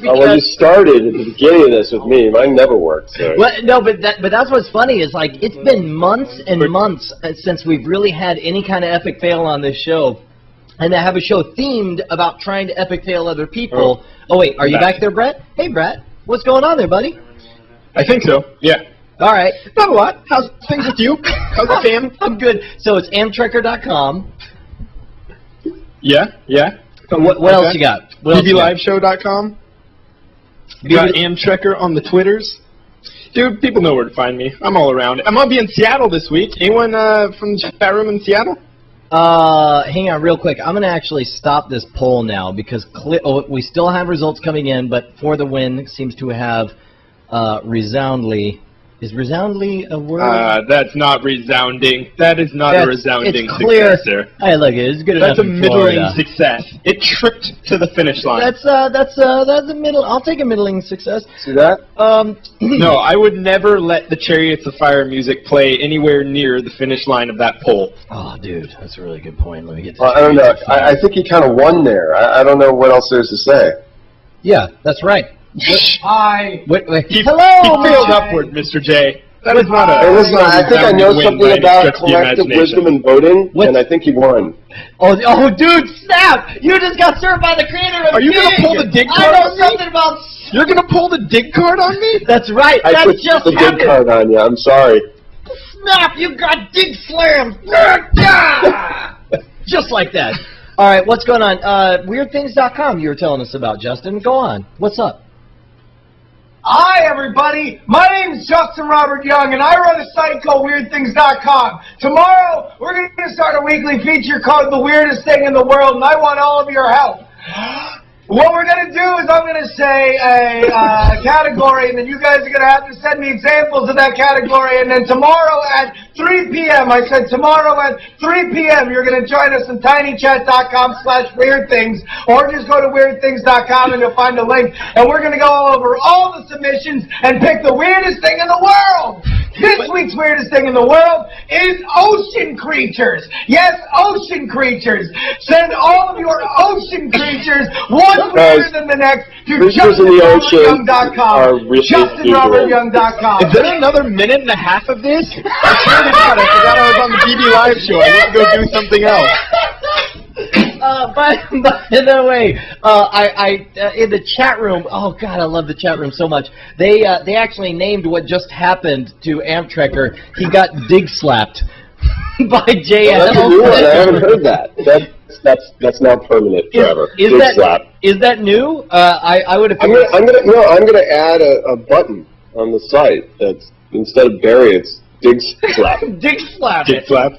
Well, you started at the beginning of this with me. Mine never worked. So. Well, no, but that's what's funny is, like, it's been months and months since we've really had any kind of epic fail on this show. And I have a show themed about trying to epic fail other people. Oh wait, are you back there, Brett? Hey, Brett. What's going on there, buddy? I think so, yeah. All right. Not a lot. How's things with you? How's the fam? I'm good. So it's Amtrekker.com. Yeah. What else you got? BBLiveShow.com. You got Amtrekker on the Twitters. Dude, people know where to find me. I'm all around. I'm going to be in Seattle this week. Anyone from the chat room in Seattle? Hang on real quick. I'm going to actually stop this poll now because we still have results coming in, but For the Win seems to have resoundly... Is resoundly a word? That's not resounding. That is not a resounding clear. success, sir. Hey, look, it's good enough. That's a middling success. It tripped to the finish line. That's a middle. I'll take a middling success. See that? No, I would never let the Chariots of Fire music play anywhere near the finish line of that poll. Oh, dude, that's a really good point. Let me get to I don't know. I think he kind of won there. I don't know what else there's to say. Yeah, that's right. Hi. Wait. Hello, he failed upward, Mr. J. That is not a... Hey, listen, I think I know something about collective wisdom and voting, and I think he won. Oh, dude, snap! You just got served by the creator of Are you going to pull the dig card I know on something me? about... You're going to pull the dig card on me? That's right. I put the dig card on you. I'm sorry. Snap! You got dig slammed! Just like that. All right, what's going on? WeirdThings.com you were telling us about, Justin. Go on. What's up? Hi, everybody. My name is Justin Robert Young, and I run a site called WeirdThings.com. Tomorrow, we're going to start a weekly feature called The Weirdest Thing in the World, and I want all of your help. What we're going to do is I'm going to say a category, and then you guys are going to have to send me examples of that category, and then tomorrow at 3 p.m., I said tomorrow at 3 p.m., you're going to join us on tinychat.com/weirdthings, or just go to weirdthings.com and you'll find a link, and we're going to go over all the submissions and pick the weirdest thing in the world. This week's weirdest thing in the world is ocean creatures. Yes, ocean creatures. Send all of your ocean creatures, one weirder than the next, to JustinRobertYoung.com. JustinRobertYoung.com. Is there another minute and a half of this? I swear to God, I forgot I was on the BB Live show. I need to go do something else. By the way, in the chat room, oh God, I love the chat room so much. They actually named what just happened to Amtrekker. He got dig slapped by Jay. That's a new one. I haven't heard that. That's now permanent forever. Is that new? I would have. I'm gonna add a button on the site that's instead of bury, it's dig slap. Dig slap. Dig slap.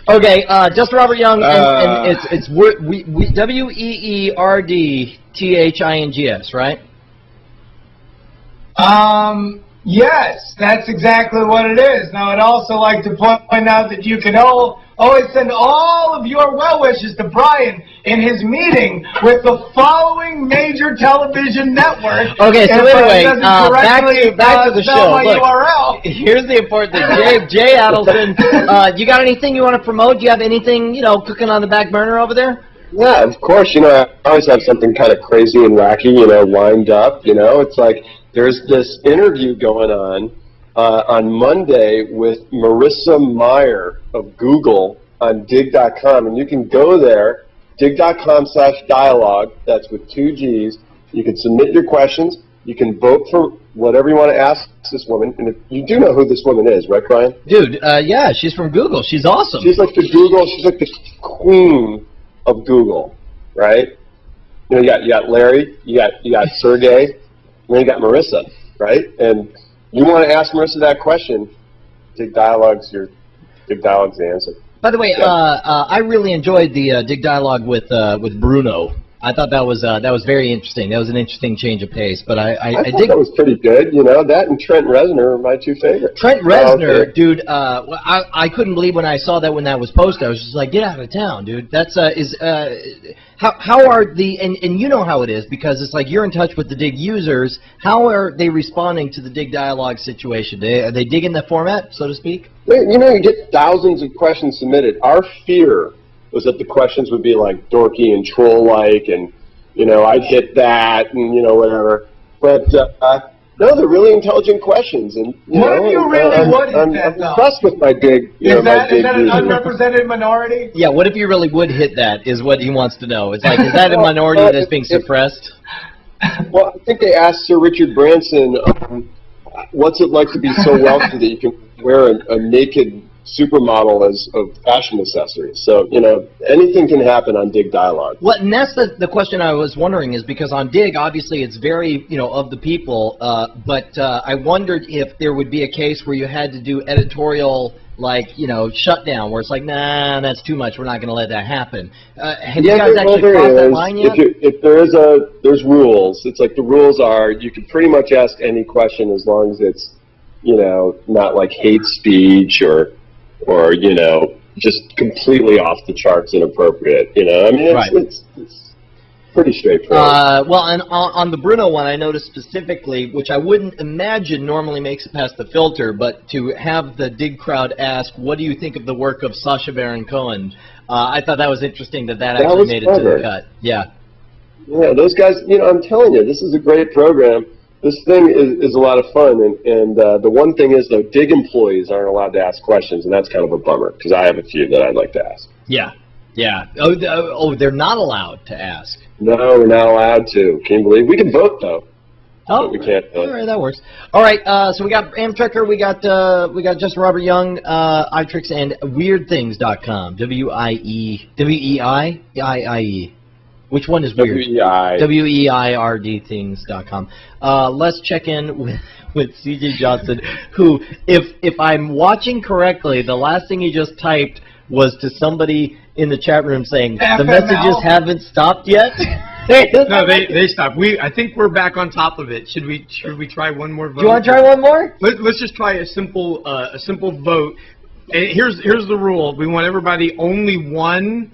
Okay, just Robert Young, and it's WEERDTHINGS, right? Yes, that's exactly what it is. Now, I'd also like to point out that you can always send all of your well wishes to Brian in his meeting with the following major television network. Okay, so anyway, back to the show. Look, URL. Here's the important thing. Jay Adelson, you got anything you want to promote? Do you have anything, cooking on the back burner over there? Yeah, of course. I always have something kind of crazy and wacky, lined up. It's like there's this interview going on Monday with Marissa Meyer of Google on dig.com, and you can go there, dig.com/dialogue, that's with 2 G's. You can submit your questions. You can vote for whatever you want to ask this woman. And you do know who this woman is, right, Brian? Dude, yeah, she's from Google. She's awesome. She's like the queen of Google. right? You know, you got Larry, you got Sergey, and then you got Marissa, right? And you want to ask Marissa that question, Dig Dialogue's the answer. By the way, I really enjoyed the Dig Dialogue with Bruno. I thought that was very interesting. That was an interesting change of pace. But I thought that was pretty good. You know, that and Trent Reznor are my two favorites. Trent Reznor, dude. I couldn't believe when I saw that when that was posted. I was just like, get out of town, dude. That's how are the and you know how it is because it's like you're in touch with the Dig users. How are they responding to the Dig Dialogue situation? Are they digging the format, so to speak? You know, you get thousands of questions submitted. Our fear was that the questions would be like dorky and troll-like, and you know, I'd hit that, and you know, whatever. But no, they're really intelligent questions, and you what know, if you really would hit I'm that, though? impressed with my Dig. Is that an unrepresented minority? Yeah, what if you really would hit that? Is what he wants to know. It's like, is that a minority that's being suppressed? Well, I think they asked Sir Richard Branson, what's it like to be so wealthy that you can wear a naked supermodel as of fashion accessories? So, you know, anything can happen on Dig Dialogue. Well, and that's the question I was wondering is because on Dig, obviously, it's very, you know, of the people, but I wondered if there would be a case where you had to do editorial, like, you know, shutdown, where it's like, nah, that's too much, we're not going to let that happen. Have you guys actually crossed that line yet? If there's rules. It's like the rules are you can pretty much ask any question as long as it's, you know, not like hate speech or you know, just completely off the charts inappropriate. You know, I mean, it's pretty straightforward. Well, and on the Bruno one, I noticed specifically, which I wouldn't imagine normally makes it past the filter, but to have the Dig crowd ask, what do you think of the work of Sacha Baron Cohen? I thought that was interesting that actually made it to the cut. Yeah. Yeah, those guys, you know, I'm telling you, this is a great program. This thing is a lot of fun, and the one thing is, though, Dig employees aren't allowed to ask questions, and that's kind of a bummer, because I have a few that I'd like to ask. Yeah, yeah. Oh, they're not allowed to ask. No, we're not allowed to. Can you believe? We can vote, though. Oh, but we can't vote. All right, that works. All right, so we got Amtrekker, we got Justin Robert Young, iTricks, and WeirdThings.com. W-E-I-I-E. Which one is weird? WEIRD-things.com. Let's check in with CJ Johnson, who, if I'm watching correctly, the last thing he just typed was to somebody in the chat room saying, the messages haven't stopped yet? No, they stopped. I think we're back on top of it. Should we try one more vote? Do you want to try one more? Let's just try a simple vote. And here's the rule. We want everybody only one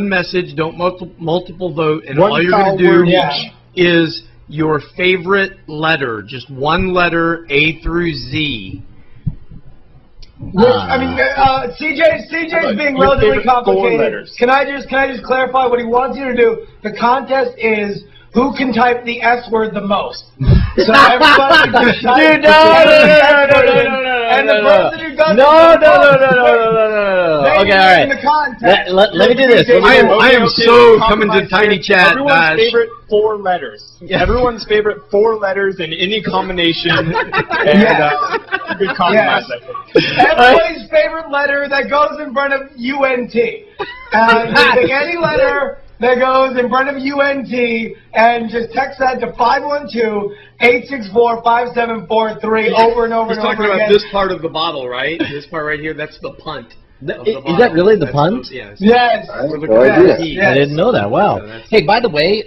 message, don't multiple vote, and all you're going to do is your favorite letter, just one letter, A through Z. Which, I mean, CJ's being relatively complicated. Can I just clarify what he wants you to do? The contest is who can type the S word the most. So everybody just type Dude, no. And the person who does No. Okay, all right. Let me do this. I am so coming to Tiny Chat. Everyone's favorite 4 letters. Everyone's favorite 4 letters in any combination. And good compromise, I think. Everybody's favorite letter that goes in front of UNT. You pick any letter that goes in front of UNT and just text that to 512-864-5743 over and over He's and over talking about again. this part of the bottle, right? This part right here, that's the punt. Is that really the punt? Yes. Yes. I didn't know that. Wow. Hey, by the way,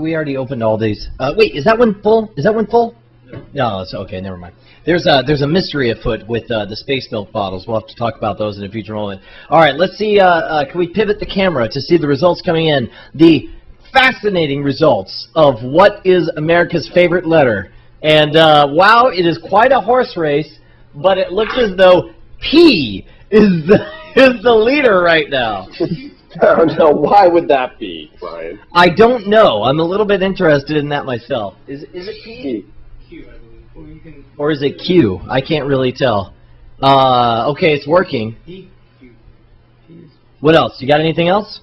we already opened all these. Wait, is that one full? Is that one full? No, it's okay. Never mind. There's a mystery afoot with the Space Milk bottles. We'll have to talk about those in a future moment. All right, let's see. Can we pivot the camera to see the results coming in? The fascinating results of what is America's favorite letter. And wow, it is quite a horse race, but it looks as though P is the leader right now. No, why would that be, Brian? I don't know. I'm a little bit interested in that myself. Is it P? Or is it Q? I can't really tell. Okay, it's working. What else? You got anything else?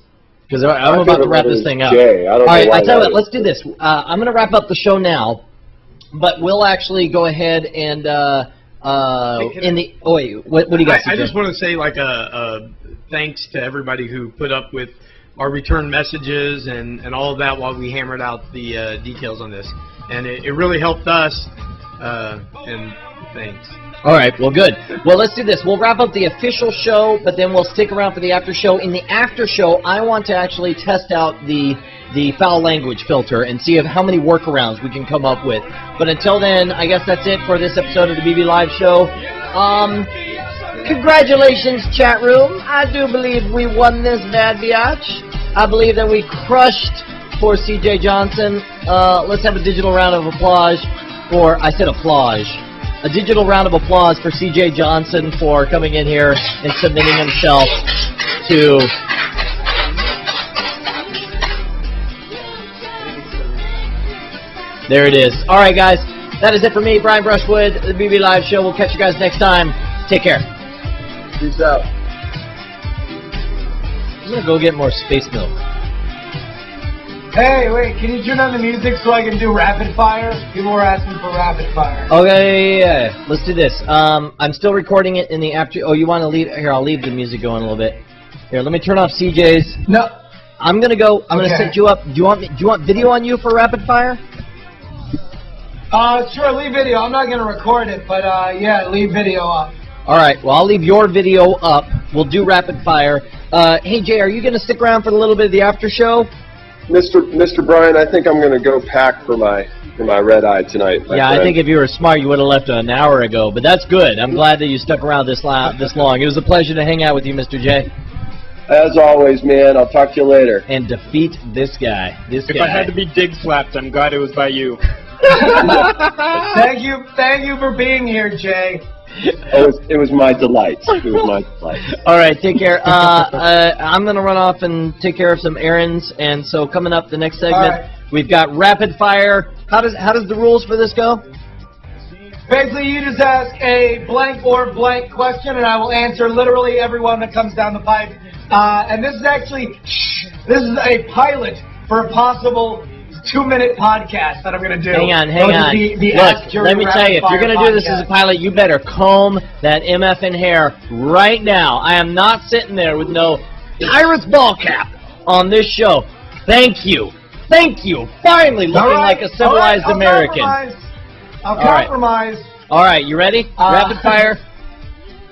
Because I'm about to wrap this thing up. All right, I tell you what, let's do this. I'm going to wrap up the show now, but we'll actually go ahead and what do you got? I just want to say like thanks to everybody who put up with our return messages and all of that while we hammered out the details on this. And it really helped us, and thanks. All right, well, good. Well, let's do this. We'll wrap up the official show, but then we'll stick around for the after show. In the after show, I want to actually test out the foul language filter and see how many workarounds we can come up with. But until then, I guess that's it for this episode of the BB Live Show. Congratulations, chat room. I do believe we won this bad biatch. I believe that we crushed for CJ Johnson. Let's have a digital round of applause for, I said applause. A digital round of applause for CJ Johnson for coming in here and submitting himself to... There it is. All right, guys. That is it for me, Brian Brushwood, the BB Live Show. We'll catch you guys next time. Take care. Peace out. I'm going to go get more space milk. Hey, wait, can you turn on the music so I can do rapid fire? People were asking for rapid fire. Okay, yeah. Let's do this. I'm still recording it in the after... Oh, you want to leave... Here, I'll leave the music going a little bit. Here, let me turn off CJ's. No. I'm going to go... I'm going to set you up. Do you want video on you for rapid fire? Sure, leave video. I'm not going to record it, but, yeah, leave video up. All right, well, I'll leave your video up. We'll do rapid fire. Hey, Jay, are you going to stick around for a little bit of the after show? Mr. Brian, I think I'm going to go pack for my red eye tonight. Yeah, friend. I think if you were smart, you would have left an hour ago. But that's good. I'm glad that you stuck around this long. It was a pleasure to hang out with you, Mr. J. As always, man. I'll talk to you later. And defeat this guy. If I had to be dig slapped, I'm glad it was by you. Thank you for being here, Jay. It was my delight. It was my delight. All right, take care. I'm going to run off and take care of some errands. And so coming up the next segment, we've got rapid fire. How does the rules for this go? Basically, you just ask a blank or blank question, and I will answer literally every one that comes down the pipe. And this is a pilot for a possible 2-minute podcast that I'm going to do. Hang on. Look, let me tell you, if you're going to do this as a pilot, you better comb that MFN hair right now. I am not sitting there with no Iris ball cap on this show. Thank you. Finally looking like a civilized American. I'll compromise. All right, you ready? Rapid fire.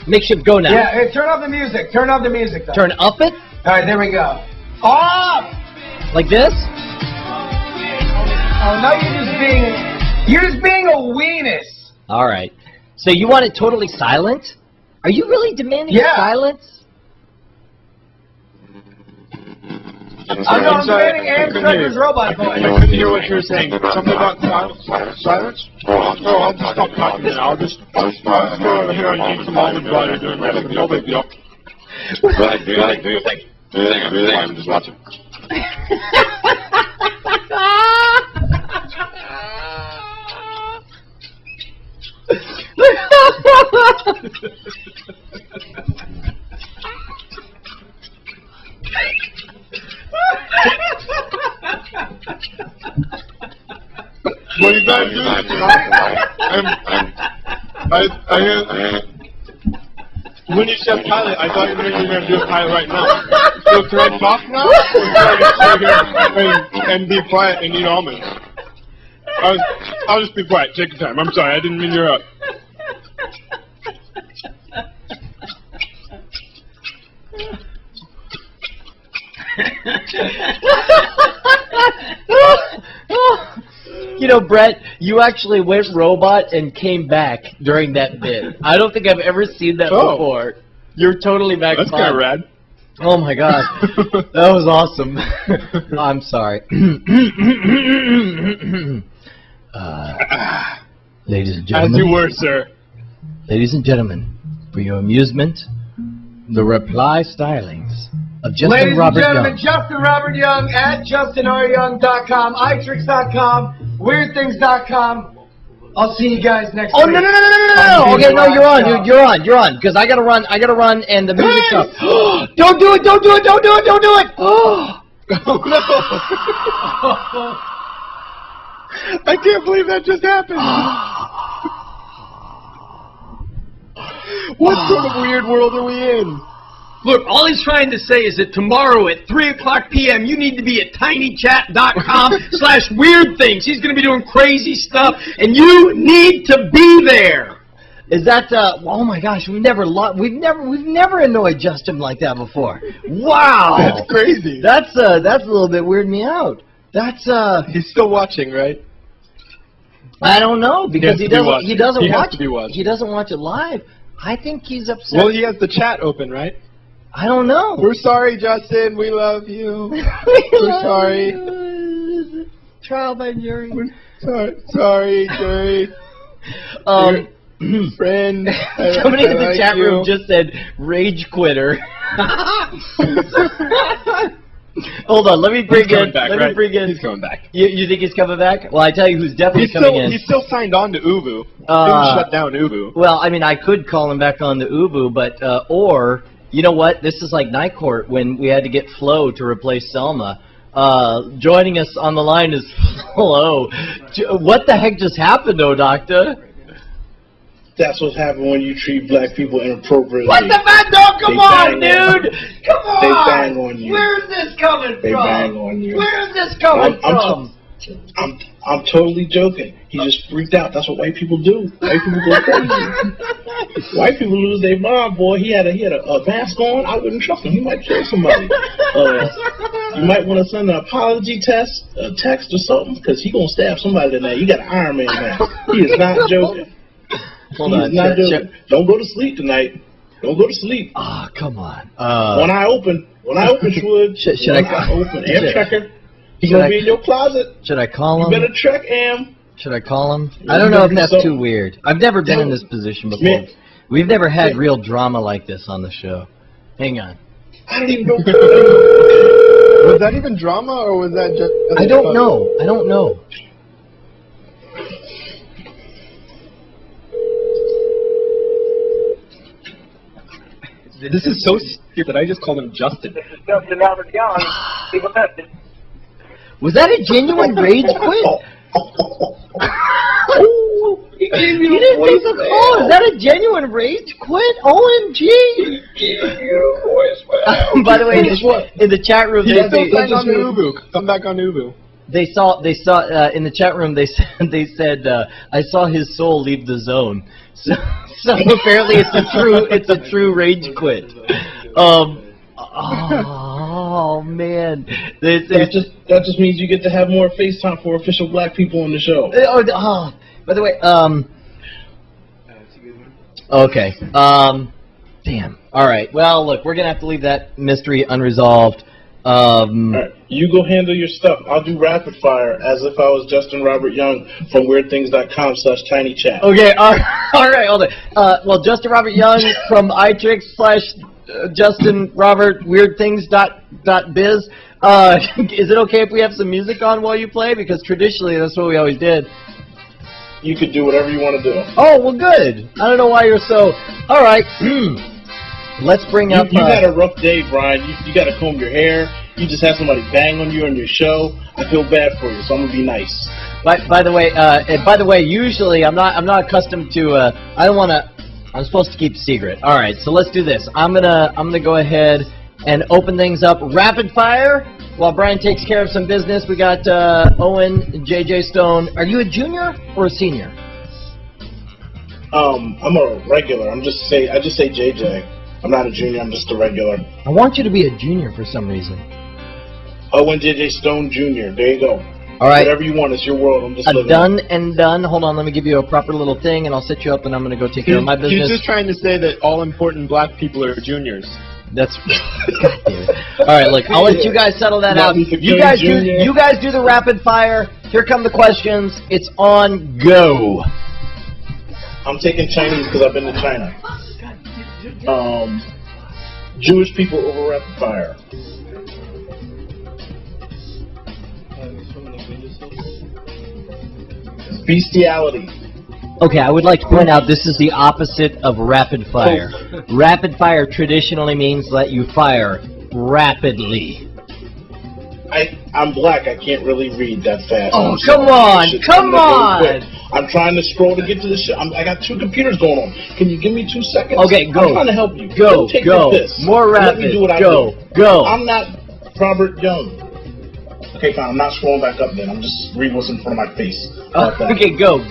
Makeshift, go now. Yeah, hey, turn off the music. Turn off the music, though. Turn up it? All right, there we go. Off! Like this? Oh, no, you're just being a weenus. All right. So you want it totally silent? Are you really demanding silence? I'm demanding Amsterdam's robot voice. I couldn't hear what you were saying. Something about silence? Oh, I'll just stop talking now. I'll just go here and eat some olive butter. No big deal. What do you think? I'm just watching. What you guys do? When you said pilot, I thought you were going to do a pilot right now. So can I talk now? Or can I sit here and be quiet and eat almonds? I'll just be quiet. Take your time. I'm sorry. I didn't mean to interrupt. You know, Brett, you actually went robot and came back during that bit. I don't think I've ever seen that before. You're totally back. That's kind of rad. Oh my god, that was awesome. I'm sorry. Ladies and gentlemen. As you were, sir. Ladies and gentlemen, for your amusement, the reply stylings of Justin Robert Young. Ladies and gentlemen, Justin Robert Young at JustinRYoung.com, iTricks.com, WeirdThings.com. I'll see you guys next week. Oh no! Okay, no, you're on, because I gotta run, and the music's up. Don't do it! Oh no! I can't believe that just happened. What sort of weird world are we in? Look, all he's trying to say is that tomorrow at 3 o'clock p.m. you need to be at tinychat.com/weirdthings. He's going to be doing crazy stuff, and you need to be there. Is that? Oh my gosh, we've never annoyed Justin like that before. Wow, That's crazy. That's a little bit weirded me out. That's He's still watching, right? I don't know because he doesn't watch it live. I think he's upset. Well, he has the chat open, right? I don't know. We're sorry, Justin. We love you. We're sorry. Trial by jury. Sorry, jury. Friend. Somebody in the chat room just said rage quitter. Hold on, let me bring in. He's coming back. You think he's coming back? Well, I tell you who's definitely coming in. He's still signed on to Ubu. Didn't shut down Ubu. Well, I mean, I could call him back on the Ubu, but or you know what? This is like Night Court when we had to get Flo to replace Selma. Joining us on the line is Flo. What the heck just happened, though, Doctor? That's what's happened when you treat black people inappropriately. What the fuck? No, come on, dude! Come on! They bang on you. Where's this coming from? They bang on you. Where's this coming from? I'm totally joking. He just freaked out. That's what white people do. White people go crazy. White people lose their mind, boy. He had a mask on. I wouldn't trust him. He might kill somebody. You might want to send an apology text or something, because he gonna stab somebody tonight. You got an Iron Man mask. He is not joking. Hold on. Don't go to sleep tonight. Don't go to sleep. Ah, come on. When I open, Schwood. Should I open? Am checker. He's gonna be in your closet. Should I call him? You better check Am. Should I call him? I don't know if that's too weird. I've never been in this position before. Man. We've never had real drama like this on the show. Hang on. I don't even know. Was that even drama, or was that just... I don't know. I don't know. This is so stupid. I just called him Justin. This is Justin Robert Young. Leave a message. Was that a genuine rage quit? You didn't take the call. Is that a genuine rage quit? OMG! By the way, in the chat room, Come back on Ubu. They saw in the chat room. They said I saw his soul leave the zone. So apparently it's a true rage quit. Oh man, that just means you get to have more FaceTime for official black people on the show. By the way, okay, damn. All right. Well, look, we're gonna have to leave that mystery unresolved. All right, you go handle your stuff. I'll do rapid fire as if I was Justin Robert Young from weirdthings.com/tinychat. Okay. All right. Hold on. Well, Justin Robert Young from iTricks/Justin Robert weirdthings.biz. Is it okay if we have some music on while you play? Because traditionally that's what we always did. You could do whatever you want to do. Oh, well, good. I don't know why you're so... All right. Let's bring up... You had a rough day, Brian. You got to comb your hair. You just had somebody bang on you on your show. I feel bad for you, so I'm going to be nice. By the way, usually I'm not accustomed to... I don't want to... I'm supposed to keep it secret. All right, so let's do this. I'm gonna go ahead and open things up rapid fire while Brian takes care of some business. We got Owen and JJ Stone. Are you a junior or a senior? I'm a regular. I just say JJ. I'm not a junior. I'm just a regular. I want you to be a junior for some reason. Owen JJ Stone Jr. There you go. All right. Whatever you want. It's your world. I'm just living. Done and done. Hold on. Let me give you a proper little thing, and I'll set you up, and I'm going to go take care of my business. He's just trying to say that all important black people are juniors. That's God damn it. All right, look, I'll let you guys settle that out. You guys do the rapid fire. Here come the questions. It's on go. I'm taking Chinese because I've been to China. Jewish people over rapid fire. Bestiality. Okay, I would like to point out this is the opposite of rapid fire. Rapid fire traditionally means that you fire rapidly. I'm black. I can't really read that fast. Oh, come on! Come on! I'm trying to scroll to get to the show. I got 2 computers going on. Can you give me 2 seconds? Okay, go. I'm trying to help you. Go, Take go. This. More rapid. Let me do what I go, do. go. I'm not Robert Young. Okay, fine. I'm not scrolling back up then. I'm just reading what's in front of my face. Okay, go. I'm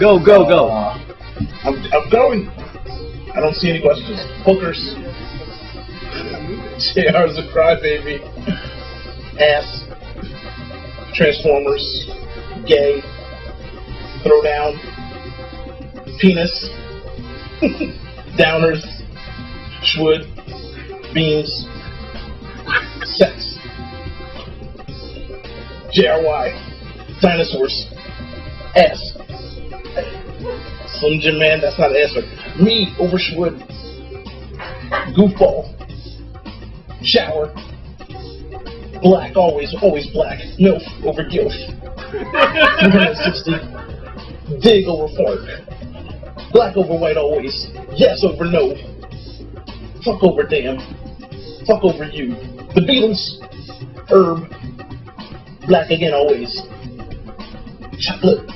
going. I don't see any questions. Hookers. JR's a crybaby. Ass. Transformers. Gay. Throwdown. Penis. Downers. Schwood. Beans. Sex. JRY. Dinosaurs. Ass. Slim Jim Man, that's not an answer. Me over Schwood. Goofball. Shower. Black, always black. MILF over GILF. 360. Dig over fart. Black over white always. Yes over no. Fuck over damn. Fuck over you. The Beatles. Herb. Black again always. Chocolate.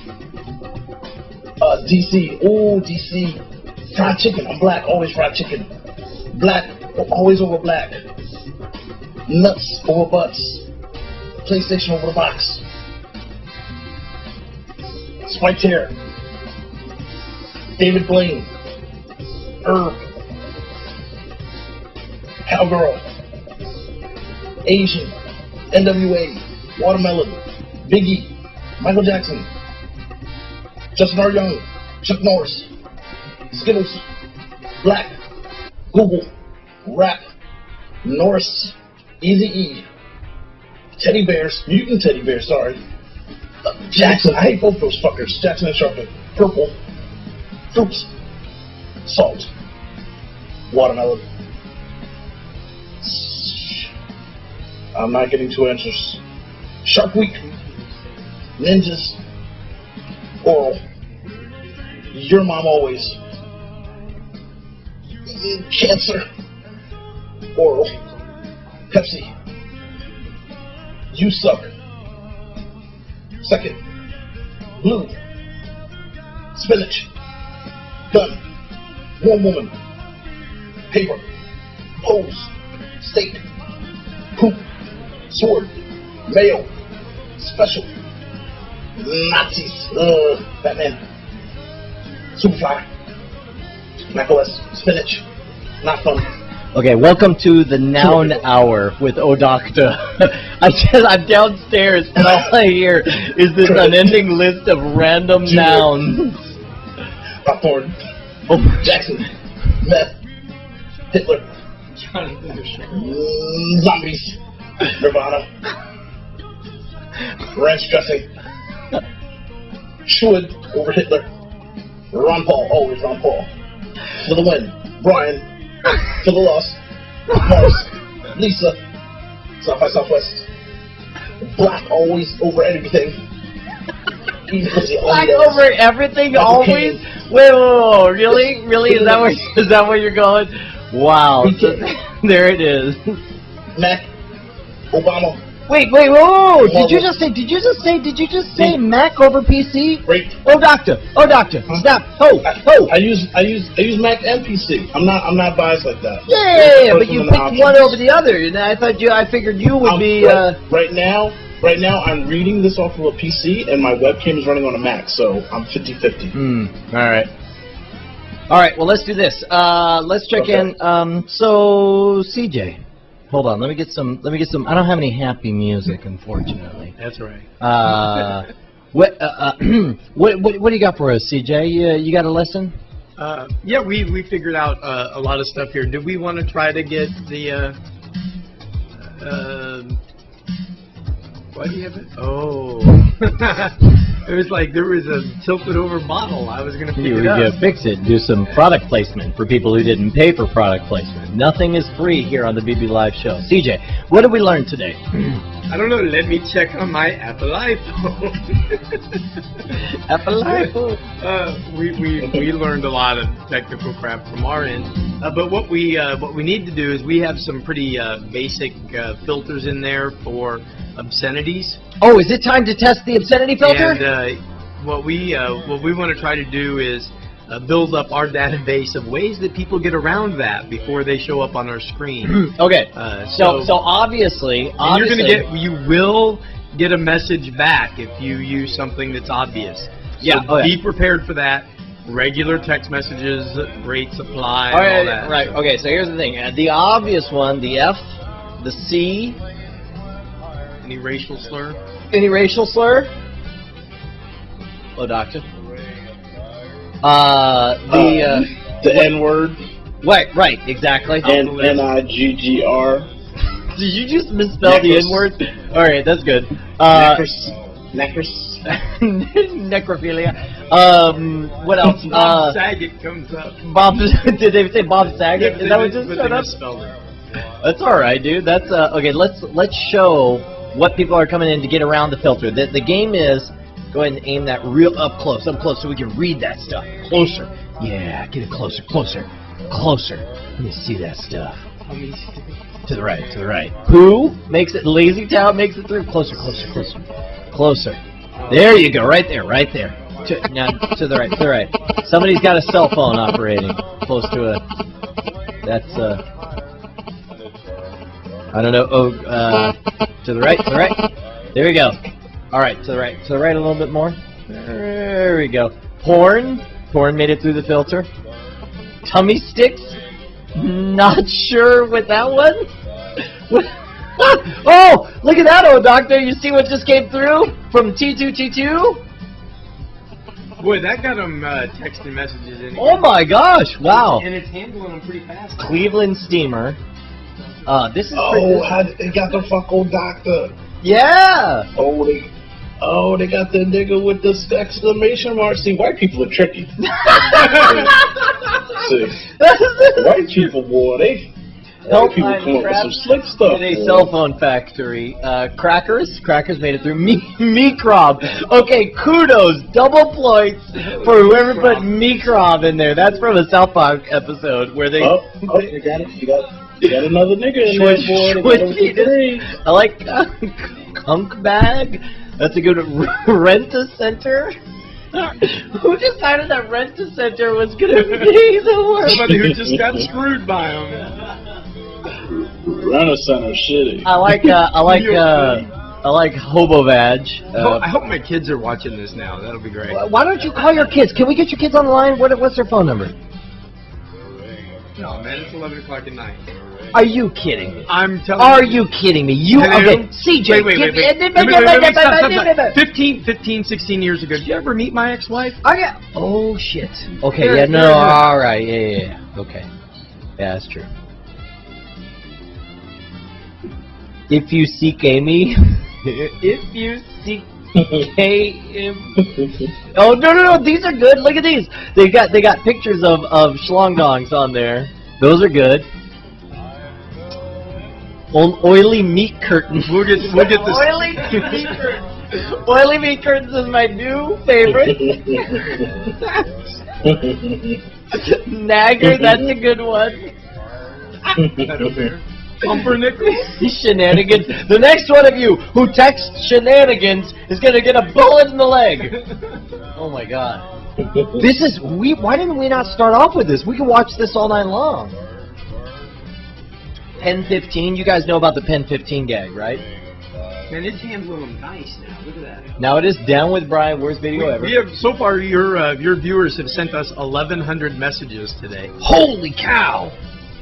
DC. Ooh, DC. Fried chicken. I'm black. Always fried chicken. Black. Always over black. Nuts over butts. PlayStation over the box. Spiked hair. David Blaine. Herb. Cowgirl. Asian. NWA. Watermelon. Biggie. Michael Jackson. Justin R. Young. Chuck Norris. Skittles. Black. Google. Rap. Norris. Eazy-E. Teddy Bears. Mutant Teddy Bears, sorry. Jackson. I hate both those fuckers. Jackson and Sharpton. Purple. Fruits. Salt. Watermelon. I'm not getting 2 answers. Shark Week. Ninjas. Oral. Your mom always. Cancer. Oral. Pepsi. You suck. Second. Blue. Spinach. Gun. One woman. Paper. Hose. Steak. Poop. Sword. Mayo. Special. Nazis. Batman. Superfly. macOS. Spinach. Not fun. Okay, welcome to the Noun Hour with Odocta. I'm downstairs and all I hear is this unending list of random nouns. Popcorn. Jackson. Meth. Hitler. Zombies. Nirvana. Ranch dressing. Schwood over Hitler. Ron Paul, always Ron Paul. For the win. Brian. For the loss. Mars. Lisa. South by Southwest. Black, always over everything. Black over everything, always? Wait, really? Really? Is that where you're going? Wow. There it is. Mac. Obama. Wait, whoa! Did you just say Mac over PC? Wait. Doctor, stop! I use Mac and PC. I'm not biased like that. Yeah, but you picked one over the other, and I figured you would be. Right now, I'm reading this off of a PC, and my webcam is running on a Mac, so I'm 50-50. All right. Well, let's do this. Let's check in. So CJ. Hold on, let me get some. I don't have any happy music, unfortunately. That's right. What do you got for us, CJ? You got a lesson? Yeah, we figured out a lot of stuff here. Did we want to try to get the? Why do you have it? Oh, it was like there was a tilted over bottle. I was gonna pick it up. You fix it. Do some product placement for people who didn't pay for product placement. Nothing is free here on the BB Live Show. CJ, what did we learn today? I don't know. Let me check on my Apple iPhone. Apple iPhone. We learned a lot of technical crap from our end. But what we need to do is we have some pretty basic filters in there for obscenities. Oh, is it time to test the obscenity filter? And what we want to try to do is build up our database of ways that people get around that before they show up on our screen. Okay. So obviously, you will get a message back if you use something that's obvious. So be prepared for that. Regular text messages, rate supply, all that. Right. Okay. So here's the thing: the obvious one, the F, the C. Any racial slur? Any racial slur? Oh, doctor. The N-word. Right, exactly. N-I-G-G-R. Did you just misspell the N-word? All right, that's good. Necrophilia. What else? Bob Saget comes up. Did they say Bob Saget? Is that what just showed up? That's all right, dude. That's okay. Let's show what people are coming in to get around the filter. The game is go ahead and aim that real up close, so we can read that stuff closer. Yeah, get it closer. Let me see that stuff. To the right. Who makes it? Lazy Town makes it through. Closer. There you go. Right there. Now to the right. Somebody's got a cell phone operating close to a. That's I don't know. Oh, to the right. There we go. All right, to the right a little bit more. There we go. Porn made it through the filter. Tummy sticks. Not sure with that one. Oh, look at that, old doctor. You see what just came through from T2T2? Boy, that got them texting messages in. Oh my gosh! Wow. And it's handling them pretty fast. Cleveland Steamer. This is. They got the fuck old doctor. Yeah. Oh, they got the nigga with the exclamation mark. See, white people are tricky. See, white people, boy, white people come up with some slick stuff. In a cell phone factory. Crackers made it through. Microb. Okay, kudos, double points for whoever put Microb in there. That's from a South Park episode where they. Oh, you got it. You got another nigga in there, boy. I like Kunk Bag. That's a good Rent-A-Center. Who decided that Rent-A-Center was gonna be the worst? Somebody who just got screwed by them. Rent-A-Center shitty. I like Hobo Vag. I hope my kids are watching this now. That'll be great. Why don't you call your kids? Can we get your kids on the line? What's their phone number? No, man, it's 11 o'clock at night. Are you kidding me? I'm telling you. Are you kidding me? Okay, CJ. Wait. 15, 16 years ago, did you ever meet my ex-wife? Oh, yeah. Oh, shit. Okay, yeah, no, all right, yeah. Okay. Yeah, that's true. If you seek Amy, if you seek Oh, no, these are good. Look at these. They got pictures of schlongdongs on there. Those are good. Oily meat curtains. We'll get this. Oily meat curtains. Oily meat curtains is my new favorite. Nagger, that's a good one. Pumpernickel. Shenanigans. The next one of you who texts shenanigans is gonna get a bullet in the leg. Oh my god. This is why didn't we not start off with this? We can watch this all night long. Pen 15, you guys know about the Pen 15 gag, right? Man, it's handling them nice now. Look at that. Now it is Down with Brian, worst video ever. We have, so far, your viewers have sent us 1,100 messages today. Holy cow!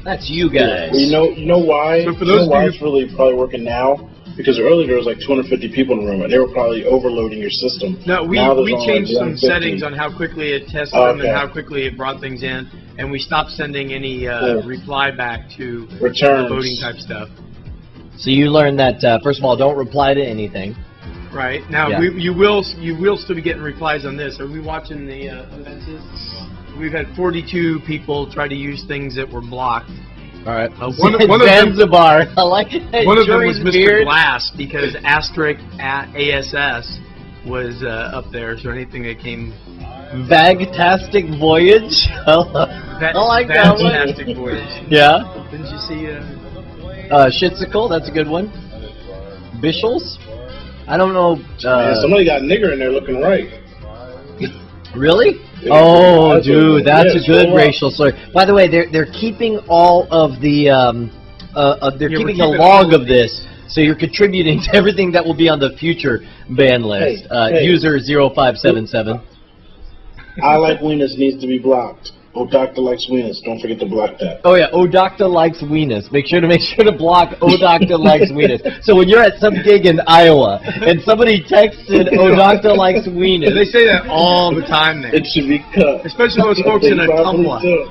That's you guys. Well, you know why? So for those why it's really probably working now? Because earlier there was like 250 people in the room, and they were probably overloading your system. No, we changed some settings on how quickly it tested them and how quickly it brought things in, and we stopped sending any reply back to voting type stuff. So you learned that first of all, don't reply to anything. Right now, you will still be getting replies on this. Are we watching the events? We've had 42 people try to use things that were blocked. All right. One of Zanzibar. I like it. One of them was Mr. Glass because asterisk at ASS was up there. So anything that came. Vagtastic Voyage. I like that one. Vagtastic Voyage. Yeah. Didn't you see? Shitsicle. That's a good one. Bishels. I don't know. Somebody got nigger in there looking right. Really? Yeah, Oh, dude, that's yeah, a good show up. racial slur. By the way, they're keeping all of the they're Yeah, we're keeping a keeping log all of this, so you're contributing to everything that will be on the future ban list. Hey. User 0577. I like wieners needs to be blocked. Oh, Doctor likes wieners. Don't forget to block that. Oh yeah, Doctor likes weenus. Make sure to block Doctor likes weenus. So when you're at some gig in Iowa and somebody texted Doctor likes weenus, They say that all the time there. It should be cut. Especially those folks in a They probably Tumblr. do.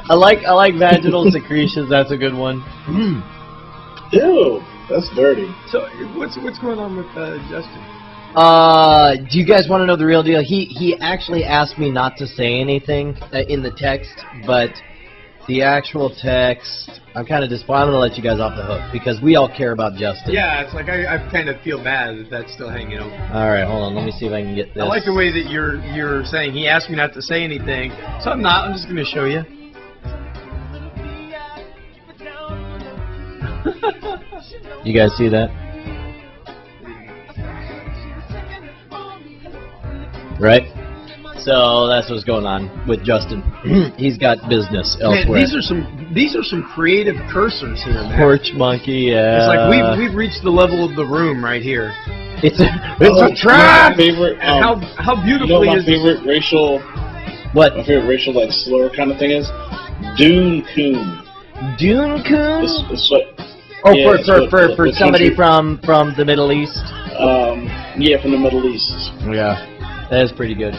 I like vaginal secretions. That's a good one. Ew, that's dirty. So what's going on with Justin? Do you guys want to know the real deal? He actually asked me not to say anything in the text, but the actual text, I'm kind of disappointed. I'm going to let you guys off the hook because we all care about Justin. Yeah, it's like I kind of feel bad that that's still hanging over. All right, hold on. Let me see if I can get this. I like the way that you're saying he asked me not to say anything, so I'm not. I'm just going to show you. You guys see that? Right? So that's what's going on with Justin. He's got business elsewhere. Man, these are some creative cursors here, man. Porch monkey, yeah. It's like we've reached the level of the room right here. It's a trap. My favorite. How beautifully you know my is favorite racial? What? My favorite racial like slur kind of thing is Dune Coon. Dune Coon? It's what. Oh, yeah, for somebody from the Middle East. Yeah, from the Middle East. Yeah, that is pretty good.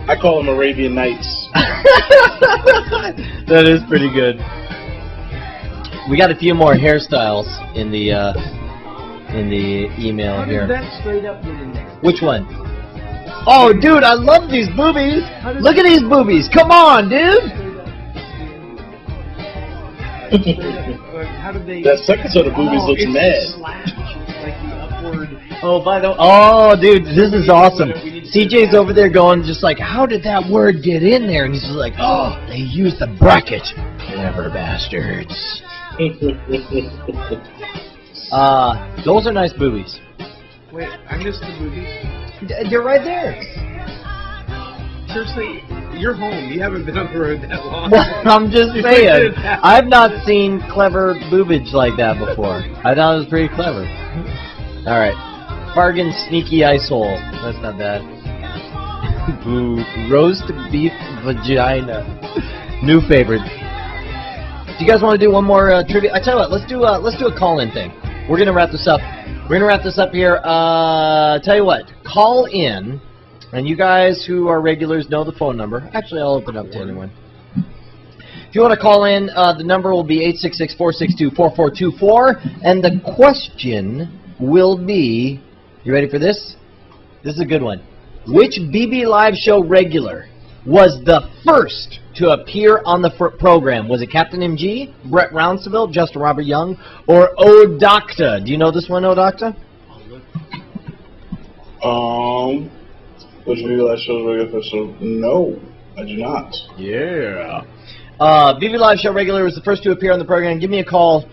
I call them Arabian Nights. That is pretty good. We got a few more hairstyles in the email How here. did that straight up get in there? Which one? Oh, dude, I love these boobies. Look at these boobies. Come on, dude. How did they? That second set of boobies looks it's mad. slash, like the upward. Oh, by the way, oh, dude, this is awesome. CJ's over there going just like, how did that word get in there? And he's just like, oh, they used the bracket. Clever bastards. Those are nice boobies. Wait, I missed the boobies. They're right there. Seriously, you're home. You haven't been on the road that long. Well, I'm just saying, I've not seen clever boobage like that before. I thought it was pretty clever. All right. Bargain sneaky ice hole. That's not bad. Boo. Roast beef vagina. New favorite. Do you guys want to do one more trivia? I tell you what, let's do a call-in thing. We're gonna wrap this up. We're gonna wrap this up here. Tell you what, call in, and you guys who are regulars know the phone number. Actually, I'll open up to anyone. If you want to call in, the number will be 866-462-4424, and the question will be, you ready for this? This is a good one. Which BB Live Show regular was the first to appear on the program? Was it Captain MG, Brett Rounceville, Justin Robert Young, or O'Docta? Do you know this one, O'Docta? Which BB Live Show regular first? No, I do not. Yeah. BB Live Show regular was the first to appear on the program. Give me a call.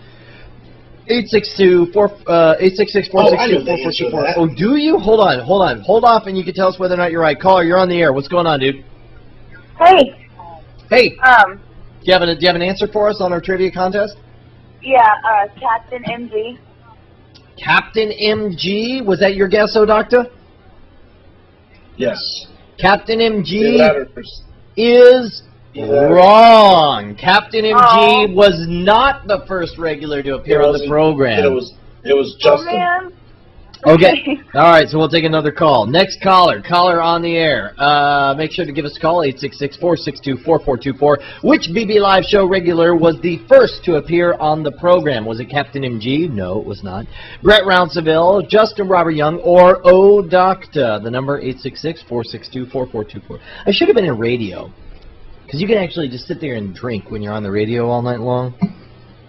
866-462-4424. Oh, do you? Hold on. Hold off, and you can tell us whether or not you're right. Caller, you're on the air. What's going on, dude? Hey. Hey. Do you have an answer for us on our trivia contest? Yeah, Captain MG. Captain MG? Was that your guess, O'Docta? Yes. Captain MG is wrong. Captain MG was not the first regular to appear on the program. It was Justin. Oh, man. Okay. All right, so we'll take another call. Next caller. Caller on the air. Make sure to give us a call, 866-462-4424. Which BB Live Show regular was the first to appear on the program? Was it Captain MG? No, it was not. Brett Rounceville, Justin Robert Young, or O'Docta? The number, 866-462-4424. I should have been in radio, because you can actually just sit there and drink when you're on the radio all night long.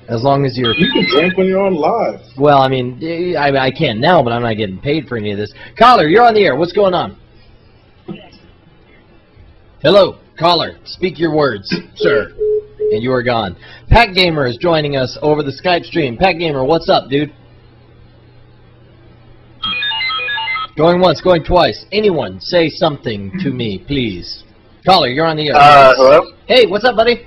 As long as you're... You can drink when you're on live. Well, I mean, I can now, but I'm not getting paid for any of this. Caller, you're on the air. What's going on? Hello, caller. Speak your words, sir. And you are gone. Pat Gamer is joining us over the Skype stream. Pat Gamer, what's up, dude? Going once, going twice. Anyone say something to me, please. Caller, you're on the air. Hello? Hey, what's up, buddy?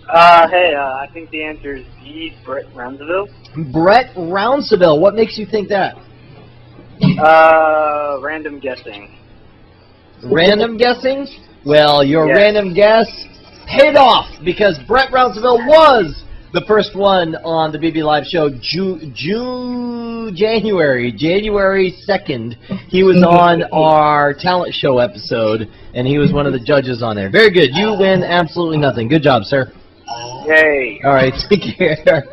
I think the answer is B, Brett Roundsville. Brett Rounsaville. What makes you think that? Random guessing. Random guessing? Well, your Yes. random guess paid off because Brett Rounsaville was the first one on the BB Live Show January 2nd. He was on our talent show episode, and he was one of the judges on there. Very good. You win absolutely nothing. Good job, sir. Yay. All right, take care.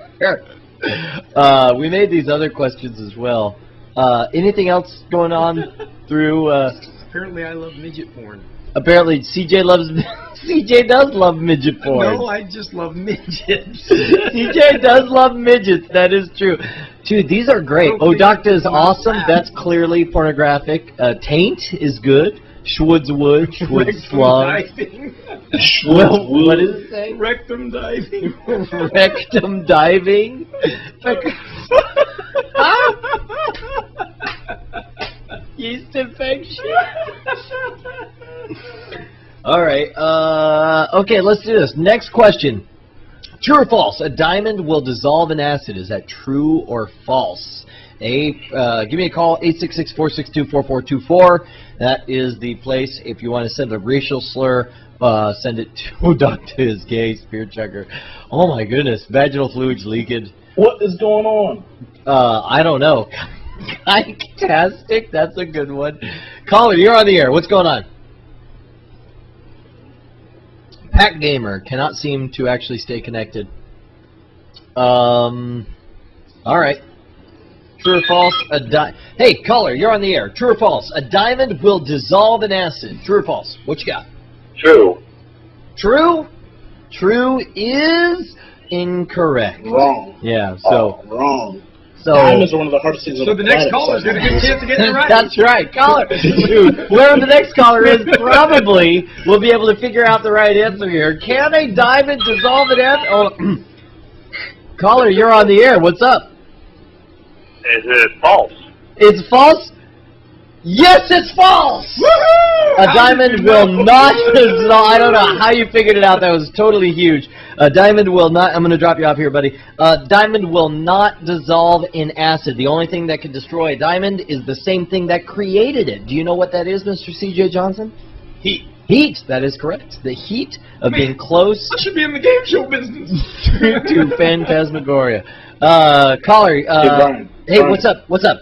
We made these other questions as well. Anything else going on through... Apparently I love midget porn. Apparently CJ does love midget porn. No, I just love midgets. CJ does love midgets. That is true. Dude, these are great. Odocta is awesome. That's clearly pornographic. Taint is good. Schwoodswood. Schwoodslug. What is it saying? Rectum diving. Rectum diving? Yeast infection. All right. Okay, let's do this. Next question. True or false? A diamond will dissolve in acid. Is that true or false? Give me a call, 866-462-4424. That is the place. If you want to send a racial slur, send it to Dr. Is Gay, Spear Checker. Oh my goodness, vaginal fluids leakage. What is going on? I don't know. Fantastic. That's a good one. Caller, you're on the air. What's going on? Pack Gamer cannot seem to actually stay connected. All right. True or false? Hey, caller, you're on the air. True or false? A diamond will dissolve in acid. True or false? What you got? True. True? True is incorrect. Wrong. Yeah, so... wrong. So, diamonds are one of the hardest things on the the next planet, caller's going to get a chance to get it right. That's right. Caller. Dude, whoever the next caller is probably will be able to figure out the right answer here. Can a diamond dissolve in acid? Oh, caller, you're on the air. What's up? Is it false? It's false? Yes, it's false! A diamond will not dissolve. I don't know how you figured it out. That was totally huge. A diamond will not... I'm going to drop you off here, buddy. A diamond will not dissolve in acid. The only thing that can destroy a diamond is the same thing that created it. Do you know what that is, Mr. C.J. Johnson? Heat. Heat. That is correct. The heat of being close I should be in the game show business. to phantasmagoria. Caller, Brian. hey, what's up? What's up?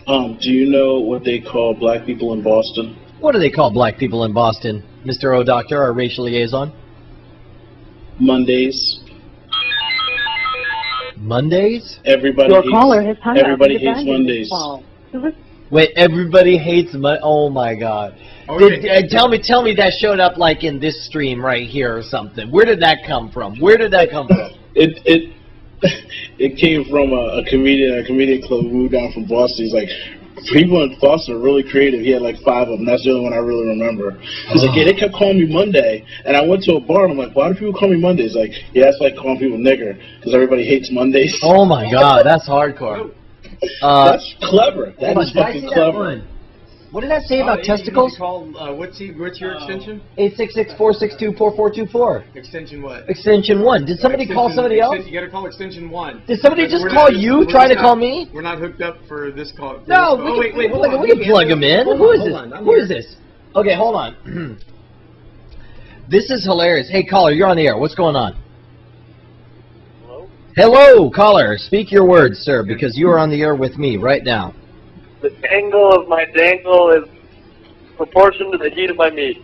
Do you know what they call black people in Boston? What do they call black people in Boston, Mr. O'Doctor, our racial liaison? Mondays. Mondays? Everybody hates Mondays. Wait, everybody hates Mondays? Oh my God! Okay. Tell me that showed up like in this stream right here or something. Where did that come from? Where did that come from? It came from a comedian club who moved down from Boston. He's like, people in Boston are really creative. He had like 5 of them. That's the only one I really remember. He's like, yeah, they kept calling me Monday. And I went to a bar and I'm like, why do people call me Monday? He's like, yeah, that's like calling people nigger because everybody hates Mondays. Oh my God, that's hardcore. That's clever. That is fucking clever. What did that say about testicles? What's your extension? 866-462-4424. Extension what? Extension 1. Did somebody call somebody else? You got to call extension 1. Did somebody just call you, trying to call me? We're not hooked up for this call. No, we can plug him in. Who is this? Who is this? Okay, hold on. This is hilarious. Hey, caller, you're on the air. What's going on? Hello? Hello, caller. Speak your words, sir, because you are on the air with me right now. The angle of my dangle is proportional to the heat of my meat.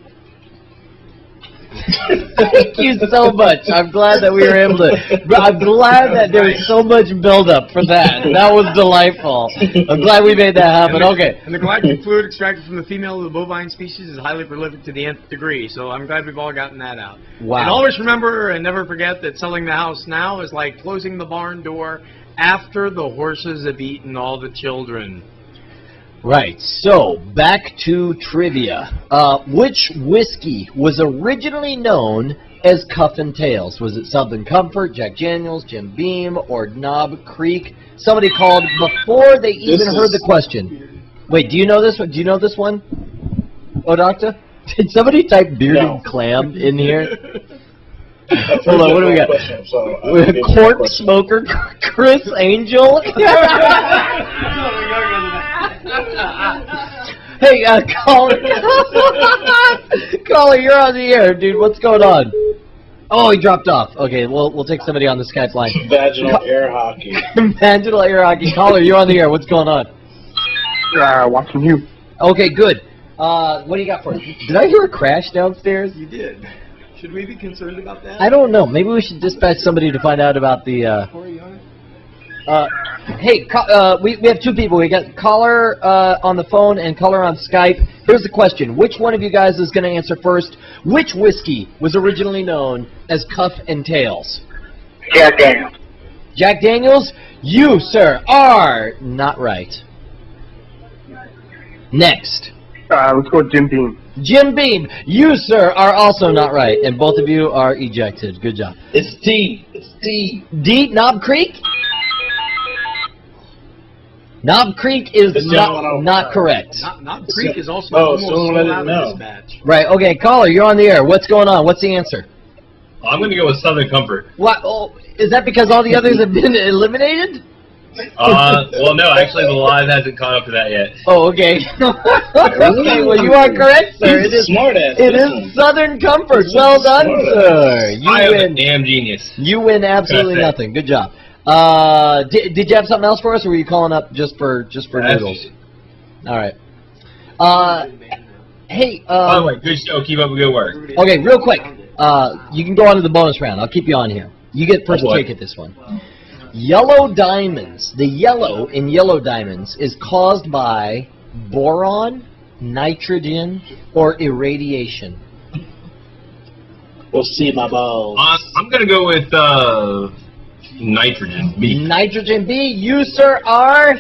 Thank you so much. I'm glad that we were able to. I'm glad that there was so much buildup for that. That was delightful. I'm glad we made that happen. Okay. And the galactic fluid extracted from the female of the bovine species is highly prolific to the nth degree. So I'm glad we've all gotten that out. Wow. And always remember and never forget that selling the house now is like closing the barn door after the horses have eaten all the children. Right, so back to trivia. Which whiskey was originally known as Cuff and Tails? Was it Southern Comfort, Jack Daniels, Jim Beam, or Knob Creek? Somebody called before they even heard the question. Wait, do you know this one? Do you know this one? Oh, Doctor? Did somebody type bearded clam in here? Hold on, what do we got? Cork smoker, Chris Angel. Hey, caller. Caller, you're on the air, dude. What's going on? Oh, he dropped off. Okay, we'll take somebody on the Skype line. Vaginal air hockey. Vaginal air hockey. Caller, you're on the air. What's going on? Watching you. Okay, good. What do you got for us? Did I hear a crash downstairs? You did. Should we be concerned about that? I don't know. Maybe we should dispatch somebody to find out about the... Hey, we have two people. We got caller on the phone and caller on Skype. Here's the question. Which one of you guys is going to answer first? Which whiskey was originally known as Cuff and Tails? Jack Daniels. Jack Daniels? You, sir, are not right. Next. Let's go with Jim Beam. Jim Beam, you, sir, are also not right, and both of you are ejected. Good job. It's D. It's D. D, Knob Creek? Knob Creek is not correct. Knob Creek is also almost sold out of this match. Right, okay, caller, you're on the air. What's going on? What's the answer? I'm going to go with Southern Comfort. What? Oh, is that because all the others have been eliminated? Well, no, actually, the live hasn't caught up to that yet. Oh, okay. Okay, well, you are correct, sir. It is Southern Comfort. Well done, sir. I am a damn genius. You win absolutely nothing. Good job. Did you have something else for us, or were you calling up just for noodles? All right. Hey. By the way, good show. Keep up the good work. Okay, real quick. You can go on to the bonus round. I'll keep you on here. You get first take at this one. Yellow diamonds. The yellow in yellow diamonds is caused by boron, nitrogen, or irradiation. We'll see, my balls. I'm going to go with nitrogen B. Nitrogen B. You, sir, are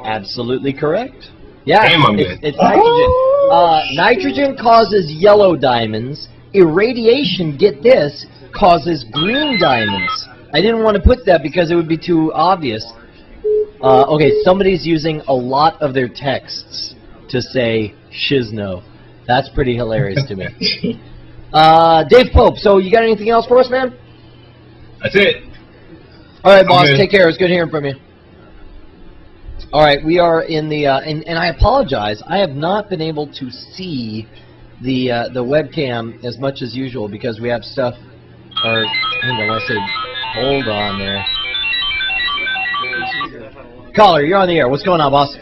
absolutely correct. Yeah, Damn, I'm good. It's nitrogen. Nitrogen causes yellow diamonds. Irradiation, get this, causes green diamonds. I didn't want to put that because it would be too obvious. Okay, somebody's using a lot of their texts to say shizno. That's pretty hilarious to me. Dave Pope, so you got anything else for us, man? That's it. All right, boss, take care. It's good hearing from you. All right, we are in the, and I apologize. I have not been able to see the webcam as much as usual because we have stuff, or, hang on, I said, hold on there. Caller, you're on the air. What's going on, boss?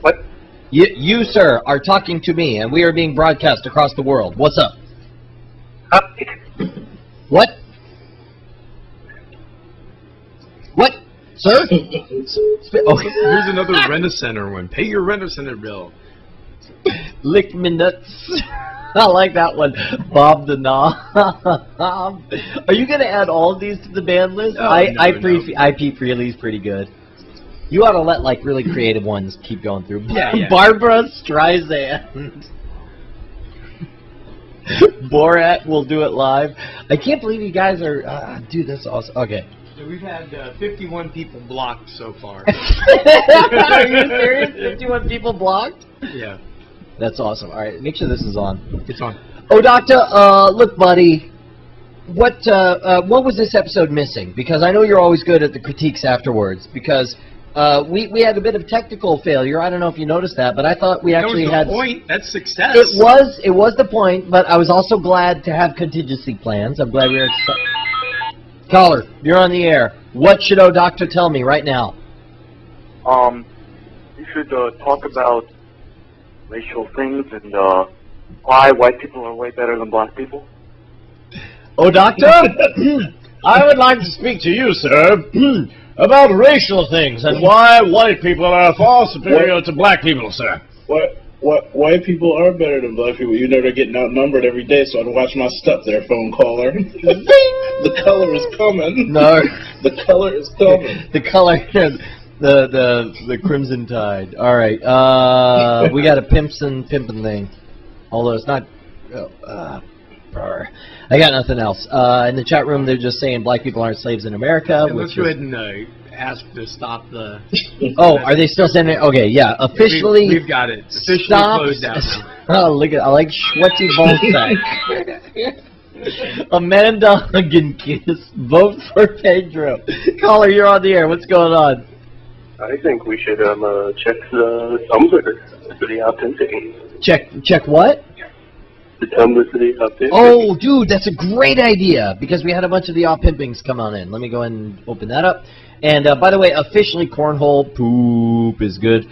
What? You, sir, are talking to me, and we are being broadcast across the world. What's up? What? What? Sir? Here's another Rent-A-Center one. Pay your Rent-A-Center bill. Lick me nuts. I like that one. Bob the Knob. Are you going to add all of these to the band list? Oh, IP Freely's pretty good. You ought to let, like, really creative ones keep going through. Yeah. Barbara Streisand. Borat will do it live. I can't believe you guys are... dude, that's awesome. Okay. So we've had 51 people blocked so far. Are you serious? 51 people blocked? Yeah. That's awesome. All right, make sure this is on. It's on. Oh, Doctor, look, buddy, what was this episode missing? Because I know you're always good at the critiques afterwards. Because we had a bit of technical failure. I don't know if you noticed that, but I thought we actually had. That was the point. That's success. It was the point, but I was also glad to have contingency plans. I'm glad we were. Caller, you're on the air. What should Doctor tell me right now? You should talk about racial things and why white people are way better than black people. Oh, Doctor? I would like to speak to you, sir, about racial things and why white people are far superior to black people, sir. What white people are better than black people? You know they're getting outnumbered every day, so I watch my step there, phone caller. The color is coming. No. The color is coming. The color, the Crimson Tide. All right. We got a pimpin' thing. Although it's not... I got nothing else. In the chat room, they're just saying black people aren't slaves in America. And let's go ahead and ask to stop the... Oh, are they still sending it? Okay, yeah. Officially... We've got it. Officially Stop. closed down. Oh, look at... I like Schwetty Ballsack. Amanda Hugginkiss. Vote for Pedro. Caller, you're on the air. What's going on? I think we should check the Tumblr for the authentic. Check what? The Tumblr for the authentic. Oh, dude, that's a great idea because we had a bunch of the pimpings come on in. Let me go ahead and open that up. And by the way, officially, cornhole poop is good.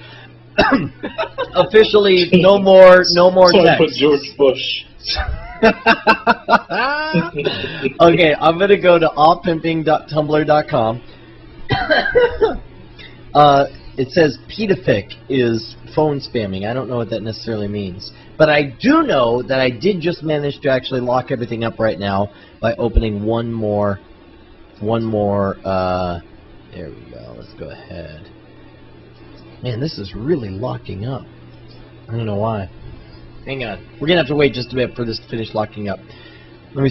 Officially, no more text. Put George Bush. Okay, I'm gonna go to allpimping.tumblr.com. It says pedofic is phone spamming. I don't know what that necessarily means. But I do know that I did just manage to actually lock everything up right now by opening one more, there we go. Let's go ahead. Man, this is really locking up. I don't know why. Hang on. We're going to have to wait just a bit for this to finish locking up. Let me...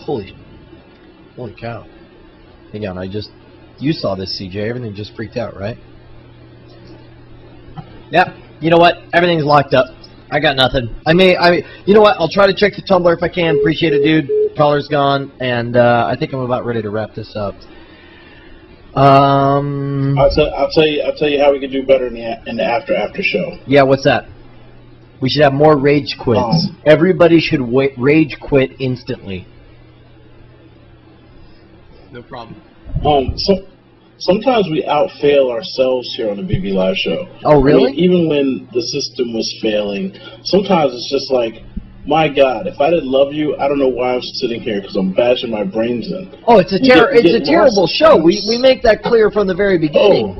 Holy cow. Hang on, you saw this, CJ. Everything just freaked out, right? Yep. You know what? Everything's locked up. I got nothing. You know what? I'll try to check the Tumblr if I can. Appreciate it, dude. Caller's gone, and I think I'm about ready to wrap this up. I'll tell you how we can do better in the after show. Yeah, what's that? We should have more rage quits. Everybody should rage quit instantly. No problem. Sometimes we outfail ourselves here on the BB Live Show. Oh, really? I mean, even when the system was failing, sometimes it's just like, my God, if I didn't love you, I don't know why I'm sitting here because I'm bashing my brains in. Oh, it's a terrible show. We make that clear from the very beginning.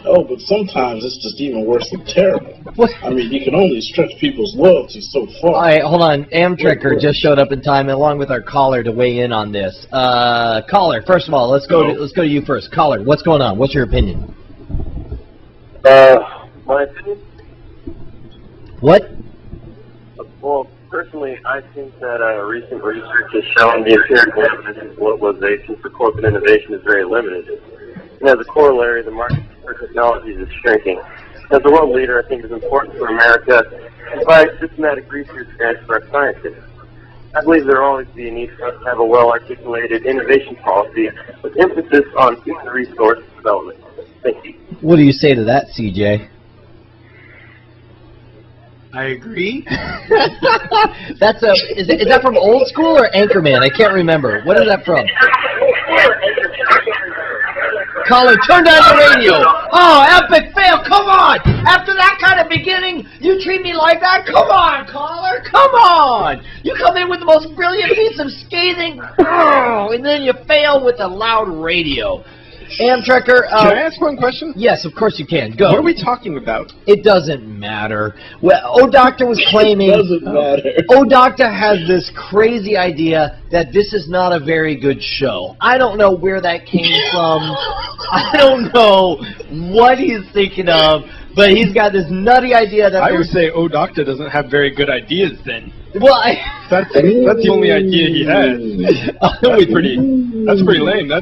Oh, but sometimes it's just even worse than terrible. What? I mean, you can only stretch people's loyalty so far. All right, hold on. Amtrekker just showed up in time, along with our caller, to weigh in on this. Caller, first of all, let's go to you first. Caller, what's going on? What's your opinion? My opinion? What? Well, personally, I think that recent research has shown the empirical evidence of globalization for corporate innovation is very limited. And as a corollary, the market for technologies is shrinking. As a world leader, I think it's important for America to provide systematic research grants for our scientists. I believe there will always be a need for us to have a well-articulated innovation policy with emphasis on human resource development. Thank you. What do you say to that, CJ? I agree. Is that from Old School or Anchorman? I can't remember. What is that from? Caller, turn down the radio. Oh, epic fail. Come on. After that kind of beginning, you treat me like that? Come on, caller. Come on. You come in with the most brilliant piece of scathing, and then you fail with a loud radio. Amtrekker, can I ask one question? Yes, of course you can. Go. What are we talking about? It doesn't matter. Well, O-Doctor was claiming... It doesn't matter. O-Doctor has this crazy idea that this is not a very good show. I don't know where that came from. I don't know what he's thinking of, but he's got this nutty idea that... I would say O-Doctor doesn't have very good ideas then. Well, that's the only idea he has. That's pretty lame.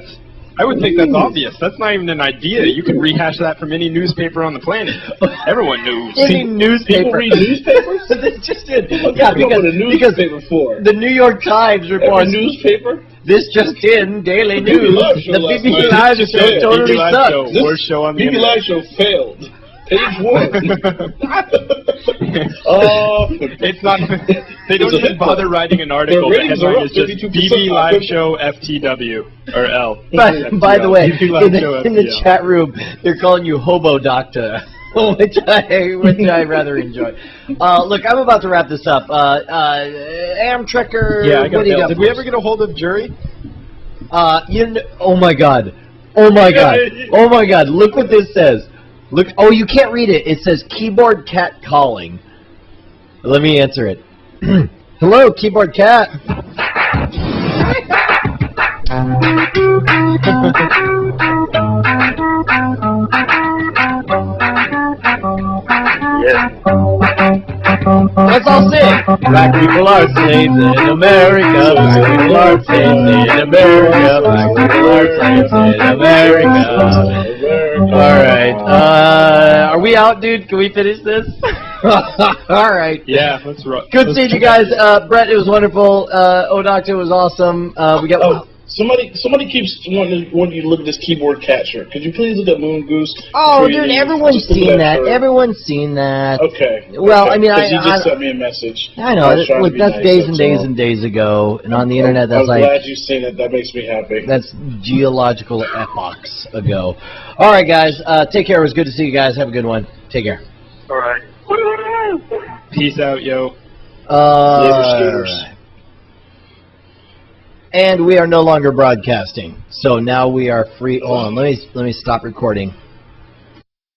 I would think that's obvious. That's not even an idea. You can rehash that from any newspaper on the planet. Everyone knows. Any newspaper. People read newspapers? This just in. Yeah, because a newspaper for? The New York Times reports. Every newspaper? This just in, Daily News. The BB Live Show totally sucks. Worst show on the BB Live Show failed. Page 1. It's not. They don't even bother writing an article. The headline is just BB Live Show FTW or L. By the way, in the chat room, they're calling you Hobo Doctor, which I rather enjoy. Look, I'm about to wrap this up. Amtrekker. Yeah, I got it. Did we ever get a hold of jury? Oh my God. Oh my God. Oh my God. Look what this says. Look. Oh, you can't read it. It says keyboard cat calling. Let me answer it. Hello, keyboard cat. Yeah. Let's all sing. Black people are slaves in America. Black people are slaves in America. Black people are slaves in America. All right. Are we out, dude? Can we finish this? All right. Yeah, let's roll. Good seeing you guys. Brett, it was wonderful. Doctor was awesome. We got. Somebody keeps wanting you to look at this keyboard catcher. Could you please look at Moon Goose? Oh, dude, everyone's seen that. Everyone's seen that. Okay. Well, I mean, he just sent me a message. I know. Look, that's days and days and days ago, and on the internet, that's I'm glad you've seen it. That makes me happy. That's geological epochs ago. All right, guys. Take care. It was good to see you guys. Have a good one. Take care. All right. Peace out, yo. All right. And we are no longer broadcasting, so now we are free. Hold on, let me stop recording.